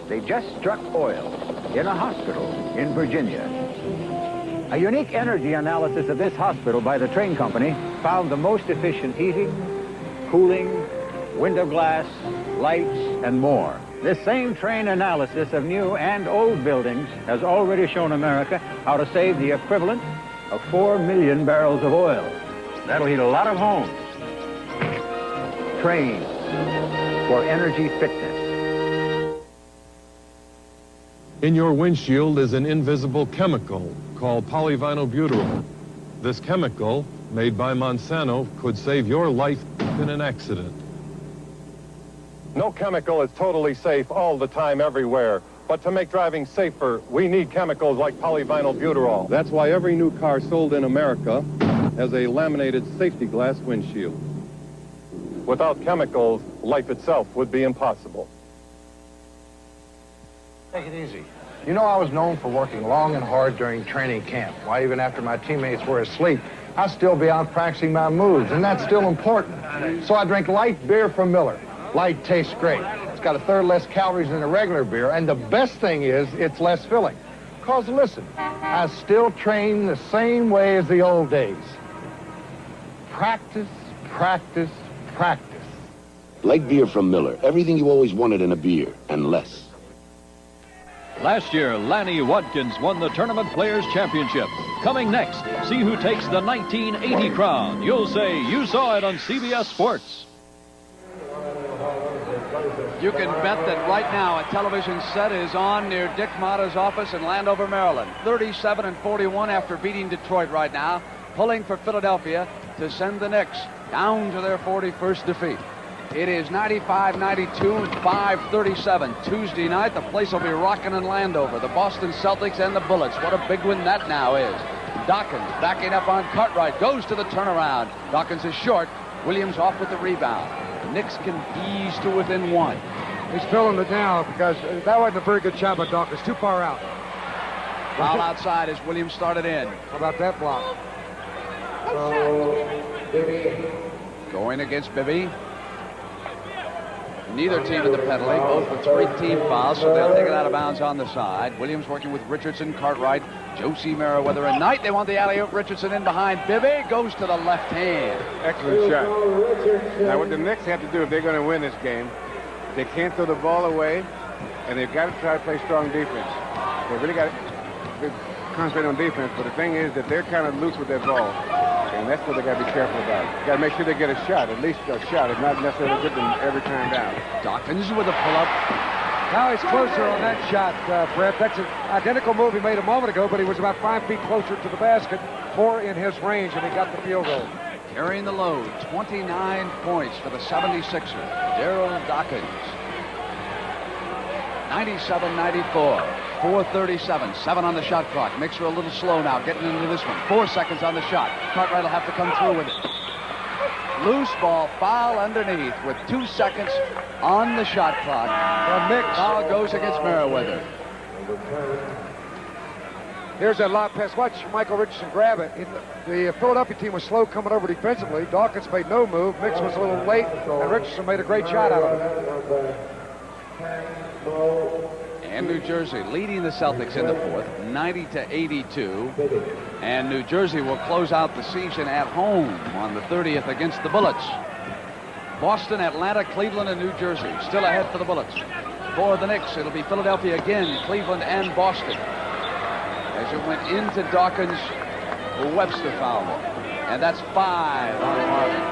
They just struck oil in a hospital in Virginia. A unique energy analysis of this hospital by the train company found the most efficient heating, cooling, window glass, lights, and more. This same train analysis of new and old buildings has already shown America how to save the equivalent of 4 million barrels of oil. That'll heat a lot of homes. Train for energy fitness. In your windshield is an invisible chemical called polyvinyl butyrol. This chemical, made by Monsanto, could save your life in an accident. No chemical is totally safe all the time, everywhere. But to make driving safer, we need chemicals like polyvinyl butyrol. That's why every new car sold in America has a laminated safety glass windshield. Without chemicals, life itself would be impossible. Take it easy. You know, I was known for working long and hard during training camp. Why, even after my teammates were asleep, I'd still be out practicing my moves, and that's still important. So I drink light beer from Miller. Light tastes great. It's got 1/3 less calories than a regular beer, and the best thing is it's less filling. Because listen, I still train the same way as the old days. Practice, practice, practice. Light beer from Miller. Everything you always wanted in a beer, and less. Last year, Lanny Watkins won the Tournament Players Championship. Coming next, see who takes the 1980 crown. You'll say you saw it on CBS Sports. You can bet that right now a television set is on near Dick Motta's office in Landover, Maryland. 37-41 after beating Detroit right now, pulling for Philadelphia to send the Knicks down to their 41st defeat. It is 95-92 and 5:37 Tuesday night. The place will be rocking in Landover. The Boston Celtics and the Bullets. What a big win that now is. Dawkins backing up on Cartwright. Goes to the turnaround. Dawkins is short. Williams off with the rebound. The Knicks can ease to within 1. He's filling it now because that wasn't a very good shot by Dawkins. Too far out. Foul outside as Williams started in. How about that block? Going against Bibby. Neither team in the penalty, both with 3 team fouls, so they'll take it out of bounds on the side. Williams working with Richardson, Cartwright, Josie Merriweather, and Knight. They want the alley-oop. Richardson in behind Bibby. Goes to the left hand. Excellent shot. Now, what the Knicks have to do if they're going to win this game They can't throw the ball away, and they've got to try to play strong defense. They really got to concentrate on defense, but the thing is that they're kind of loose with their ball, and that's what they got to be careful about. Got to make sure they get a shot, at least a shot, if not necessarily get them every time down. Dawkins with a pull-up. Now he's closer on that shot, Brett. That's an identical move he made a moment ago, but he was about 5 feet closer to the basket, 4 in his range, and he got the field goal. Carrying the load, 29 points for the 76ers. Darryl Dawkins. 97-94. 4:37. 7 on the shot clock. Knicks are a little slow now, getting into this one. 4 seconds on the shot. Cartwright will have to come through with it. Loose ball, foul underneath with 2 seconds on the shot clock. The Knicks. Foul goes against Merriweather. Here's that lob pass. Watch Michael Richardson grab it. The Philadelphia team was slow coming over defensively. Dawkins made no move. Knicks was a little late, and Richardson made a great shot out of it. And New Jersey leading the Celtics in the fourth, 90-82. And New Jersey will close out the season at home on the 30th against the Bullets. Boston, Atlanta, Cleveland, and New Jersey still ahead for the Bullets. For the Knicks, it'll be Philadelphia again, Cleveland, and Boston. As it went into Dawkins, Webster fouled it. And that's 5 on Marvin.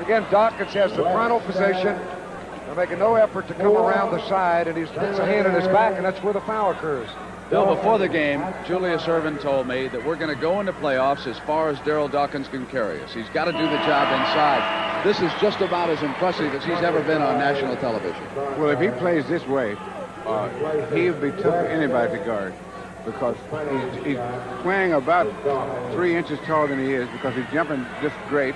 Again, Dawkins has the frontal position. They're making no effort to come around the side, and he gets a hand in his back, and that's where the foul occurs. Bill, before the game, Julius Ervin told me that we're going to go into playoffs as far as Darryl Dawkins can carry us. He's got to do the job inside. This is just about as impressive as he's ever been on national television. Well, if he plays this way, he'll be tough for anybody to guard, because he's playing about 3 inches taller than he is, because he's jumping just great,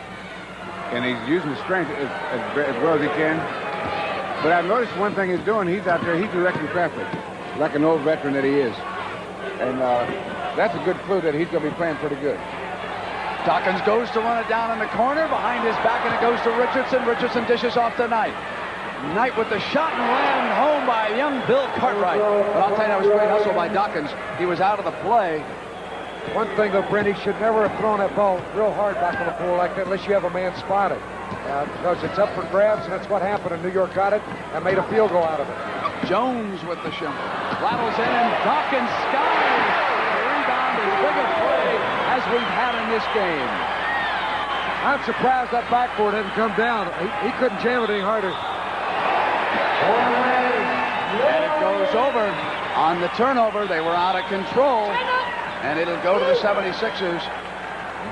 and he's using his strength as well as he can. But I've noticed one thing he's doing. He's out there, he's directing traffic, like an old veteran that he is. And that's a good clue that he's going to be playing pretty good. Dawkins goes to run it down in the corner, behind his back, and it goes to Richardson. Richardson dishes off to Knight. Knight with the shot and ran home by young Bill Cartwright. But I'll tell you, that was great hustle by Dawkins. He was out of the play. One thing, though, Brent, he should never have thrown that ball real hard back on the floor like that unless you have a man spotted. Because it's up for grabs, and that's what happened, and New York got it and made a field goal out of it. Jones with the shot. Rattles in, Dawkins skies. The rebound, as big a play as we've had in this game. I'm surprised that backboard didn't come down. He couldn't jam it any harder. And it goes over. On the turnover, they were out of control. And it'll go to the 76ers.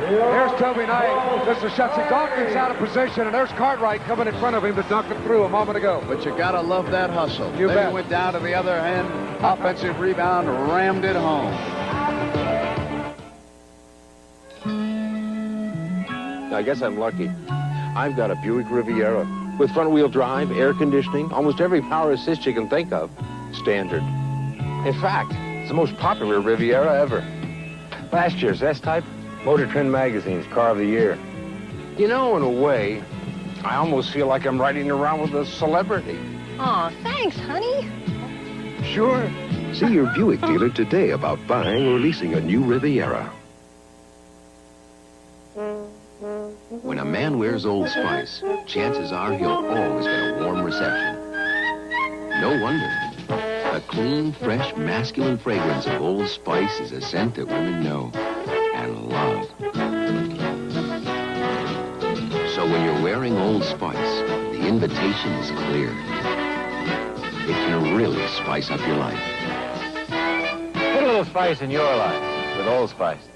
There's Toby Knight. This is Richardson. Dawkins out of position, and there's Cartwright coming in front of him to dunk it through a moment ago. But you got to love that hustle. You bet. They went down to the other end. Offensive rebound, rammed it home. I guess I'm lucky. I've got a Buick Riviera with front-wheel drive, air conditioning, almost every power assist you can think of. Standard. In fact, it's the most popular Riviera ever. Last year's S-Type, Motor Trend Magazine's Car of the Year. You know, in a way, I almost feel like I'm riding around with a celebrity. Aw, thanks, honey. Sure. See your Buick dealer today about buying or leasing a new Riviera. When a man wears Old Spice, chances are he'll always get a warm reception. No wonder. The clean, fresh, masculine fragrance of Old Spice is a scent that women know and love. So when you're wearing Old Spice, the invitation is clear. It can really spice up your life. Put a little spice in your life with Old Spice.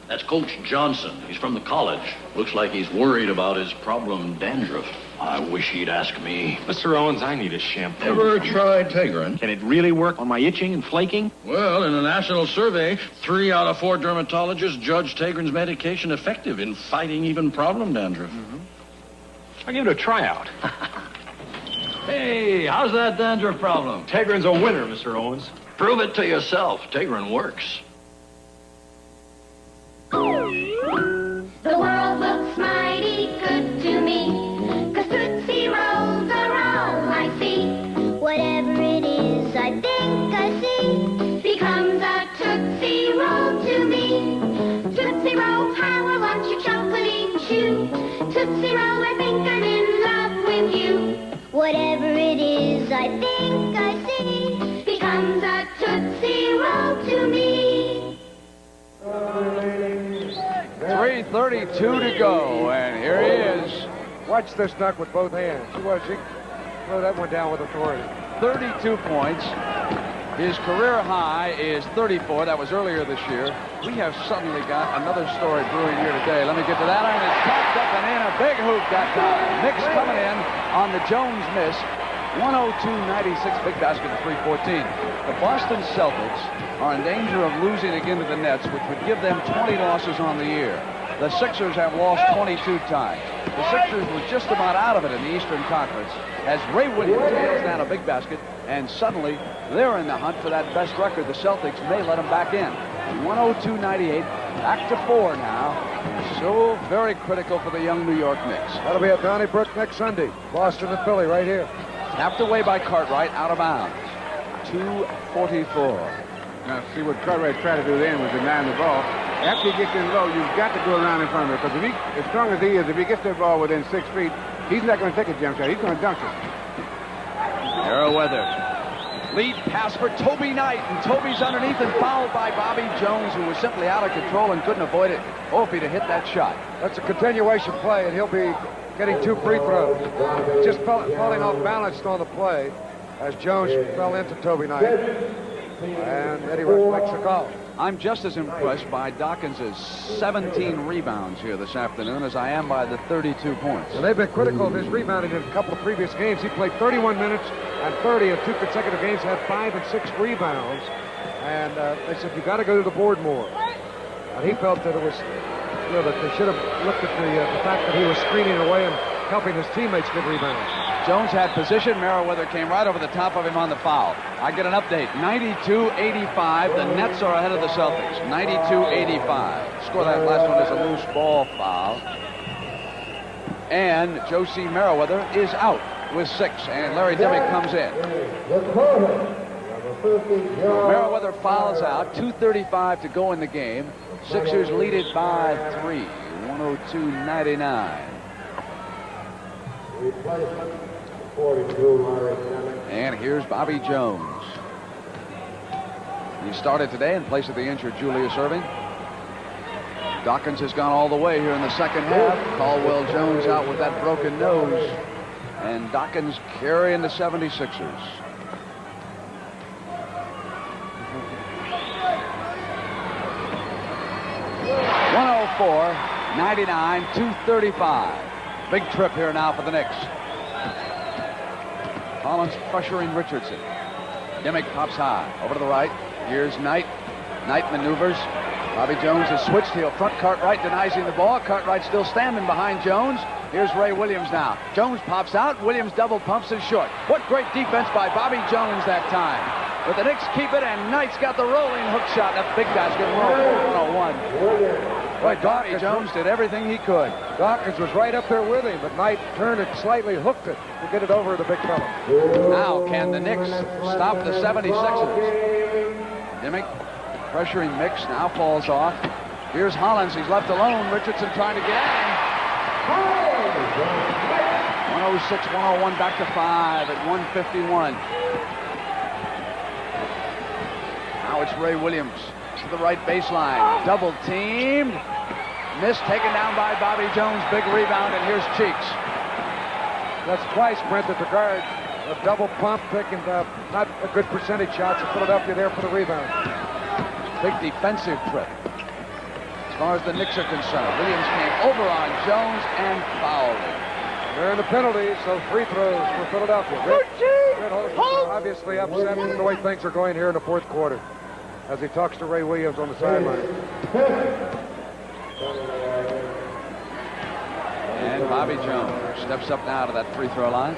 That's Coach Johnson. He's from the college. Looks like he's worried about his problem dandruff. I wish he'd ask me. Mr. Owens, I need a shampoo. Ever tried Tegrin? Can it really work on my itching and flaking? Well, in a national survey, 3 out of 4 dermatologists judged Tegrin's medication effective in fighting even problem dandruff. I'll give it a tryout. Hey, how's that dandruff problem? Tegrin's a winner, Mr. Owens. Prove it to yourself. Tegrin works. The world looks mighty good to me, 'cause Tootsie Rolls are all I see. Whatever it is I think I see becomes a Tootsie Roll to me. Tootsie Roll, how I want your chocolate chew. Tootsie Roll, I think I'm in love with you. Whatever it is I think I see becomes a Tootsie Roll to me. 3:32 to go, and here he is. Watch this duck with both hands. She throw that one down with authority. 32 points. His career high is 34. That was earlier this year. We have suddenly got another story brewing here today. Let me get to that. And it's popped up and in. A big hoop that time. Knicks coming in on the Jones miss. 102-96, big basket at 3:14. The Boston Celtics are in danger of losing again to the Nets, which would give them 20 losses on the year. The Sixers have lost 22 times. The Sixers were just about out of it in the Eastern Conference as Ray Williams nails down a big basket, and suddenly they're in the hunt for that best record. The Celtics may let them back in. 102-98, back to 4 now. So very critical for the young New York Knicks. That'll be at Donnybrook next Sunday. Boston and Philly right here. Tapped away by Cartwright, out of bounds. 2:44. Now, see what Cartwright tried to do then was deny the ball. After he gets in low, you've got to go around in front of him, because if he, as strong as he is, if he gets that ball within 6 feet, he's not going to take a jump shot. He's going to dunk it. Merriweather. Lead pass for Toby Knight, and Toby's underneath and fouled by Bobby Jones, who was simply out of control and couldn't avoid it. Oh, if he'd have hit that shot. That's a continuation play, and he'll be getting 2 free throws. Just falling off balance on the play as Jones fell into Toby Knight. And Eddie Rush makes the call. I'm just as impressed by Dawkins' 17 rebounds here this afternoon as I am by the 32 points. And they've been critical of his rebounding in a couple of previous games. He played 31 minutes and 30 in 2 consecutive games, had 5 and 6 rebounds. And they said, you got to go to the board more. And he felt that it was, you know, that they should have looked at the fact that he was screening away and helping his teammates get rebounds. Jones had position. Merriweather came right over the top of him on the foul. I get an update. 92-85. The Nets are ahead of the Celtics. 92-85. Score that last one is a loose ball foul. And Josie Merriweather is out with 6. And Larry Dimmick comes in. Merriweather fouls out. 2:35 to go in the game. Sixers lead it by 3. 102-99. And here's Bobby Jones. He started today in place of the injured Julius Erving. Dawkins has gone all the way here in the second half. Caldwell Jones out with that broken nose. And Dawkins carrying the 76ers. .99, 2:35. Big trip here now for the Knicks. Collins pressuring Richardson. Dimmick pops high. Over to the right. Here's Knight. Knight maneuvers. Bobby Jones has switched. He'll front Cartwright, denies him the ball. Cartwright still standing behind Jones. Here's Ray Williams now. Jones pops out. Williams double pumps and short. What great defense by Bobby Jones that time. But the Knicks keep it, and Knight's got the rolling hook shot. That big basket. 101. Boy, Bobby Jones did everything he could. Dawkins was right up there with him, but Knight turned it slightly, hooked it to get it over to the big fella. Now can the Knicks stop the 76ers? Dimmick pressuring Mix, now falls off. Here's Hollins, he's left alone. Richardson trying to get at him. 106-101, back to 5 at 1:51. Now it's Ray Williams to the right baseline. Double teamed. Missed, taken down by Bobby Jones. Big rebound, and here's Cheeks. That's twice, Brent, that the guard. A double pump, taking not a good percentage shots of Philadelphia there for the rebound. Big defensive trip. As far as the Knicks are concerned, Williams came over on Jones and fouled him. They're in the penalties, so free throws for Philadelphia. Red obviously upset with the way things are going here in the fourth quarter as he talks to Ray Williams on the sideline. And Bobby Jones steps up now to that free throw line.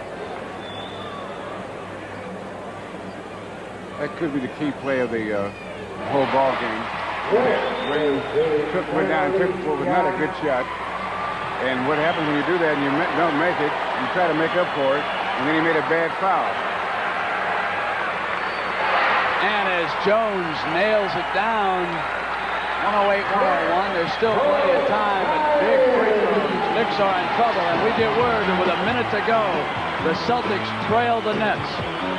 That could be the key play of the whole ball game. Williams went down and took what was not a good shot. And what happens when you do that and you don't make it, you try to make up for it, and then he made a bad foul. And as Jones nails it down, 108-101, there's still plenty of time, but big free throws Knicks are in trouble, and we get word that with a minute to go, the Celtics trail the Nets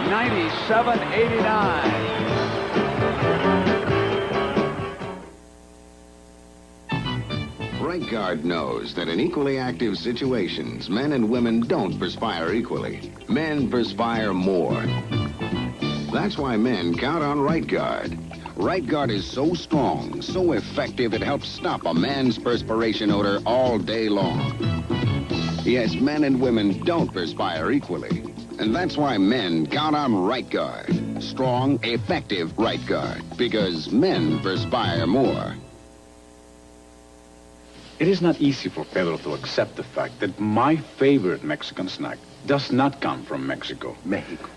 97-89. Right guard knows that in equally active situations, men and women don't perspire equally. Men perspire more. That's why men count on Right Guard. Right Guard is so strong, so effective, it helps stop a man's perspiration odor all day long. Yes, men and women don't perspire equally. And that's why men count on Right Guard. Strong, effective Right Guard. Because men perspire more. It is not easy for Pedro to accept the fact that my favorite Mexican snack does not come from Mexico. Mexico.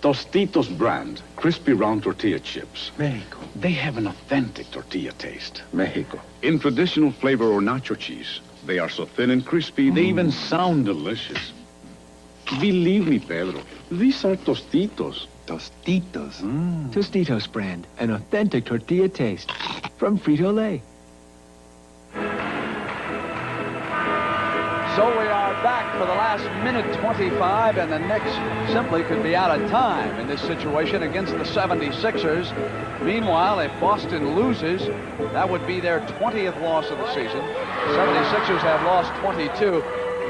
Tostitos brand, crispy round tortilla chips. Mexico. They have an authentic tortilla taste. Mexico. In traditional flavor or nacho cheese, they are so thin and crispy, they even sound delicious. Believe me, Pedro, these are Tostitos. Tostitos. Tostitos brand, an authentic tortilla taste from Frito-Lay. So we are back for the last minute 25, and the Knicks simply could be out of time in this situation against the 76ers. Meanwhile, if Boston loses, that would be their 20th loss of the season. The 76ers have lost 22.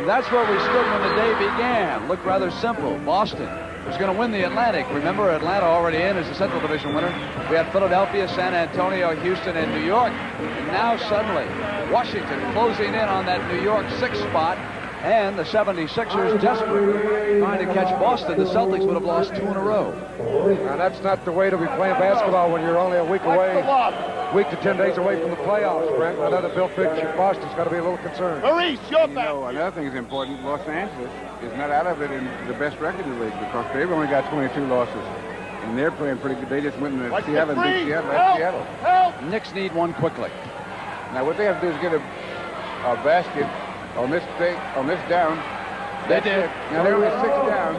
That's where we stood when the day began. Looked rather simple. Boston was going to win the Atlantic. Remember, Atlanta already in as the Central Division winner. We had Philadelphia, San Antonio, Houston, and New York. And now suddenly, Washington closing in on that New York 6th spot. And the 76ers desperate, trying to catch Boston. The Celtics would have lost 2 in a row. Now, that's not the way to be playing basketball when you're only a week to 10 days away from the playoffs, Brent. I know that Bill Fitch in Boston's got to be a little concerned. Maurice, you're back. Another thing is important. Los Angeles is not out of it in the best record in the league because they've only got 22 losses. And they're playing pretty good. They just went in Seattle and beat Seattle. Help! Knicks need one quickly. Now, what they have to do is get a basket on this down. They did. Now, they're only 6 down.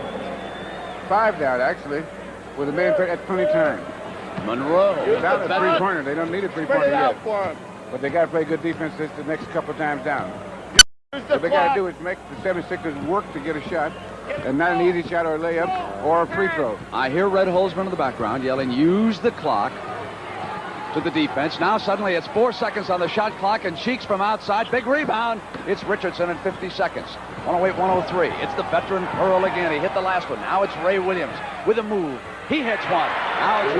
5 down, actually, with a man at plenty time. Monroe. Without a three-pointer. They don't need a three-pointer yet. But they got to play good defense the next couple of times down. What they got to do is make the 76ers work to get a shot, and not an easy shot or a layup or a free throw. I hear Red Holzman in the background yelling, use the clock to the defense. Now suddenly it's 4 seconds on the shot clock, and Cheeks from outside. Big rebound. It's Richardson in 50 seconds. 108-103. It's the veteran Pearl again. He hit the last one. Now it's Ray Williams with a move. He hits one. Now it's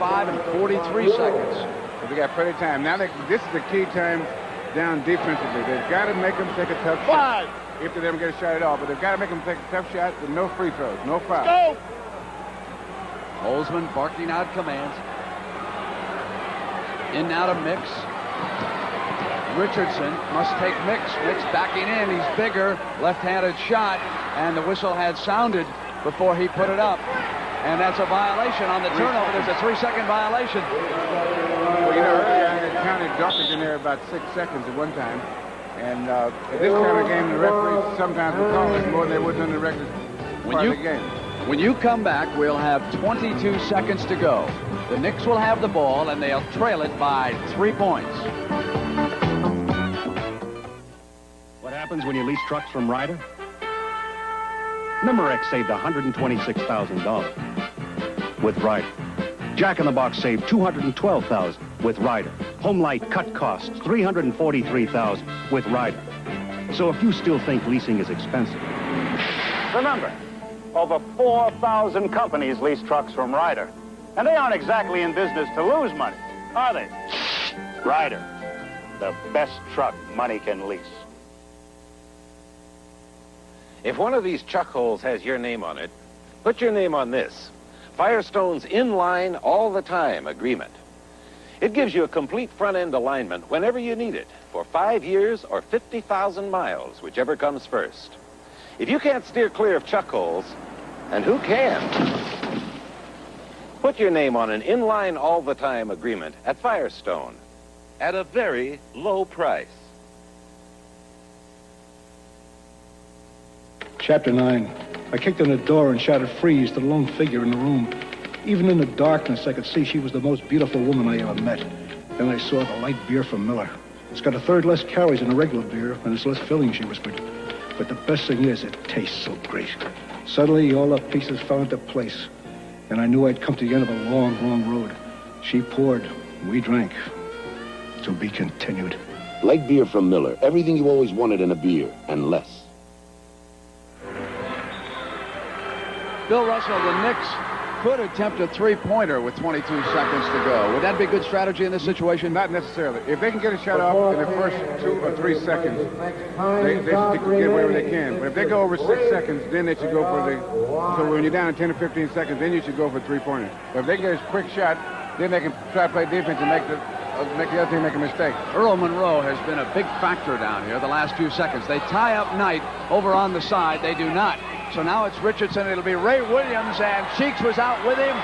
108-105 and 43 seconds. But they got plenty of time. Now this is the key time down defensively. They've got to make them take a tough shot. If they don't get a shot at all. But they've got to make them take a tough shot with no free throws, no fouls. Go! Holzman barking out commands. In now to Mix. Richardson must take Mix. Mix backing in. He's bigger. Left-handed shot. And the whistle had sounded before he put it up. And that's a violation on the turnover. There's a 3-second violation. Well, you know, earlier I had counted Dawkins in there about 6 seconds at one time. And at this kind of game, the referees sometimes will call it more than they would in the regular part of the game. When you come back, we'll have 22 seconds to go. The Knicks will have the ball, and they'll trail it by 3 points. What happens when you lease trucks from Ryder? Memorex saved $126,000 with Ryder. Jack in the Box saved $212,000 with Ryder. Home Light cut costs $343,000 with Ryder. So if you still think leasing is expensive, remember, over 4,000 companies lease trucks from Ryder. And they aren't exactly in business to lose money, are they? Ryder, the best truck money can lease. If one of these chuck holes has your name on it, put your name on this. Firestone's in-line all-the-time agreement. It gives you a complete front-end alignment whenever you need it for 5 years or 50,000 miles, whichever comes first. If you can't steer clear of chuck holes, and who can? Put your name on an in-line all-the-time agreement at Firestone at a very low price. Chapter 9. I kicked in the door and shouted freeze to the lone figure in the room. Even in the darkness, I could see she was the most beautiful woman I ever met. Then I saw the light beer from Miller. It's got a third less calories than a regular beer, and it's less filling, she whispered. But the best thing is, it tastes so great. Suddenly, all the pieces fell into place, and I knew I'd come to the end of a long, long road. She poured, we drank. To be continued. Light beer from Miller. Everything you always wanted in a beer, and less. Bill Russell, the Knicks could attempt a three-pointer with 22 seconds to go. Would that be good strategy in this situation? Not necessarily. If they can get a shot off in the first 2 or 3 seconds, they should get wherever they can. But if they go over 6 seconds, then they should go for the... So when you're down in 10 or 15 seconds, then you should go for a three-pointer. But if they get a quick shot, then they can try to play defense and make the other team make a mistake. Earl Monroe has been a big factor down here the last few seconds. They tie up Knight over on the side. They do not. So now it's Richardson. It'll be Ray Williams, and Cheeks was out with him.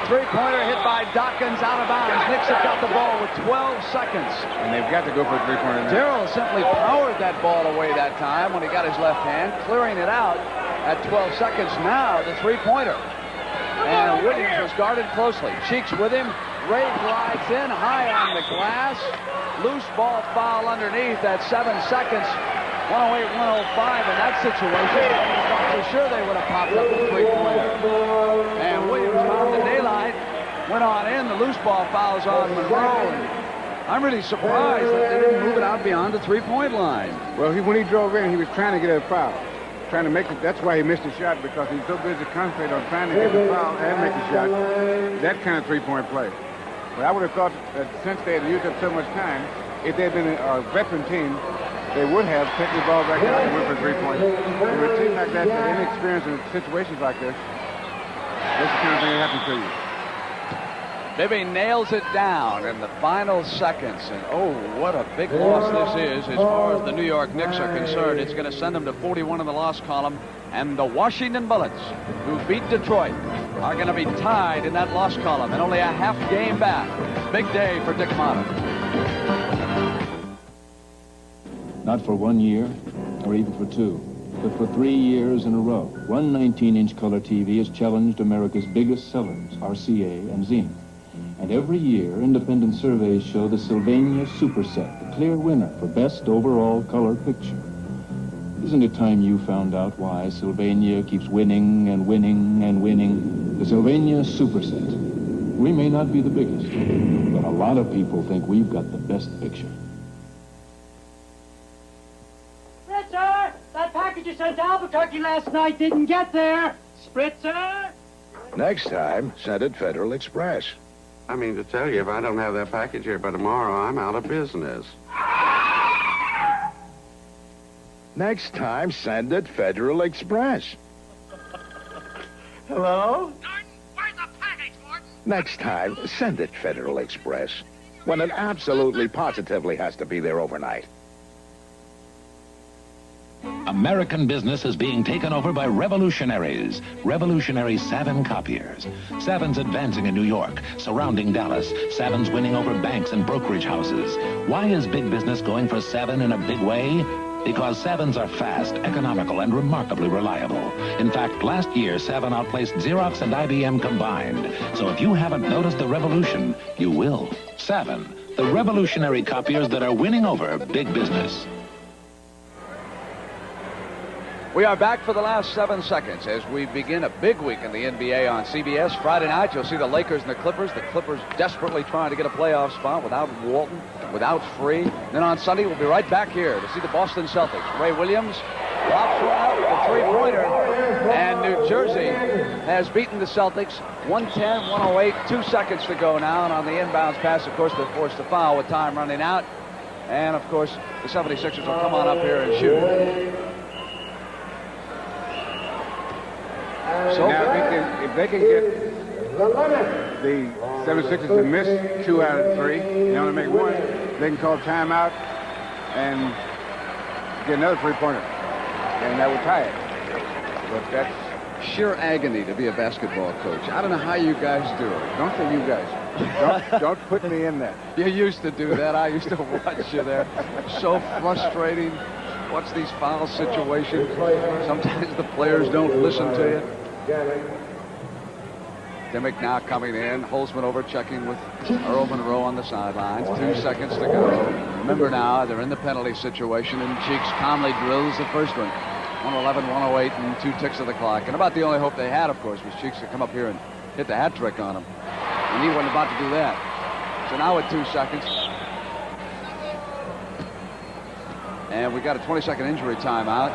Three-pointer hit by Dawkins out of bounds. Knicks have got the ball with 12 seconds. And they've got to go for a three-pointer now. Darryl simply powered that ball away that time when he got his left hand, clearing it out at 12 seconds. Now the three-pointer. And Williams was guarded closely. Cheeks with him. Ray glides in high on the glass. Loose ball foul underneath at 7 seconds. 108, 105 in that situation. For sure they would have popped up a three-pointer. And Williams found the daylight, went on in. The loose ball fouls on Monroe. And I'm really surprised that they didn't move it out beyond the three-point line. Well, when he drove in, he was trying to get a foul. Trying to make it. That's why he missed the shot, because he's so busy concentrating on trying to get the foul and make the shot. That kind of three-point play. But I would have thought that since they had used up so much time, if they had been a veteran team, they would have picked the ball back out and went for three-points. And with a team like that, that inexperienced in situations like this, that's the kind of thing that happens to you. Bibby nails it down in the final seconds. And oh, what a big loss this is as far as the New York Knicks are concerned. It's going to send them to 41 in the loss column. And the Washington Bullets, who beat Detroit, are going to be tied in that loss column and only a half game back. Big day for Dick Motta. Not for 1 year, or even for 2, but for 3 years in a row. One 19-inch color TV has challenged America's biggest sellers, RCA and Zenith. And every year, independent surveys show the Sylvania Superset, the clear winner for best overall color picture. Isn't it time you found out why Sylvania keeps winning and winning and winning? The Sylvania Superset. We may not be the biggest, but a lot of people think we've got the best picture. Spritzer! That package you sent to Albuquerque last night didn't get there. Spritzer! Next time, send it Federal Express. I mean to tell you, if I don't have that package here by tomorrow, I'm out of business. Next time, send it Federal Express. Hello? Next time, send it Federal Express. When it absolutely positively has to be there overnight. American business is being taken over by revolutionaries. Revolutionary Savin copiers. Savin's advancing in New York, surrounding Dallas. Savin's winning over banks and brokerage houses. Why is big business going for Savin in a big way? Because Savins are fast, economical, and remarkably reliable. In fact, last year, Savin outplaced Xerox and IBM combined. So if you haven't noticed the revolution, you will. Savin, the revolutionary copiers that are winning over big business. We are back for the last 7 seconds as we begin a big week in the NBA on CBS. Friday night, you'll see the Lakers and the Clippers. The Clippers desperately trying to get a playoff spot without Walton, without Free. Then on Sunday, we'll be right back here to see the Boston Celtics. Ray Williams pops one up with a three-pointer. And New Jersey has beaten the Celtics 110-108. 2 seconds to go now. And on the inbounds pass, of course, they forced the foul with time running out. And, of course, the 76ers will come on up here and shoot. So now, if they can get the 76ers to miss 2 out of 3, they only make 1, they can call timeout and get another three-pointer, and that would tie it. But that's sheer agony to be a basketball coach. I don't know how you guys do it. Don't say you guys. Don't put me in that. You used to do that. I used to watch you there. So frustrating. Watch these foul situations. Sometimes the players don't listen to you. Dimmick now coming in. Holzman over checking with Earl Monroe on the sidelines. 2 seconds to go. Remember now, they're in the penalty situation, and Cheeks calmly drills the first one. 111, 108, and 2 ticks of the clock. And about the only hope they had, of course, was Cheeks to come up here and hit the hat trick on him. And he wasn't about to do that. So now with 2 seconds. And we got a 20-second injury timeout.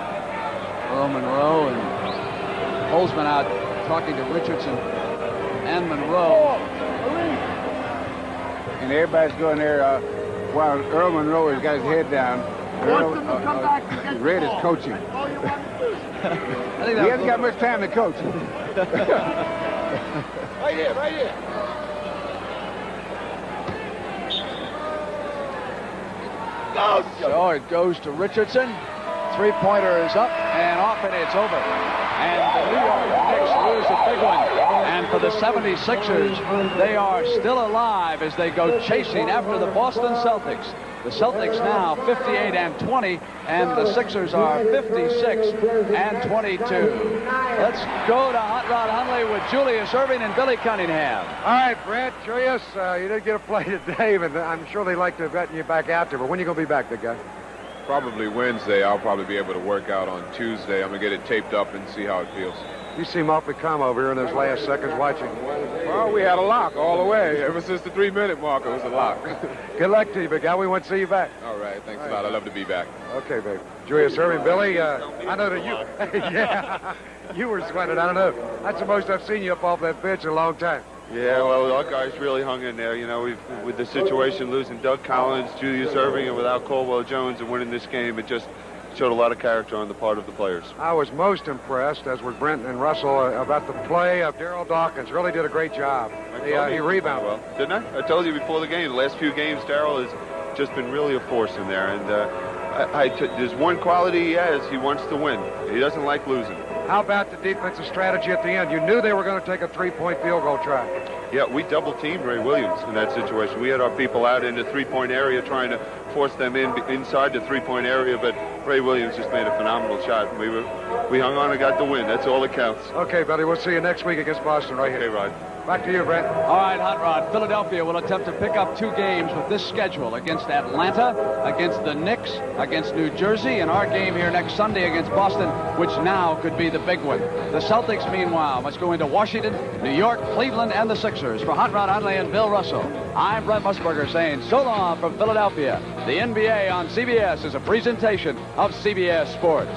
Earl Monroe and Holzman out talking to Richardson and Monroe. And everybody's going there while Earl Monroe has got his head down. Red is coaching. He hasn't got much time to coach. Right here, right here. So it goes to Richardson. 3-pointer is up and off, and it's over. And the New York Knicks lose a big one. And for the 76ers, they are still alive as they go chasing after the Boston Celtics. The Celtics now 58-20, and the Sixers are 56-22. Let's go to Hot Rod Hundley with Julius Erving and Billy Cunningham. All right, Brent, Julius, you didn't get a play today, but I'm sure they'd like to have gotten you back out there. But when are you going to be back, big guy? Probably Wednesday. I'll probably be able to work out on Tuesday. I'm going to get it taped up and see how it feels. You seem awfully calm over here in those last seconds watching. Well, we had a lock all the way. Ever since the 3-minute mark, it was a lock. Good luck to you, big guy. We want to see you back. All right. Thanks a lot. I'd love to be back. Okay, baby. Julius Erving, Billy, I know that you... yeah, you were sweating. I don't know. That's the most I've seen you up off that bench in a long time. Yeah, well, our guys really hung in there. You know, with the situation, losing Doug Collins, Julius Erving, and without Caldwell Jones and winning this game, it just showed a lot of character on the part of the players. I was most impressed, as were Brent and Russell, about the play of Darryl Dawkins. Really did a great job. He rebounded well, didn't I? I told you before the game. The last few games, Darryl has just been really a force in there. And there's one quality he has. He wants to win. He doesn't like losing. How about the defensive strategy at the end? You knew they were going to take a 3-point field goal try. Yeah, we double-teamed Ray Williams in that situation. We had our people out in the 3-point area trying to force them inside the 3-point area, but Ray Williams just made a phenomenal shot. We hung on and got the win. That's all that counts. Okay, buddy. We'll see you next week against Boston right here. Okay, Rod. Back to you, Brent. All right, Hot Rod. Philadelphia will attempt to pick up 2 games with this schedule against Atlanta, against the Knicks, against New Jersey, and our game here next Sunday against Boston, which now could be the big one. The Celtics, meanwhile, must go into Washington, New York, Cleveland, and the Sixers. For Hot Rod Hundley and Bill Russell, I'm Brent Musburger saying so long from Philadelphia. The NBA on CBS is a presentation of CBS Sports.